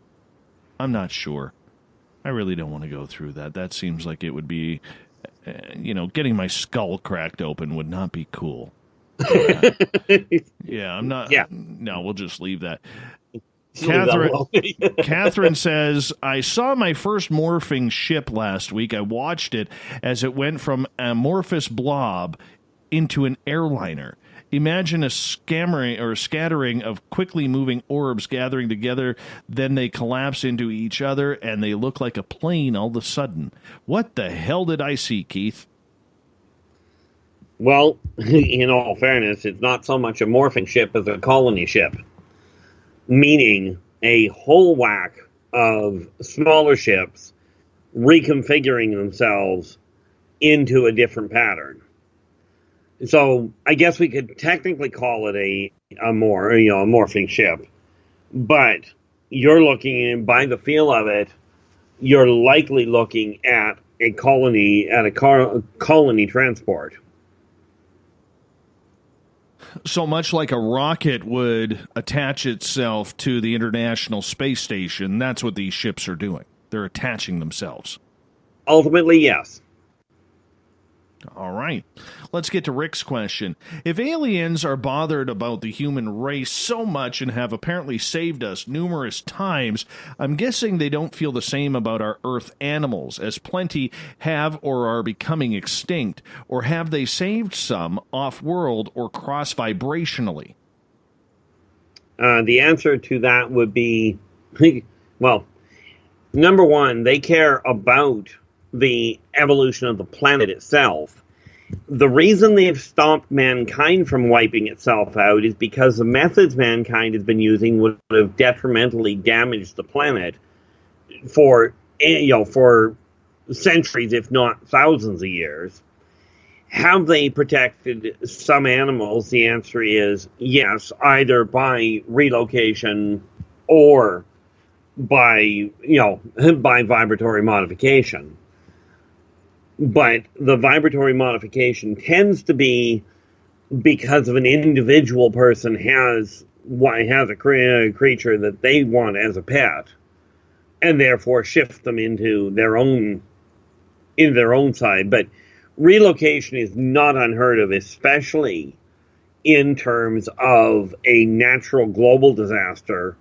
I'm not sure. I really don't want to go through that. That seems like it would be, getting my skull cracked open would not be cool. Yeah, I'm not. Yeah. No, we'll just leave that. Catherine says, I saw my first morphing ship last week. I watched it as it went from an amorphous blob into an airliner. Imagine a scattering of quickly moving orbs gathering together, then they collapse into each other, and they look like a plane all of a sudden. What the hell did I see, Keith? Well, in all fairness, it's not so much a morphing ship as a colony ship. Meaning a whole whack of smaller ships reconfiguring themselves into a different pattern. So I guess we could technically call it a morphing ship, but you're looking, by the feel of it, you're likely looking at a colony transport. So much like a rocket would attach itself to the International Space Station, that's what these ships are doing. They're attaching themselves. Ultimately, yes. All right. Let's get to Rick's question. If aliens are bothered about the human race so much and have apparently saved us numerous times, I'm guessing they don't feel the same about our Earth animals, as plenty have or are becoming extinct, or have they saved some off-world or cross-vibrationally? The answer to that would be, well, number one, they care about the evolution of the planet itself, The reason they've stopped mankind from wiping itself out is because the methods mankind has been using would have detrimentally damaged the planet for centuries, if not thousands of years. Have they protected some animals? The answer is yes, either by relocation or by vibratory modification. But the vibratory modification tends to be because of an individual person has a creature that they want as a pet, and therefore shift them into their own side. But relocation is not unheard of, especially in terms of a natural global disaster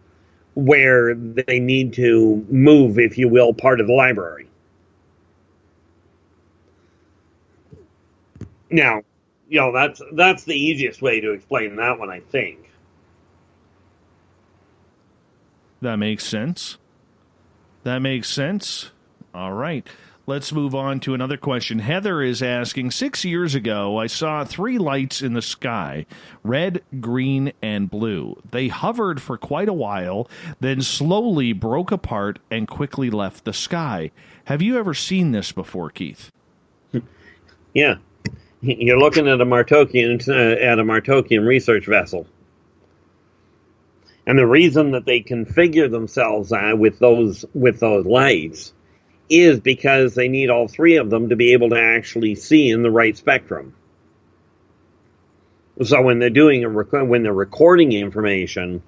where they need to move, if you will, part of the library. Now, that's the easiest way to explain that one, I think. That makes sense. All right. Let's move on to another question. Heather is asking, 6 years ago, I saw 3 lights in the sky, red, green, and blue. They hovered for quite a while, then slowly broke apart and quickly left the sky. Have you ever seen this before, Keith? Yeah. You're looking at a Martokian research vessel. And the reason that they configure themselves with those lights is because they need all 3 of them to be able to actually see in the right spectrum. So when they're when they're recording information,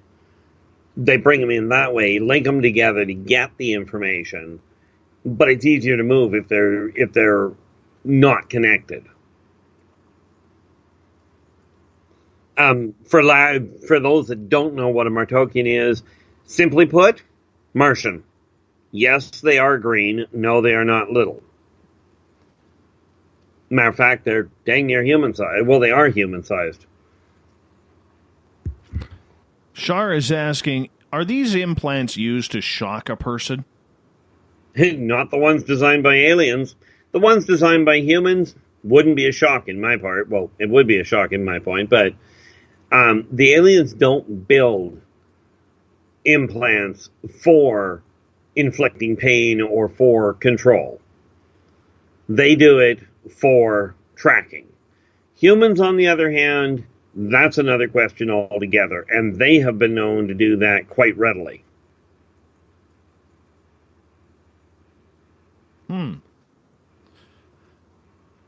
they bring them in that way, link them together to get the information. But it's easier to move if they're not connected. For those that don't know what a Martokian is, simply put, Martian. Yes, they are green. No, they are not little. Matter of fact, they're dang near human-sized. Well, they are human-sized. Shar is asking, are these implants used to shock a person? Not the ones designed by aliens. The ones designed by humans wouldn't be a shock in my part. Well, it would be a shock in my point, but the aliens don't build implants for inflicting pain or for control. They do it for tracking. Humans, on the other hand, that's another question altogether, and they have been known to do that quite readily.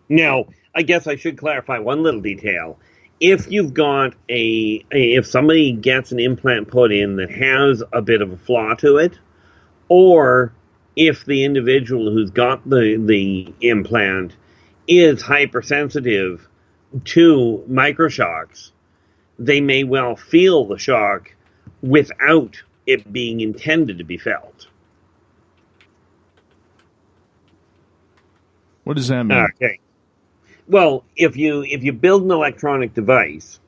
Now, I guess I should clarify one little detail. If you've got if somebody gets an implant put in that has a bit of a flaw to it, or if the individual who's got the implant is hypersensitive to microshocks, they may well feel the shock without it being intended to be felt. What does that mean? Okay. Well, if you build an electronic device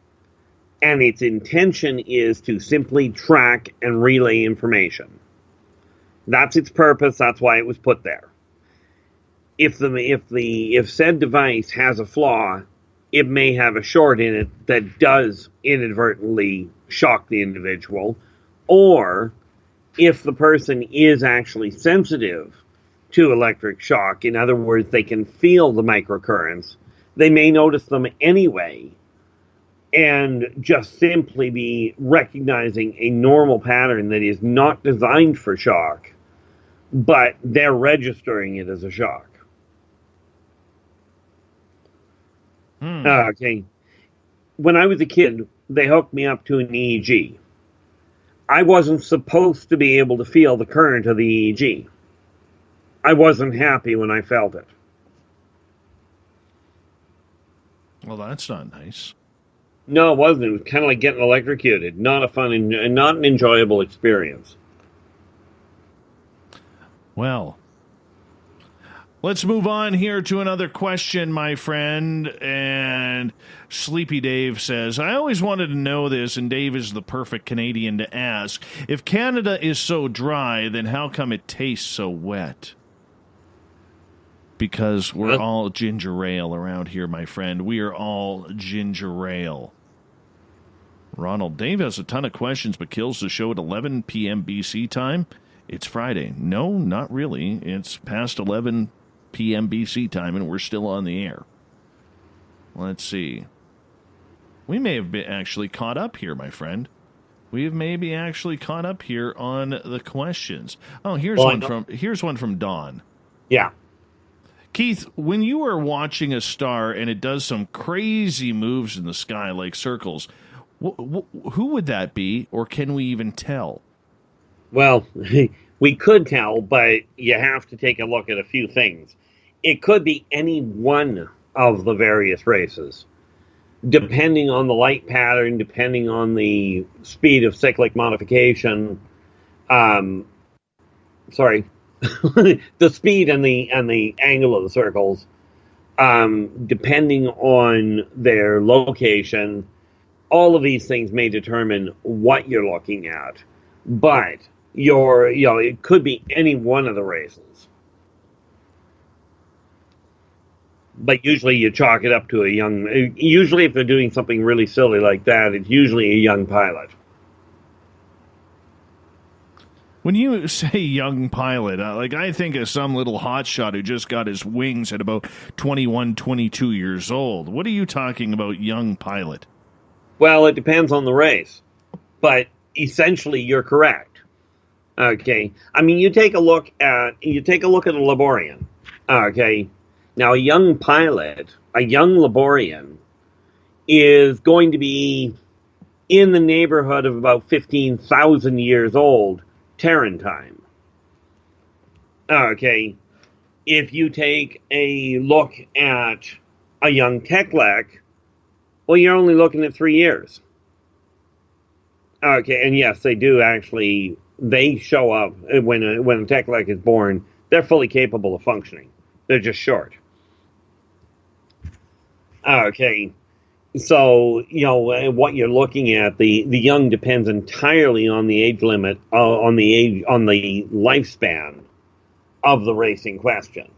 and its intention is to simply track and relay information, that's its purpose. That's why it was put there. If said device has a flaw, it may have a short in it that does inadvertently shock the individual, or if the person is actually sensitive to electric shock, in other words, they can feel the microcurrents, they may notice them anyway and just simply be recognizing a normal pattern that is not designed for shock, but they're registering it as a shock. Okay. When I was a kid, they hooked me up to an EEG. I wasn't supposed to be able to feel the current of the EEG. I wasn't happy when I felt it. Well, that's not nice. No, it wasn't. It was kind of like getting electrocuted. Not a fun and not an enjoyable experience. Well, let's move on here to another question, my friend. And Sleepy Dave says, I always wanted to know this, and Dave is the perfect Canadian to ask. If Canada is so dry, then how come it tastes so wet? Because we're all ginger ale around here, my friend. We are all ginger ale. Ronald, Dave has a ton of questions, but kills the show at 11 p.m. BC time. It's Friday. No, not really. It's past 11 p.m. BC time, and we're still on the air. Let's see. We may have been actually caught up here, my friend. We have maybe actually caught up here on the questions. Oh, here's one from Dawn. Yeah. Keith, when you are watching a star and it does some crazy moves in the sky like circles, who would that be, or can we even tell? Well, we could tell, but you have to take a look at a few things. It could be any one of the various races, depending on the light pattern, depending on the speed of cyclic modification. The speed and the angle of the circles, depending on their location. All of these things may determine what you're looking at, but it could be any one of the races. But usually you chalk it up to usually if they're doing something really silly like that, it's usually a young pilot. When you say young pilot, I think of some little hotshot who just got his wings at about 21, 22 years old. What are you talking about, young pilot? Well, it depends on the race, but essentially you're correct. Okay, I mean you take a look at a Laborian. Okay, now a young Laborian, is going to be in the neighborhood of about 15,000 years old. Terran time. Okay, if you take a look at a young Teklek, well, you're only looking at 3 years. Okay, and yes, they do actually, they show up when a Teklek is born, they're fully capable of functioning. They're just short. Okay, so, what you're looking at, the young depends entirely on the age limit, on the lifespan of the race in question.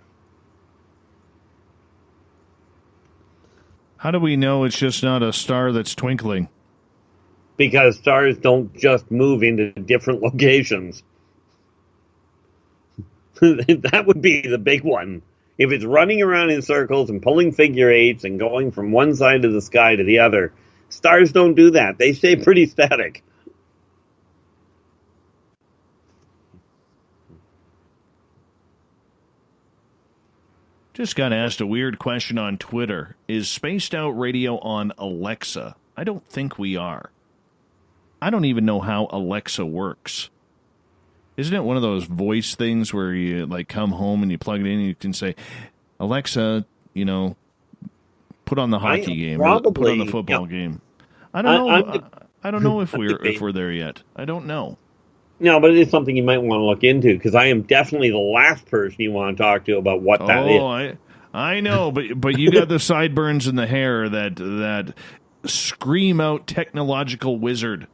How do we know it's just not a star that's twinkling? Because stars don't just move into different locations. That would be the big one. If it's running around in circles and pulling figure eights and going from one side of the sky to the other, stars don't do that. They stay pretty static. Just got asked a weird question on Twitter. Is Spaced Out Radio on Alexa? I don't think we are. I don't even know how Alexa works. Isn't it one of those voice things where you come home and you plug it in and you can say, Alexa, put on the hockey game, or put on the football game? I don't know. I don't know if we're there yet. I don't know. No, but it is something you might want to look into, because I am definitely the last person you want to talk to about what that is. I know, but you got the sideburns and the hair that scream out technological wizard.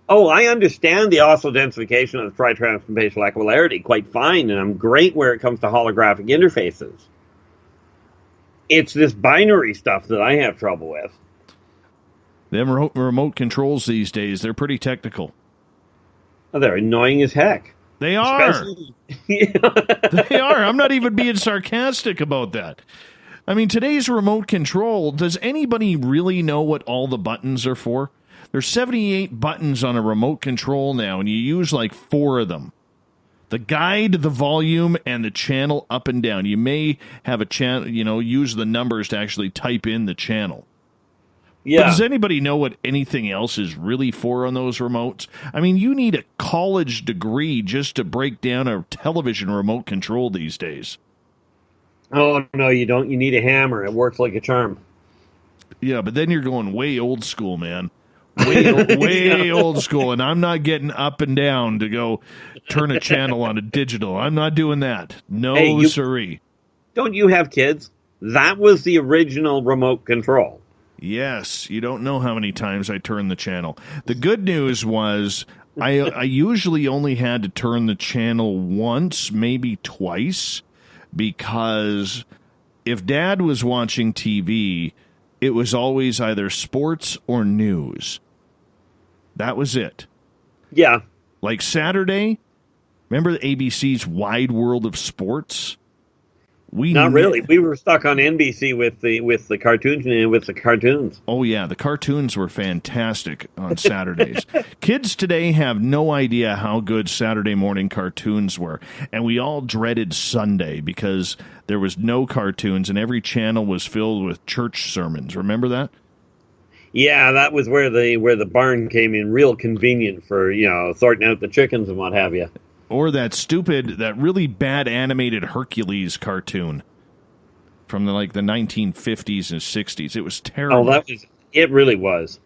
Oh, I understand the oscillodensification of the tri-transformational equipolarity quite fine, and I'm great where it comes to holographic interfaces. It's this binary stuff that I have trouble with. Them remote controls these days, they're pretty technical. Oh, they're annoying as heck. They are. They are. I'm not even being sarcastic about that. I mean, today's remote control, does anybody really know what all the buttons are for? There's 78 buttons on a remote control now, and you use 4 of them. The guide, the volume, and the channel up and down. You may have a channel, use the numbers to actually type in the channel. Yeah. But does anybody know what anything else is really for on those remotes? I mean, you need a college degree just to break down a television remote control these days. Oh, no, you don't. You need a hammer. It works like a charm. Yeah, but then you're going way old school, man. Way old school, and I'm not getting up and down to go turn a channel on a digital. I'm not doing that. No, siree. Don't you have kids? That was the original remote control. Yes, you don't know how many times I turned the channel. The good news was I usually only had to turn the channel once, maybe twice, because if Dad was watching TV, it was always either sports or news. That was it. Yeah. Like Saturday, remember ABC's Wide World of Sports? Not really. We were stuck on NBC with the cartoons and with the cartoons. Oh, yeah. The cartoons were fantastic on Saturdays. Kids today have no idea how good Saturday morning cartoons were. And we all dreaded Sunday because there was no cartoons and every channel was filled with church sermons. Remember that? Yeah, that was where the barn came in real convenient for, sorting out the chickens and what have you. Or that really bad animated Hercules cartoon from the 1950s and 60s. It was terrible. Oh, it really was.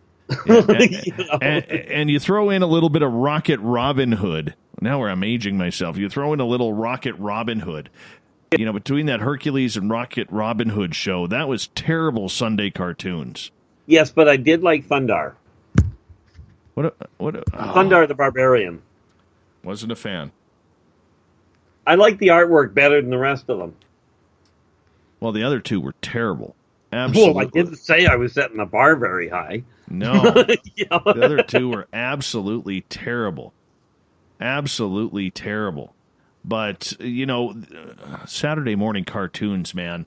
And you throw in a little bit of Rocket Robin Hood. Now I'm aging myself. You throw in a little Rocket Robin Hood. Between that Hercules and Rocket Robin Hood show, that was terrible Sunday cartoons. Yes, but I did like Thundar. Thundar the Barbarian. Wasn't a fan. I like the artwork better than the rest of them. Well, the other two were terrible. Absolutely. Well, I didn't say I was setting the bar very high. No. The other two were absolutely terrible. Absolutely terrible. But, Saturday morning cartoons, man,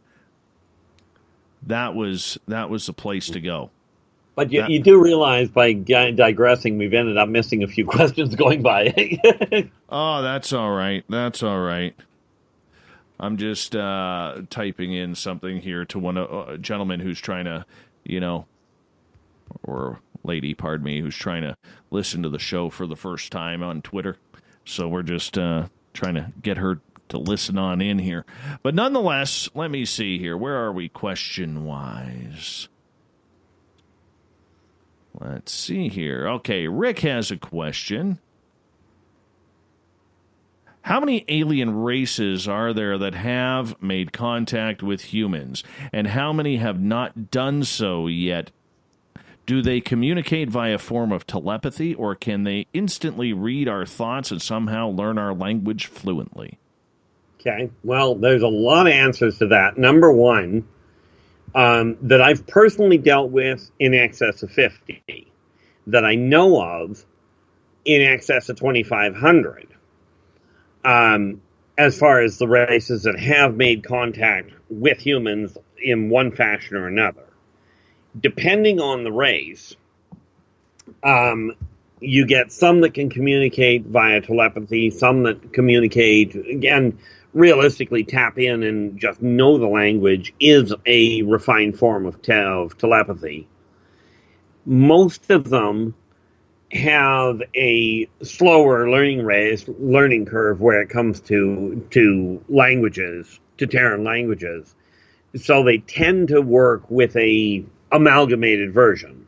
that was the place to go. But you do realize by digressing, we've ended up missing a few questions going by. Oh, that's all right. That's all right. I'm just typing in something here to a gentleman who's trying to, or lady, pardon me, who's trying to listen to the show for the first time on Twitter. So we're just trying to get her to listen on in here. But nonetheless, let me see here. Where are we question-wise? Let's see here. Okay, Rick has a question. How many alien races are there that have made contact with humans, and how many have not done so yet? Do they communicate via form of telepathy, or can they instantly read our thoughts and somehow learn our language fluently? Okay, well, there's a lot of answers to that. Number one, that I've personally dealt with in excess of 50, that I know of in excess of 2,500. As far as the races that have made contact with humans in one fashion or another. Depending on the race, you get some that can communicate via telepathy, some that communicate, again, realistically tap in and just know the language is a refined form of telepathy. Most of them have a slower learning curve where it comes to languages, to Terran languages. So they tend to work with a amalgamated version.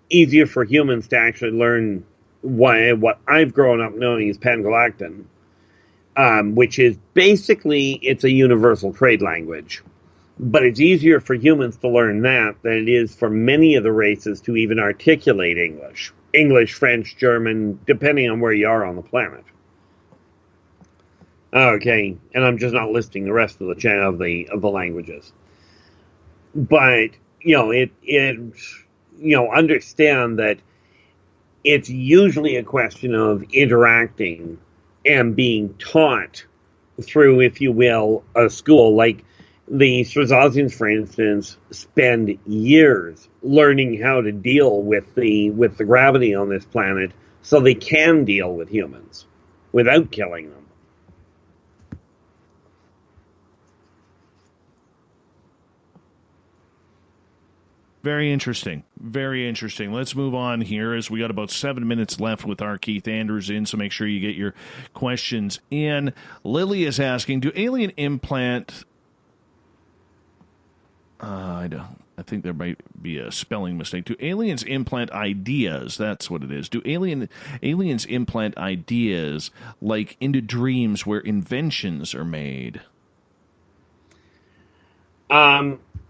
Easier for humans to actually learn what I've grown up knowing as Pangalactan, which is basically, it's a universal trade language. But it's easier for humans to learn that than it is for many of the races to even articulate English. English, French, German, depending on where you are on the planet. Okay, and I'm just not listing the rest of the languages. But understand that it's usually a question of interacting and being taught through, if you will, a school. Like the Strazazians, for instance, spend years learning how to deal with the gravity on this planet so they can deal with humans without killing them. Very interesting. Very interesting. Let's move on here as we got about 7 minutes left with our Keith Andrews in, so make sure you get your questions in. Lily is asking, do alien implant... I think there might be a spelling mistake. Do aliens implant ideas? That's what it is. Do aliens implant ideas like into dreams where inventions are made?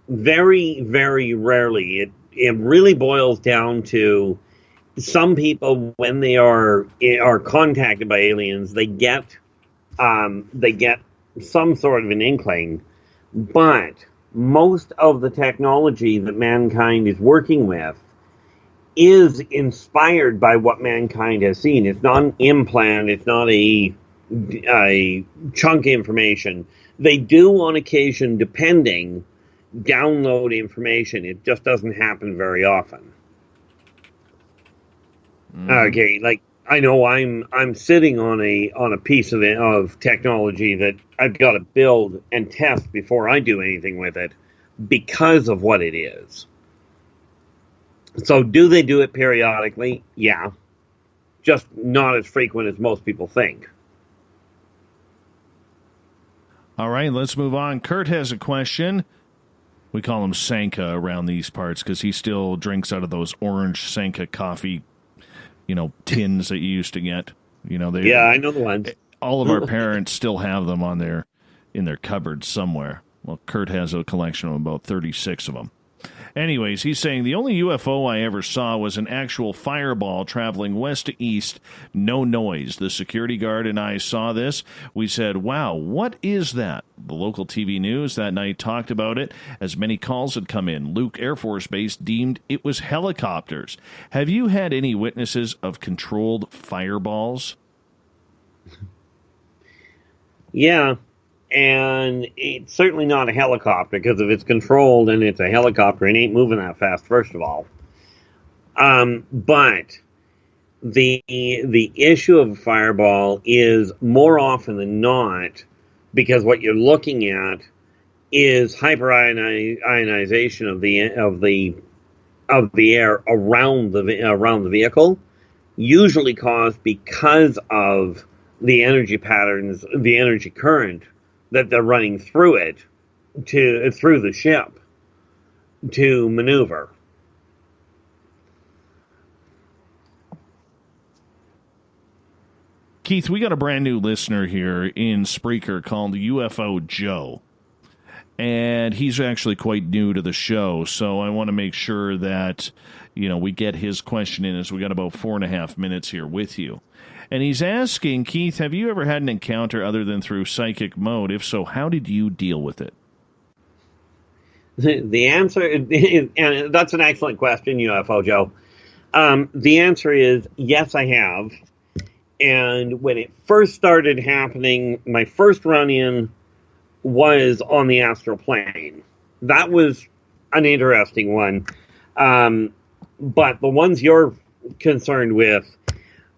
Very, very rarely. It really boils down to some people, when they are contacted by aliens, they get some sort of an inkling, but most of the technology that mankind is working with is inspired by what mankind has seen. It's not an implant. It's not a chunk information. They do on occasion, depending, download information. It just doesn't happen very often. Okay, like I know I'm sitting on a piece of technology that I've got to build and test before I do anything with it because of what it is. So do they do it periodically? Yeah. Just not as frequent as most people think. All right, let's move on. Kurt has a question. We call him Sanka around these parts because he still drinks out of those orange Sanka coffee, tins that you used to get. Yeah, I know the ones. All of our parents still have them in their cupboard somewhere. Well, Kurt has a collection of about 36 of them. Anyways, he's saying the only UFO I ever saw was an actual fireball traveling west to east, no noise. The security guard and I saw this. We said, wow, what is that? The local TV news that night talked about it as many calls had come in. Luke Air Force Base deemed it was helicopters. Have you had any witnesses of controlled fireballs? Yeah. And it's certainly not a helicopter, because if it's controlled and it's a helicopter, it ain't moving that fast, first of all. But the issue of a fireball is more often than not, because what you're looking at is hyperionization of the air around the vehicle, usually caused because of the energy patterns, the energy current that they're running through it through the ship to maneuver. Keith, we got a brand new listener here in Spreaker called UFO Joe. And he's actually quite new to the show, so I want to make sure that, we get his question in, as we got about 4.5 minutes here with you. And he's asking, Keith, have you ever had an encounter other than through psychic mode? If so, how did you deal with it? The answer, and that's an excellent question, UFO Joe. The answer is yes, I have. And when it first started happening, my first run-in was on the astral plane. That was an interesting one. But the ones you're concerned with,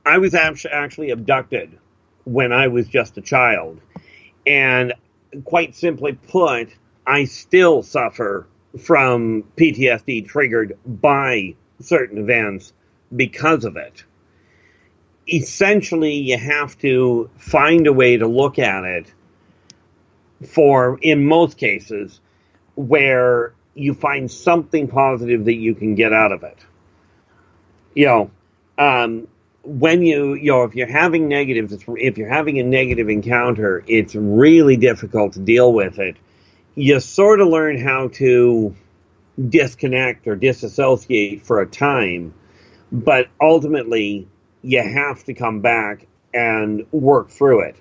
I was actually abducted when I was just a child. And quite simply put, I still suffer from PTSD triggered by certain events because of it. Essentially, you have to find a way to look at it in most cases, where you find something positive that you can get out of it. When if you're having negatives, if you're having a negative encounter, it's really difficult to deal with it. You sort of learn how to disconnect or disassociate for a time, but ultimately you have to come back and work through it.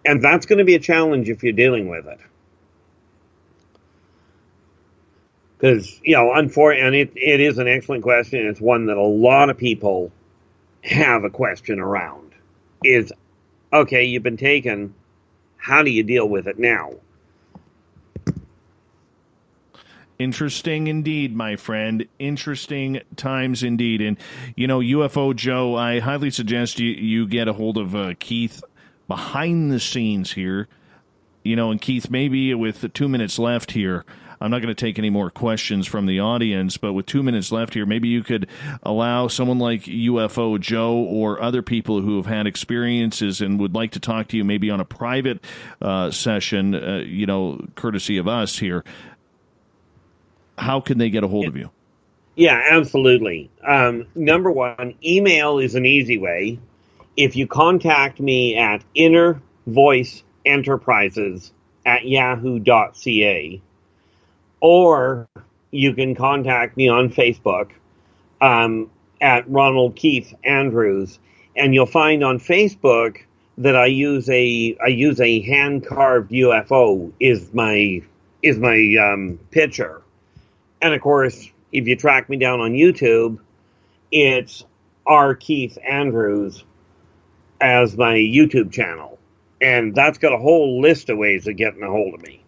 And that's going to be a challenge if you're dealing with it. Because, and it is an excellent question. It's one that a lot of people have a question around. Is, okay, you've been taken. How do you deal with it now? Interesting indeed, my friend. Interesting times indeed. And, UFO Joe, I highly suggest you get a hold of Keith behind the scenes here. And Keith, maybe with 2 minutes left here, I'm not going to take any more questions from the audience, but with 2 minutes left here, maybe you could allow someone like UFO Joe or other people who have had experiences and would like to talk to you maybe on a private session, courtesy of us here. How can they get a hold of you? Yeah, absolutely. Number one, email is an easy way. If you contact me at innervoiceenterprises@yahoo.ca, or you can contact me on Facebook at Ronald Keith Andrews, and you'll find on Facebook that I use a hand carved UFO is my picture, and of course, if you track me down on YouTube, it's R. Keith Andrews as my YouTube channel, and that's got a whole list of ways of getting a hold of me.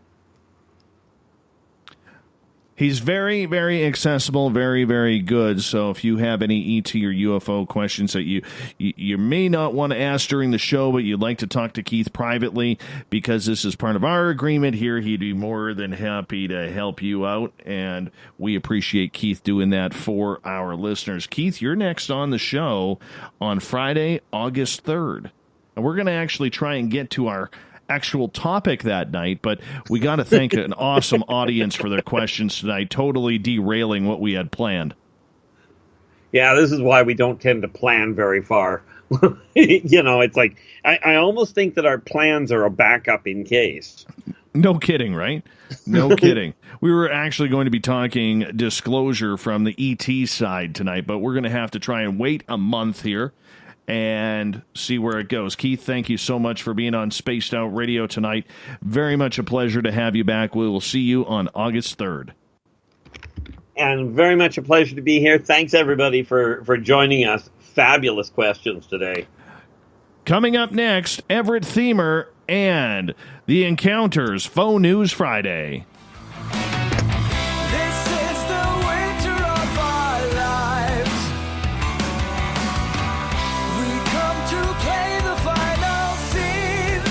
He's very, very accessible, very, very good. So if you have any ET or UFO questions that you may not want to ask during the show, but you'd like to talk to Keith privately, because this is part of our agreement here, he'd be more than happy to help you out, and we appreciate Keith doing that for our listeners. Keith, you're next on the show on Friday, August 3rd. And we're going to actually try and get to our actual topic that night, but we got to thank an awesome audience for their questions tonight, totally derailing what we had planned. Yeah, this is why we don't tend to plan very far. It's like, I almost think that our plans are a backup in case. No kidding, right? No kidding. We were actually going to be talking disclosure from the ET side tonight, but we're going to have to try and wait a month here and see where it goes. Keith, thank you so much for being on Spaced Out Radio tonight. Very much a pleasure to have you back. We will see you on August 3rd. And very much a pleasure to be here. Thanks, everybody, for joining us. Fabulous questions today. Coming up next, Everett Themer and The Encounters Faux News Friday. This is the winter of our lives. We come to play the final scene.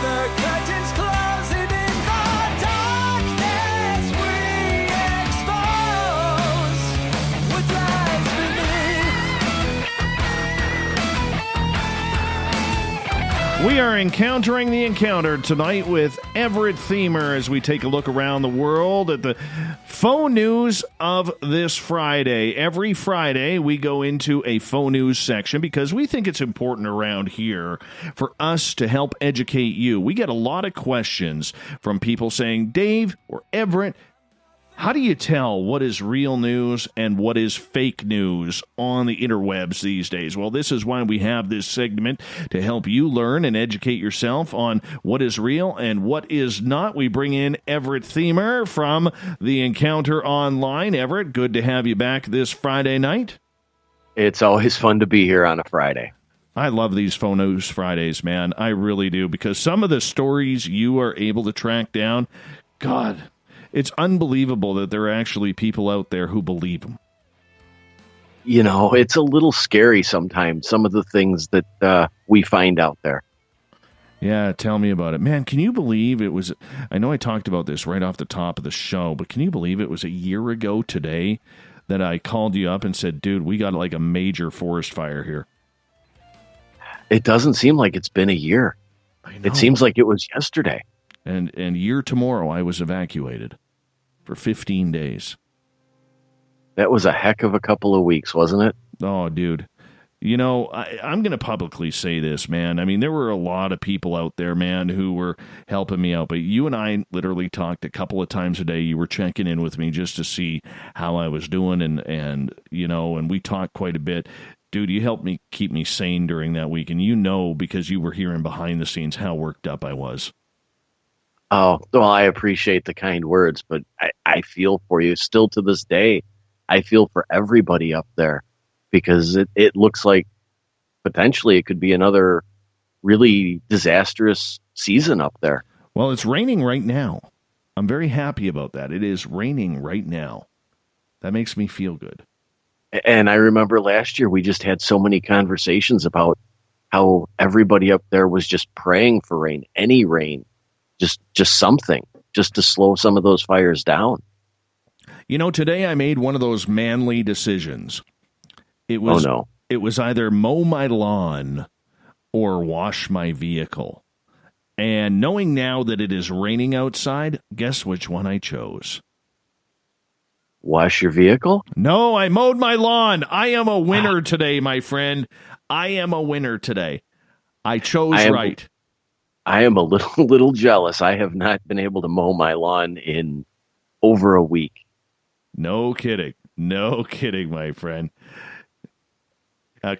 The curtains closing in the darkness we expose what lies beneath. We are encountering the encounter tonight with Everett Themer as we take a look around the world at the faux news of this Friday. Every Friday, we go into a faux news section because we think it's important around here for us to help educate you. We get a lot of questions from people saying, Dave or Everett, how do you tell what is real news and what is fake news on the interwebs these days? Well, this is why we have this segment to help you learn and educate yourself on what is real and what is not. We bring in Everett Themer from The Encounter Online. Everett, good to have you back this Friday night. It's always fun to be here on a Friday. I love these Faux News Fridays, man. I really do, because some of the stories you are able to track down, God, it's unbelievable that there are actually people out there who believe them. You know, it's a little scary sometimes, some of the things that we find out there. Yeah, tell me about it. Man, can you believe it was... I know I talked about this right off the top of the show, but can you believe it was a year ago today that I called you up and said, dude, we got like a major forest fire here? It doesn't seem like it's been a year. It seems like it was yesterday. And year tomorrow, I was evacuated for 15 days. That was a heck of a couple of weeks, wasn't it? Oh, dude. You know, I'm going to publicly say this, man. I mean, there were a lot of people out there, man, who were helping me out. But you and I literally talked a couple of times a day. You were checking in with me just to see how I was doing. And you know, and we talked quite a bit. Dude, you helped me keep me sane during that week. And you know, because you were hearing behind the scenes how worked up I was. Oh, well, I appreciate the kind words, but I feel for you. Still to this day, I feel for everybody up there, because it looks like potentially it could be another really disastrous season up there. Well, it's raining right now. I'm very happy about that. It is raining right now. That makes me feel good. And I remember last year we just had so many conversations about how everybody up there was just praying for rain, any rain. Just something, just to slow some of those fires down. You know, today I made one of those manly decisions. It was, It was either mow my lawn or wash my vehicle. And knowing now that it is raining outside, guess which one I chose? Wash your vehicle? No, I mowed my lawn. I am a winner today, my friend. I am a winner today. I chose right. I am a little jealous. I have not been able to mow my lawn in over a week. No kidding. No kidding, my friend.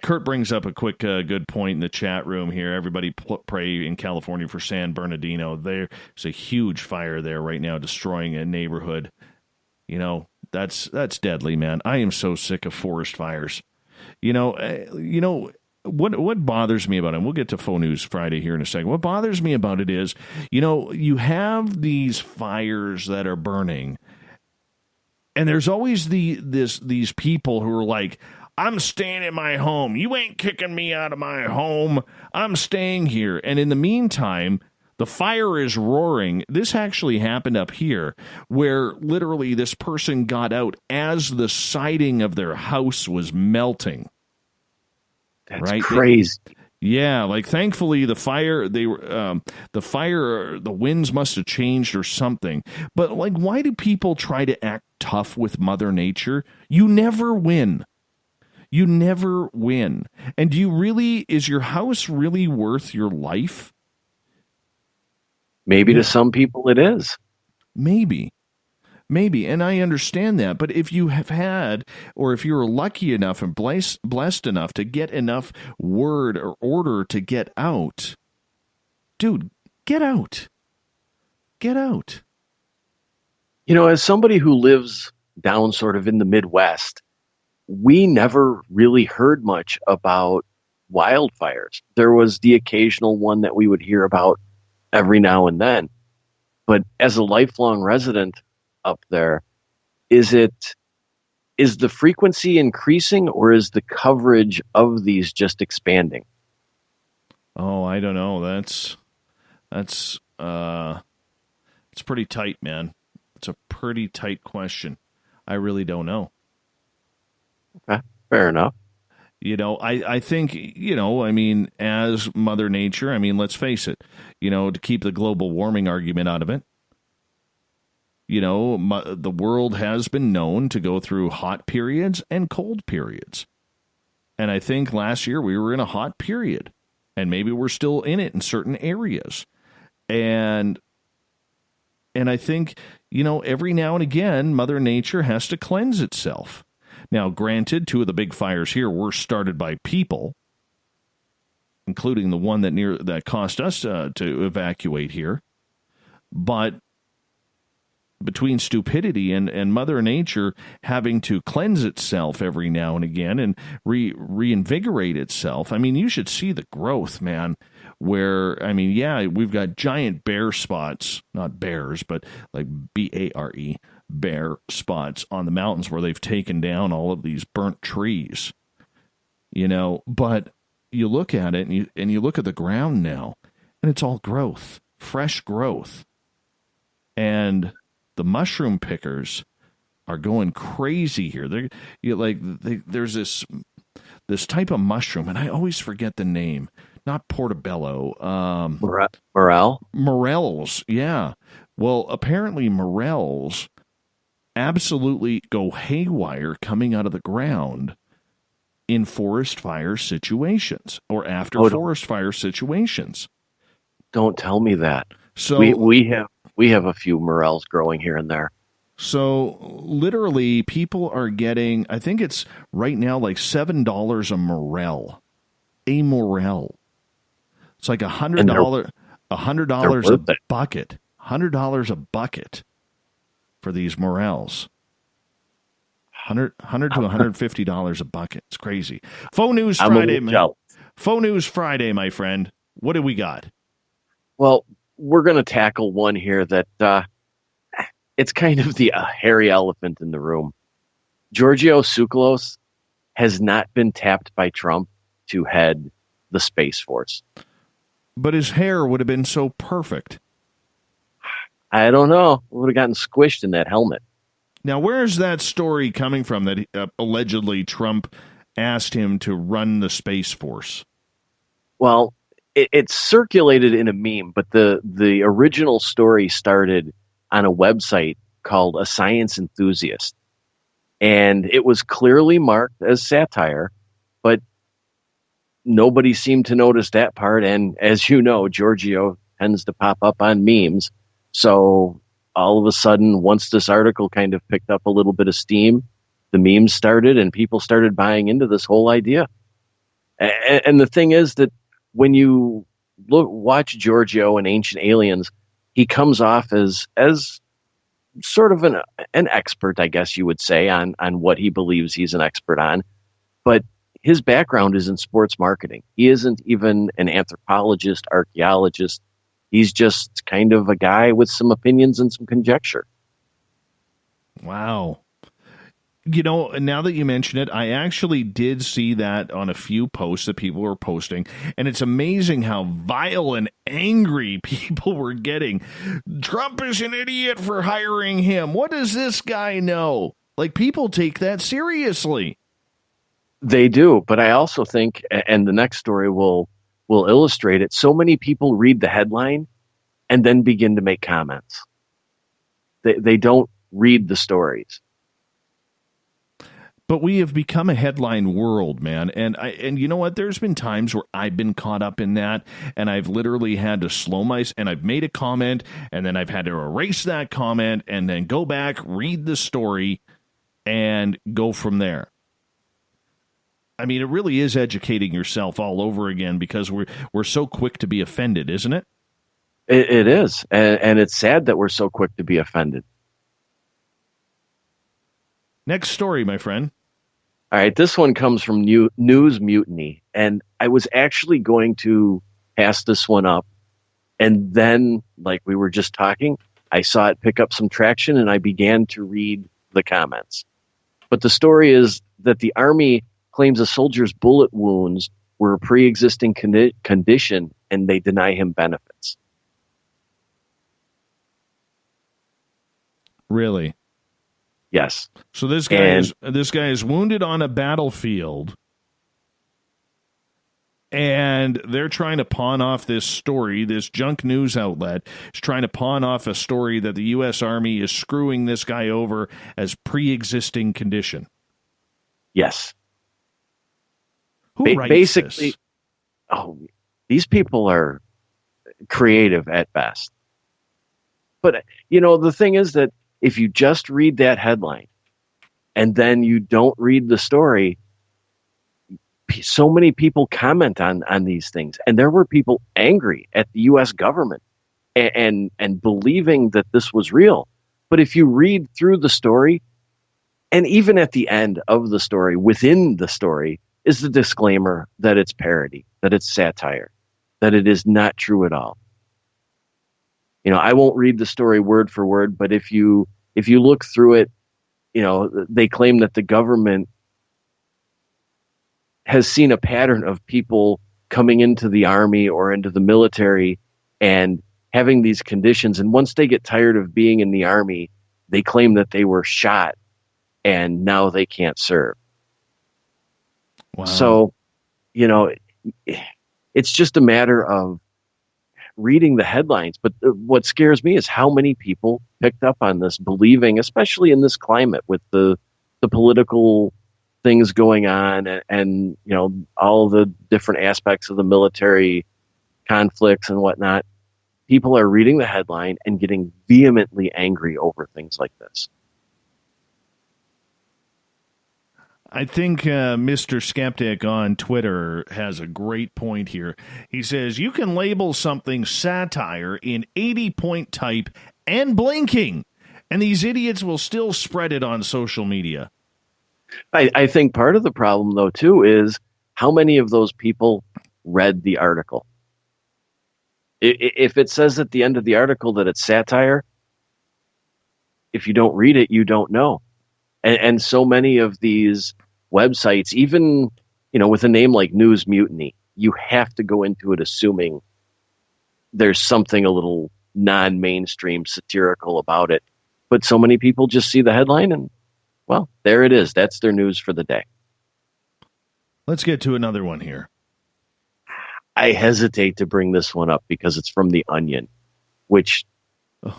Kurt brings up a quick good point in the chat room here. Everybody pray in California for San Bernardino. There's a huge fire there right now, destroying a neighborhood. You know, that's deadly, man. I am so sick of forest fires. What bothers me about it, and we'll get to Faux News Friday here in a second. What bothers me about it is, you have these fires that are burning, and there's always these people who are like, I'm staying in my home. You ain't kicking me out of my home. I'm staying here. And in the meantime, the fire is roaring. This actually happened up here, where literally this person got out as the siding of their house was melting. That's right? crazy. Yeah, like thankfully the winds must have changed or something. But like, why do people try to act tough with Mother Nature? You never win. You never win. And is your house really worth your life? Maybe to some people it is. Maybe. And I understand that. But if you have had, or if you're lucky enough and blessed enough to get enough word or order to get out, dude, get out. Get out. As somebody who lives down sort of in the Midwest, we never really heard much about wildfires. There was the occasional one that we would hear about every now and then. But as a lifelong resident up there, is the frequency increasing, or is the coverage of these just expanding? Oh, I don't know. That's it's pretty tight, man. It's a pretty tight question. I really don't know. Okay, fair enough. I think, as Mother Nature, let's face it, to keep the global warming argument out of it, the world has been known to go through hot periods and cold periods. And I think last year we were in a hot period, and maybe we're still in it in certain areas. And I think, every now and again, Mother Nature has to cleanse itself. Now, granted, 2 of the big fires here were started by people, including the one that cost us to evacuate here. But between stupidity and Mother Nature having to cleanse itself every now and again and reinvigorate itself, you should see the growth, man. Where, we've got giant bare spots, not bears, but like BARE, bare spots on the mountains where they've taken down all of these burnt trees, but you look at it and you look at the ground now, and it's all growth, fresh growth. And the mushroom pickers are going crazy here. There's this type of mushroom, and I always forget the name. Not portobello. Morel? Morels, yeah. Well, apparently morels absolutely go haywire coming out of the ground in forest fire situations or after forest fire situations. Don't tell me that. So we have a few morels growing here and there. So literally people are getting, I think it's right now like $7 a morel. A morel. It's like $100 a bucket. $100 a bucket for these morels. $100 to $150 a bucket. It's crazy. Faux News Friday. Faux News Friday, my friend. What do we got? Well, we're going to tackle one here that it's kind of the hairy elephant in the room. Giorgio Tsoukalos has not been tapped by Trump to head the Space Force. But his hair would have been so perfect. I don't know. Would have gotten squished in that helmet. Now, where's that story coming from that allegedly Trump asked him to run the Space Force? Well, it's circulated in a meme, but the original story started on a website called A Science Enthusiast. And it was clearly marked as satire, but nobody seemed to notice that part. And as you know, Giorgio tends to pop up on memes. So all of a sudden, once this article kind of picked up a little bit of steam, the memes started and people started buying into this whole idea. And the thing is that when you watch Giorgio and Ancient Aliens, he comes off as sort of an expert, I guess you would say, on what he believes he's an expert on. But his background is in sports marketing. He isn't even an anthropologist, archaeologist. He's just kind of a guy with some opinions and some conjecture. Wow. You know, now that you mention it, I actually did see that on a few posts that people were posting, and it's amazing how vile and angry people were getting. Trump is an idiot for hiring him. What does this guy know? Like, people take that seriously. They do, but I also think, and the next story will illustrate it, so many people read the headline and then begin to make comments. They don't read the stories. But we have become a headline world, man. And you know what? There's been times where I've been caught up in that, and I've literally had to slow and I've made a comment, and then I've had to erase that comment, and then go back, read the story, and go from there. I mean, it really is educating yourself all over again, because we're so quick to be offended, isn't it? It is. And it's sad that we're so quick to be offended. Next story, my friend. All right, this one comes from News Mutiny, and I was actually going to pass this one up, and then, like we were just talking, I saw it pick up some traction, and I began to read the comments. But the story is that the Army claims a soldier's bullet wounds were a pre-existing condition, and they deny him benefits. Really? Yes. So this guy is wounded on a battlefield, and they're trying to pawn off this story. This junk news outlet is trying to pawn off a story that the U.S. Army is screwing this guy over as pre-existing condition. Yes. Who writes basically this? Oh, these people are creative at best. But you know, the thing is that if you just read that headline and then you don't read the story, so many people comment on these things. And there were people angry at the U.S. government and believing that this was real. But if you read through the story, and even at the end of the story, within the story, is the disclaimer that it's parody, that it's satire, that it is not true at all. You know, I won't read the story word for word, but if you look through it, you know, they claim that the government has seen a pattern of people coming into the Army or into the military and having these conditions. And once they get tired of being in the Army, they claim that they were shot and now they can't serve. Wow. So, you know, it's just a matter of reading the headlines. But what scares me is how many people picked up on this, believing, especially in this climate with the political things going on and you know, all the different aspects of the military conflicts and whatnot. People are reading the headline and getting vehemently angry over things like this. I think Mr. Skeptic on Twitter has a great point here. He says, you can label something satire in 80-point type and blinking, and these idiots will still spread it on social media. I think part of the problem, though, too, is how many of those people read the article. If it says at the end of the article that it's satire, if you don't read it, you don't know. And so many of these websites, even, you know, with a name like News Mutiny, you have to go into it assuming there's something a little non-mainstream satirical about it. But so many people just see the headline and, well, there it is. That's their news for the day. Let's get to another one here. I hesitate to bring this one up because it's from The Onion, which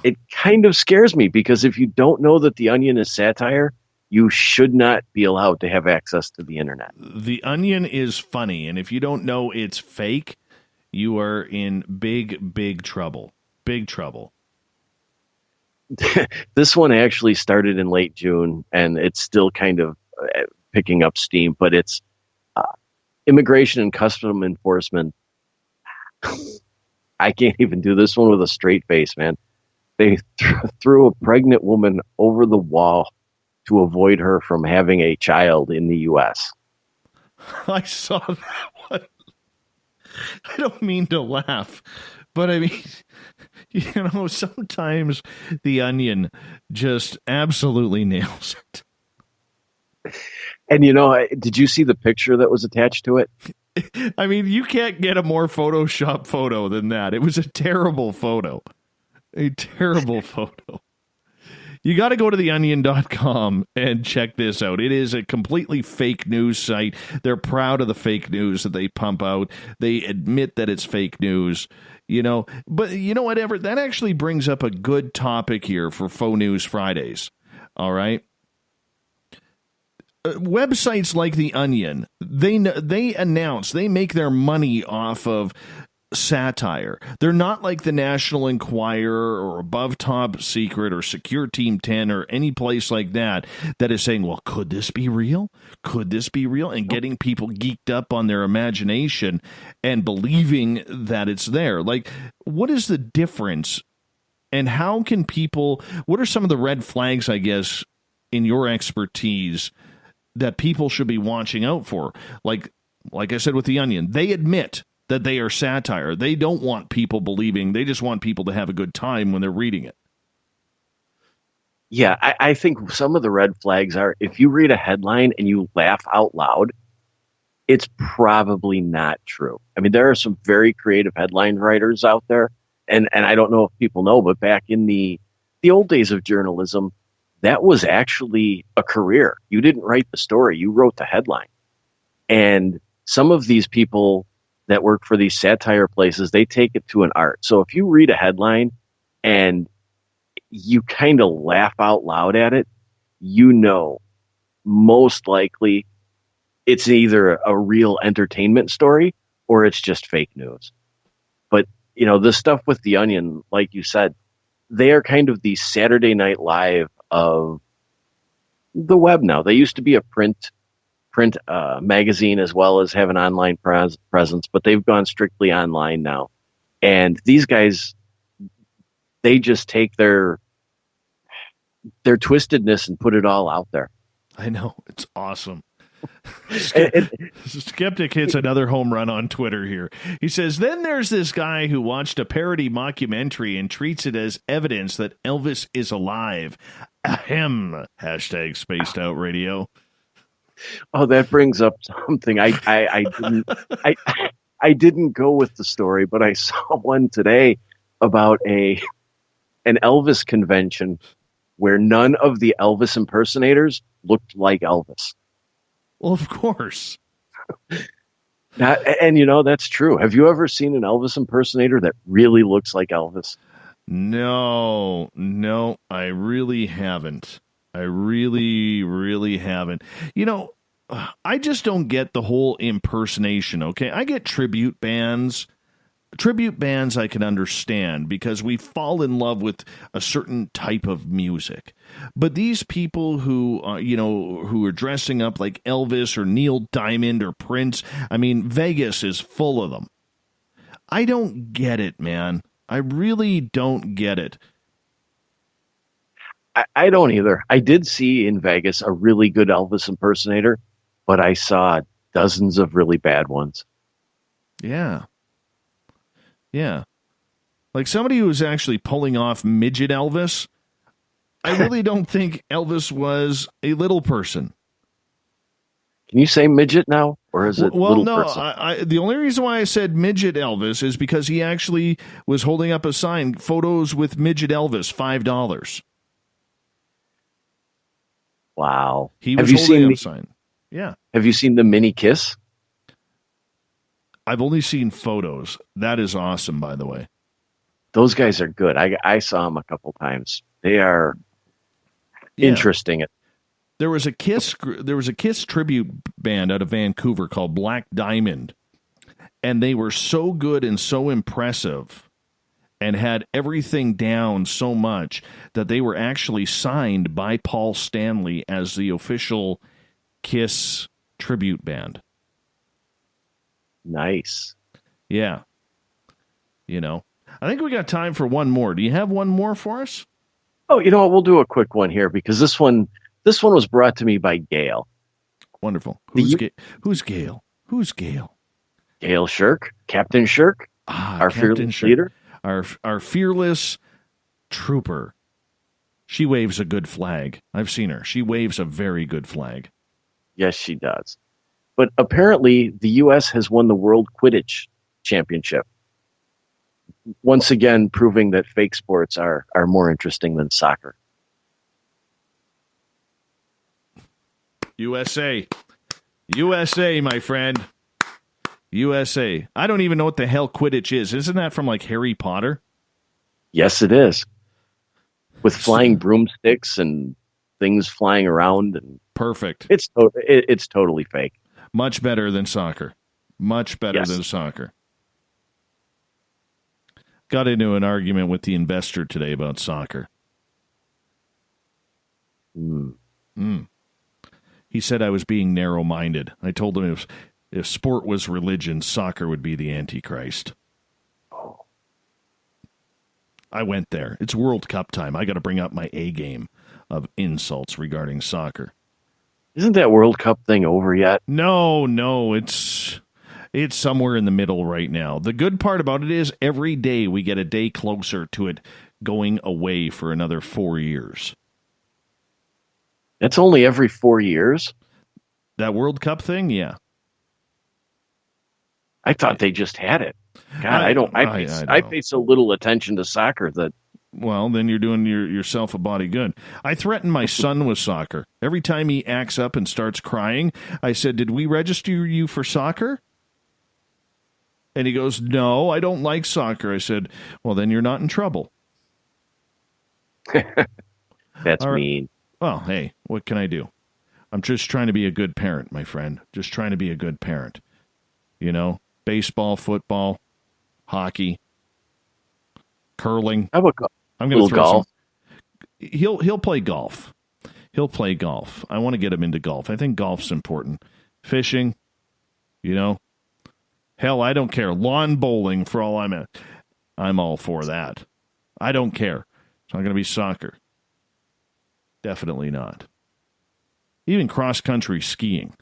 it kind of scares me, because if you don't know that The Onion is satire, you should not be allowed to have access to the internet. The Onion is funny, and if you don't know it's fake, you are in big, big trouble. Big trouble. This one actually started in late June, and it's still kind of picking up steam, but it's Immigration and Custom Enforcement. I can't even do this one with a straight face, man. They threw a pregnant woman over the wall to avoid her from having a child in the U.S. I saw that one. I don't mean to laugh, but I mean, sometimes The Onion just absolutely nails it. And did you see the picture that was attached to it? I mean, you can't get a more Photoshop photo than that. It was a terrible photo. A terrible photo. You got to go to theonion.com and check this out. It is a completely fake news site. They're proud of the fake news that they pump out. They admit that it's fake news, But you know what, Everett? That actually brings up a good topic here for Faux News Fridays. All right? Websites like The Onion, they make their money off of satire. They're not like the National Enquirer or Above Top Secret or Secure Team 10 or any place like that is saying, well, could this be real? Could this be real? And getting people geeked up on their imagination and believing that it's there. Like, what is the difference? And how can people, what are some of the red flags, I guess, in your expertise that people should be watching out for? Like I said with The Onion, they admit that they are satire. They don't want people believing. They just want people to have a good time when they're reading it. Yeah, I think some of the red flags are if you read a headline and you laugh out loud, it's probably not true. I mean, there are some very creative headline writers out there, and I don't know if people know, but back in the old days of journalism, that was actually a career. You didn't write the story, you wrote the headline. And some of these people that work for these satire places, they take it to an art. So if you read a headline and you kind of laugh out loud at it, most likely it's either a real entertainment story or it's just fake news. But, the stuff with The Onion, like you said, they are kind of the Saturday Night Live of the web now. They used to be a print magazine as well as have an online presence, but they've gone strictly online now. And these guys, they just take their twistedness and put it all out there. I know. It's awesome. Skeptic hits another home run on Twitter here. He says, then there's this guy who watched a parody mockumentary and treats it as evidence that Elvis is alive. Ahem. Hashtag Spaced Out Radio. Oh, that brings up something. I didn't go with the story, but I saw one today about an Elvis convention where none of the Elvis impersonators looked like Elvis. Well, of course. And that's true. Have you ever seen an Elvis impersonator that really looks like Elvis? No, I really haven't. I really, really haven't. I just don't get the whole impersonation, okay? I get tribute bands. Tribute bands I can understand because we fall in love with a certain type of music. But these people who are dressing up like Elvis or Neil Diamond or Prince, I mean, Vegas is full of them. I don't get it, man. I really don't get it. I don't either. I did see in Vegas a really good Elvis impersonator, but I saw dozens of really bad ones. Yeah. Yeah. Like somebody who was actually pulling off midget Elvis. I really don't think Elvis was a little person. Can you say midget now? Or is it little person? The only reason why I said midget Elvis is because he actually was holding up a sign, photos with midget Elvis, $5. Wow. He was holding up a sign. Yeah. Have you seen the mini kiss? I've only seen photos. That is awesome, by the way. Those guys are good. I saw them a couple times. They are interesting. There was a Kiss tribute band out of Vancouver called Black Diamond, and they were so good and so impressive and had everything down so much that they were actually signed by Paul Stanley as the official Kiss tribute band. Nice. Yeah. You know, I think we got time for one more. Do you have one more for us? Oh, you know what? We'll do a quick one here because this one was brought to me by Gail. Wonderful. Who's Gail? Who's Gail? Gail Shirk, Captain Shirk, our Captain fearless Shirk. leader. Our fearless trooper. She waves a good flag. I've seen her. She waves a very good flag. Yes, she does. But apparently, the U.S. has won the World Quidditch Championship. Once again, proving that fake sports are more interesting than soccer. USA. USA, my friend. USA. I don't even know what the hell Quidditch is. Isn't that from like Harry Potter? Yes, it is. With flying broomsticks and things flying around. And perfect. It's totally fake. Much better than soccer. Much better than soccer. Got into an argument with the investor today about soccer. He said I was being narrow-minded. I told him if sport was religion, soccer would be the Antichrist. I went there. It's World Cup time. I got to bring up my A game of insults regarding soccer. Isn't that World Cup thing over yet? No, it's somewhere in the middle right now. The good part about it is every day we get a day closer to it going away for another 4 years. That's only every 4 years? That World Cup thing? Yeah. I thought they just had it. God, I pay so little attention to soccer that... Well, then you're doing yourself a body good. I threatened my son with soccer. Every time he acts up and starts crying, I said, "Did we register you for soccer?" And he goes, "No, I don't like soccer." I said, "Well, then you're not in trouble." That's mean. Well, hey, what can I do? I'm just trying to be a good parent, my friend. Just trying to be a good parent. You know, baseball, football, hockey, curling. How about I'm going to throw golf? He'll play golf. He'll play golf. I want to get him into golf. I think golf's important. Fishing, you know. Hell, I don't care. Lawn bowling for all I'm at. I'm all for that. I don't care. It's not going to be soccer. Definitely not. Even cross-country skiing.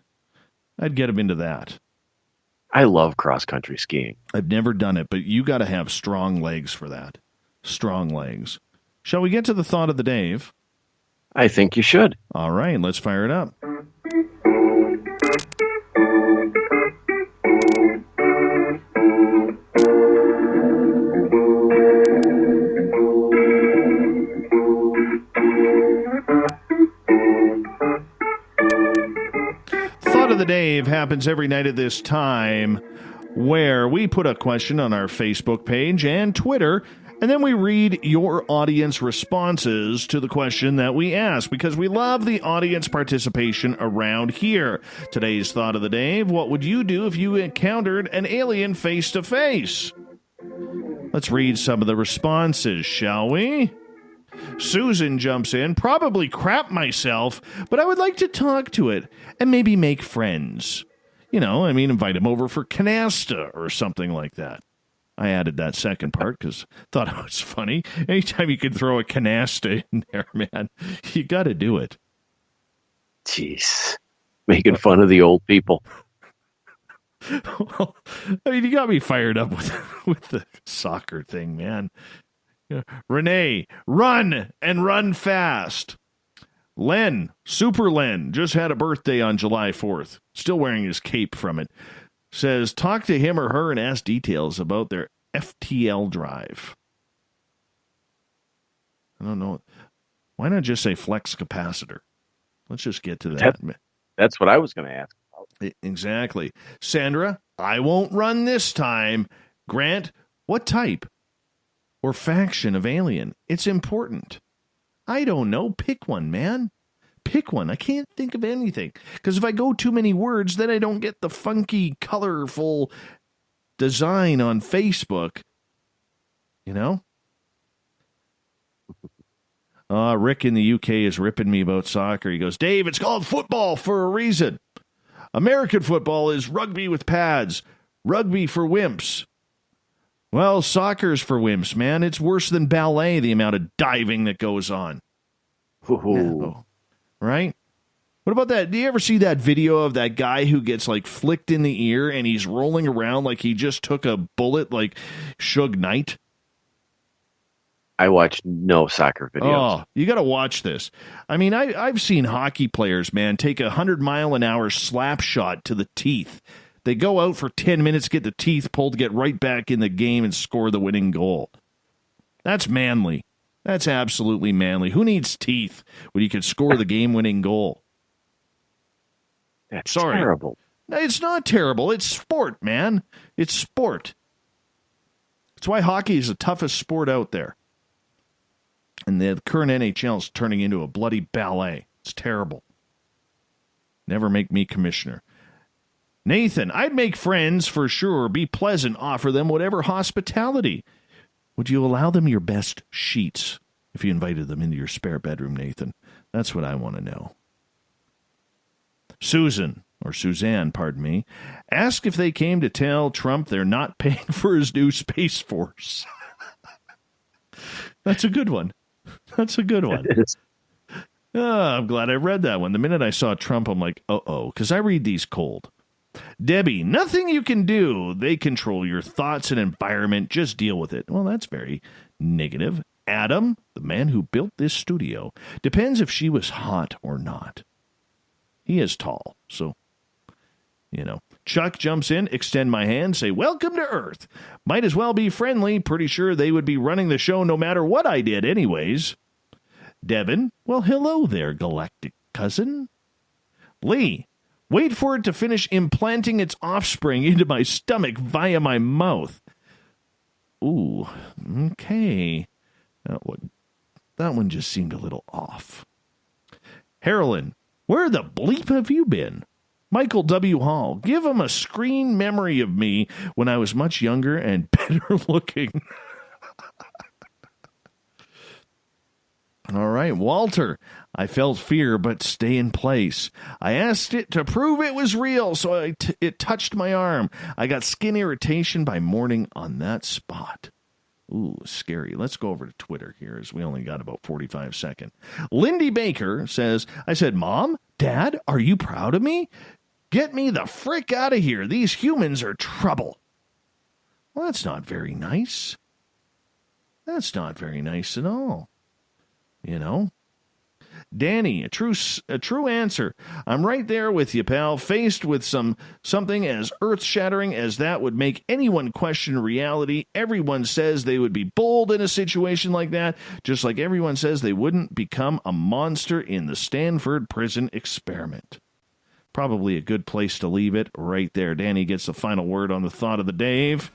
I'd get him into that. I love cross-country skiing. I've never done it, but you got to have strong legs for that. Strong legs. Shall we get to the thought of the day, Dave? I think you should. All right, let's fire it up. Thought of the Dave happens every night at this time, where we put a question on our Facebook page and Twitter, and then we read your audience responses to the question that we ask, because we love the audience participation around here. Today's Thought of the Day: what would you do if you encountered an alien face-to-face? Let's read some of the responses, shall we? Susan jumps in. Probably crap myself, but I would like to talk to it and maybe make friends. You know, I mean, invite him over for canasta or something like that. I added that second part because I thought it was funny. Anytime you can throw a canasta in there, man, you got to do it. Jeez. Making fun of the old people. Well, I mean, you got me fired up with the soccer thing, man. Renee, run and run fast. Len, Super Len, just had a birthday on July 4th. Still wearing his cape from it. Says, talk to him or her and ask details about their FTL drive. I don't know. Why not just say flex capacitor? Let's just get to that. That's what I was going to ask about. Exactly. Sandra, I won't run this time. Grant, what type or faction of alien? It's important. I don't know. Pick one, man. Pick one. I can't think of anything. Because if I go too many words, then I don't get the funky, colorful design on Facebook. You know? Rick in the UK is ripping me about soccer. He goes, Dave, it's called football for a reason. American football is rugby with pads. Rugby for wimps. Well, soccer's for wimps, man. It's worse than ballet, the amount of diving that goes on. No. Right? What about that? Do you ever see that video of that guy who gets, like, flicked in the ear and he's rolling around like he just took a bullet like Suge Knight? I watch no soccer videos. Oh, you got to watch this. I mean, I've seen hockey players, man, take a 100-mile-an-hour slap shot to the teeth. They go out for 10 minutes, get the teeth pulled, get right back in the game, and score the winning goal. That's manly. That's absolutely manly. Who needs teeth when you can score the game-winning goal? That's terrible. No, it's not terrible. It's sport, man. It's sport. That's why hockey is the toughest sport out there. And the current NHL is turning into a bloody ballet. It's terrible. Never make me commissioner. Nathan, I'd make friends for sure. Be pleasant. Offer them whatever hospitality. Would you allow them your best sheets if you invited them into your spare bedroom, Nathan? That's what I want to know. Susan, or Suzanne, pardon me, ask if they came to tell Trump they're not paying for his new Space Force. That's a good one. That's a good one. I'm glad I read that one. The minute I saw Trump, I'm like, because I read these cold. Debbie, nothing you can do. They control your thoughts and environment. Just deal with it. Well, that's very negative. Adam, the man who built this studio, depends if she was hot or not. He is tall, so, you know. Chuck jumps in, extend my hand, say, welcome to Earth. Might as well be friendly. Pretty sure they would be running the show no matter what I did anyways. Devin, well, hello there, galactic cousin. Lee, wait for it to finish implanting its offspring into my stomach via my mouth. Ooh, okay. That one just seemed a little off. Harlan, where the bleep have you been? Michael W. Hall, give him a screen memory of me when I was much younger and better looking. All right, Walter, I felt fear, but stay in place. I asked it to prove it was real, so it touched my arm. I got skin irritation by morning on that spot. Ooh, scary. Let's go over to Twitter here, as we only got about 45 seconds. Lindy Baker says, I said, Mom, Dad, are you proud of me? Get me the frick out of here. These humans are trouble. Well, that's not very nice. That's not very nice at all. You know? Danny, a true answer. I'm right there with you, pal. Faced with something as earth-shattering as that would make anyone question reality. Everyone says they would be bold in a situation like that, just like everyone says they wouldn't become a monster in the Stanford prison experiment. Probably a good place to leave it right there. Danny gets the final word on the thought of the Dave.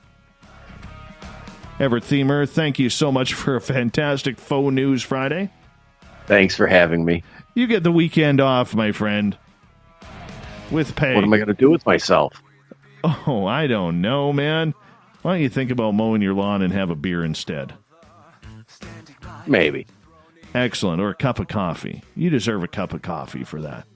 Everett Themer, thank you so much for a fantastic Faux News Friday. Thanks for having me. You get the weekend off, my friend. With pay. What am I going to do with myself? Oh, I don't know, man. Why don't you think about mowing your lawn and have a beer instead? Maybe. Excellent. Or a cup of coffee. You deserve a cup of coffee for that.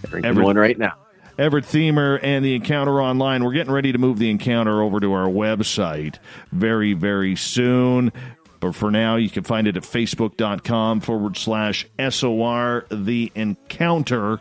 Drinking one right now. Everett Themer and the Encounter Online. We're getting ready to move the Encounter over to our website very, very soon. But for now, you can find it at facebook.com/SOR The Encounter.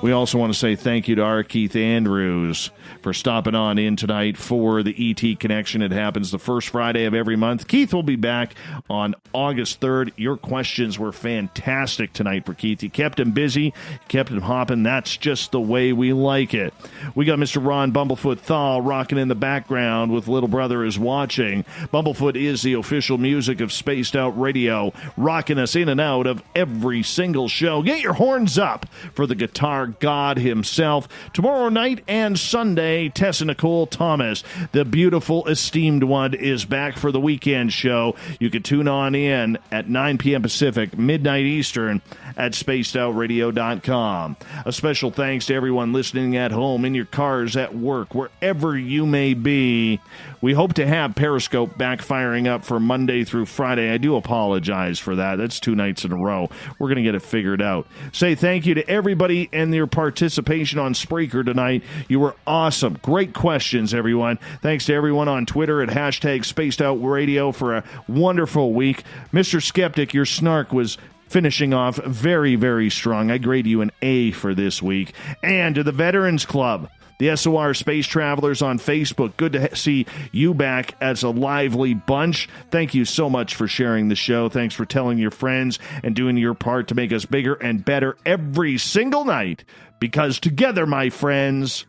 We also want to say thank you to our Keith Andrews for stopping on in tonight for the ET Connection. It happens the first Friday of every month. Keith will be back on August 3rd. Your questions were fantastic tonight for Keith. You kept him busy, kept him hopping. That's just the way we like it. We got Mr. Ron Bumblefoot THAL rocking in the background with Little Brother is Watching. Bumblefoot is the official music of Spaced Out Radio, rocking us in and out of every single show. Get your horns up for the guitar god himself. Tomorrow night and Sunday, Tessa Nicole Thomas, the beautiful, esteemed one, is back for the weekend show. You can tune on in at 9 p.m. Pacific, midnight Eastern, at spacedoutradio.com. A special thanks to everyone listening at home, in your cars, at work, wherever you may be. We hope to have Periscope back firing up for Monday through Friday. I do apologize for that. That's 2 nights in a row. We're going to get it figured out. Say thank you to everybody and their your participation on Spreaker tonight. You were awesome. Great questions, everyone. Thanks to everyone on Twitter at hashtag Spaced Out Radio for a wonderful week. Mr. Skeptic, your snark was finishing off very, very strong. I grade you an A for this week. And to the Veterans Club, the SOR Space Travelers on Facebook. Good to see you back as a lively bunch. Thank you so much for sharing the show. Thanks for telling your friends and doing your part to make us bigger and better every single night. Because together, my friends,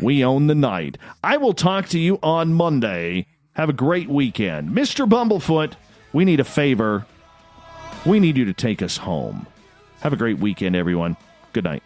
we own the night. I will talk to you on Monday. Have a great weekend. Mr. Bumblefoot, we need a favor. We need you to take us home. Have a great weekend, everyone. Good night.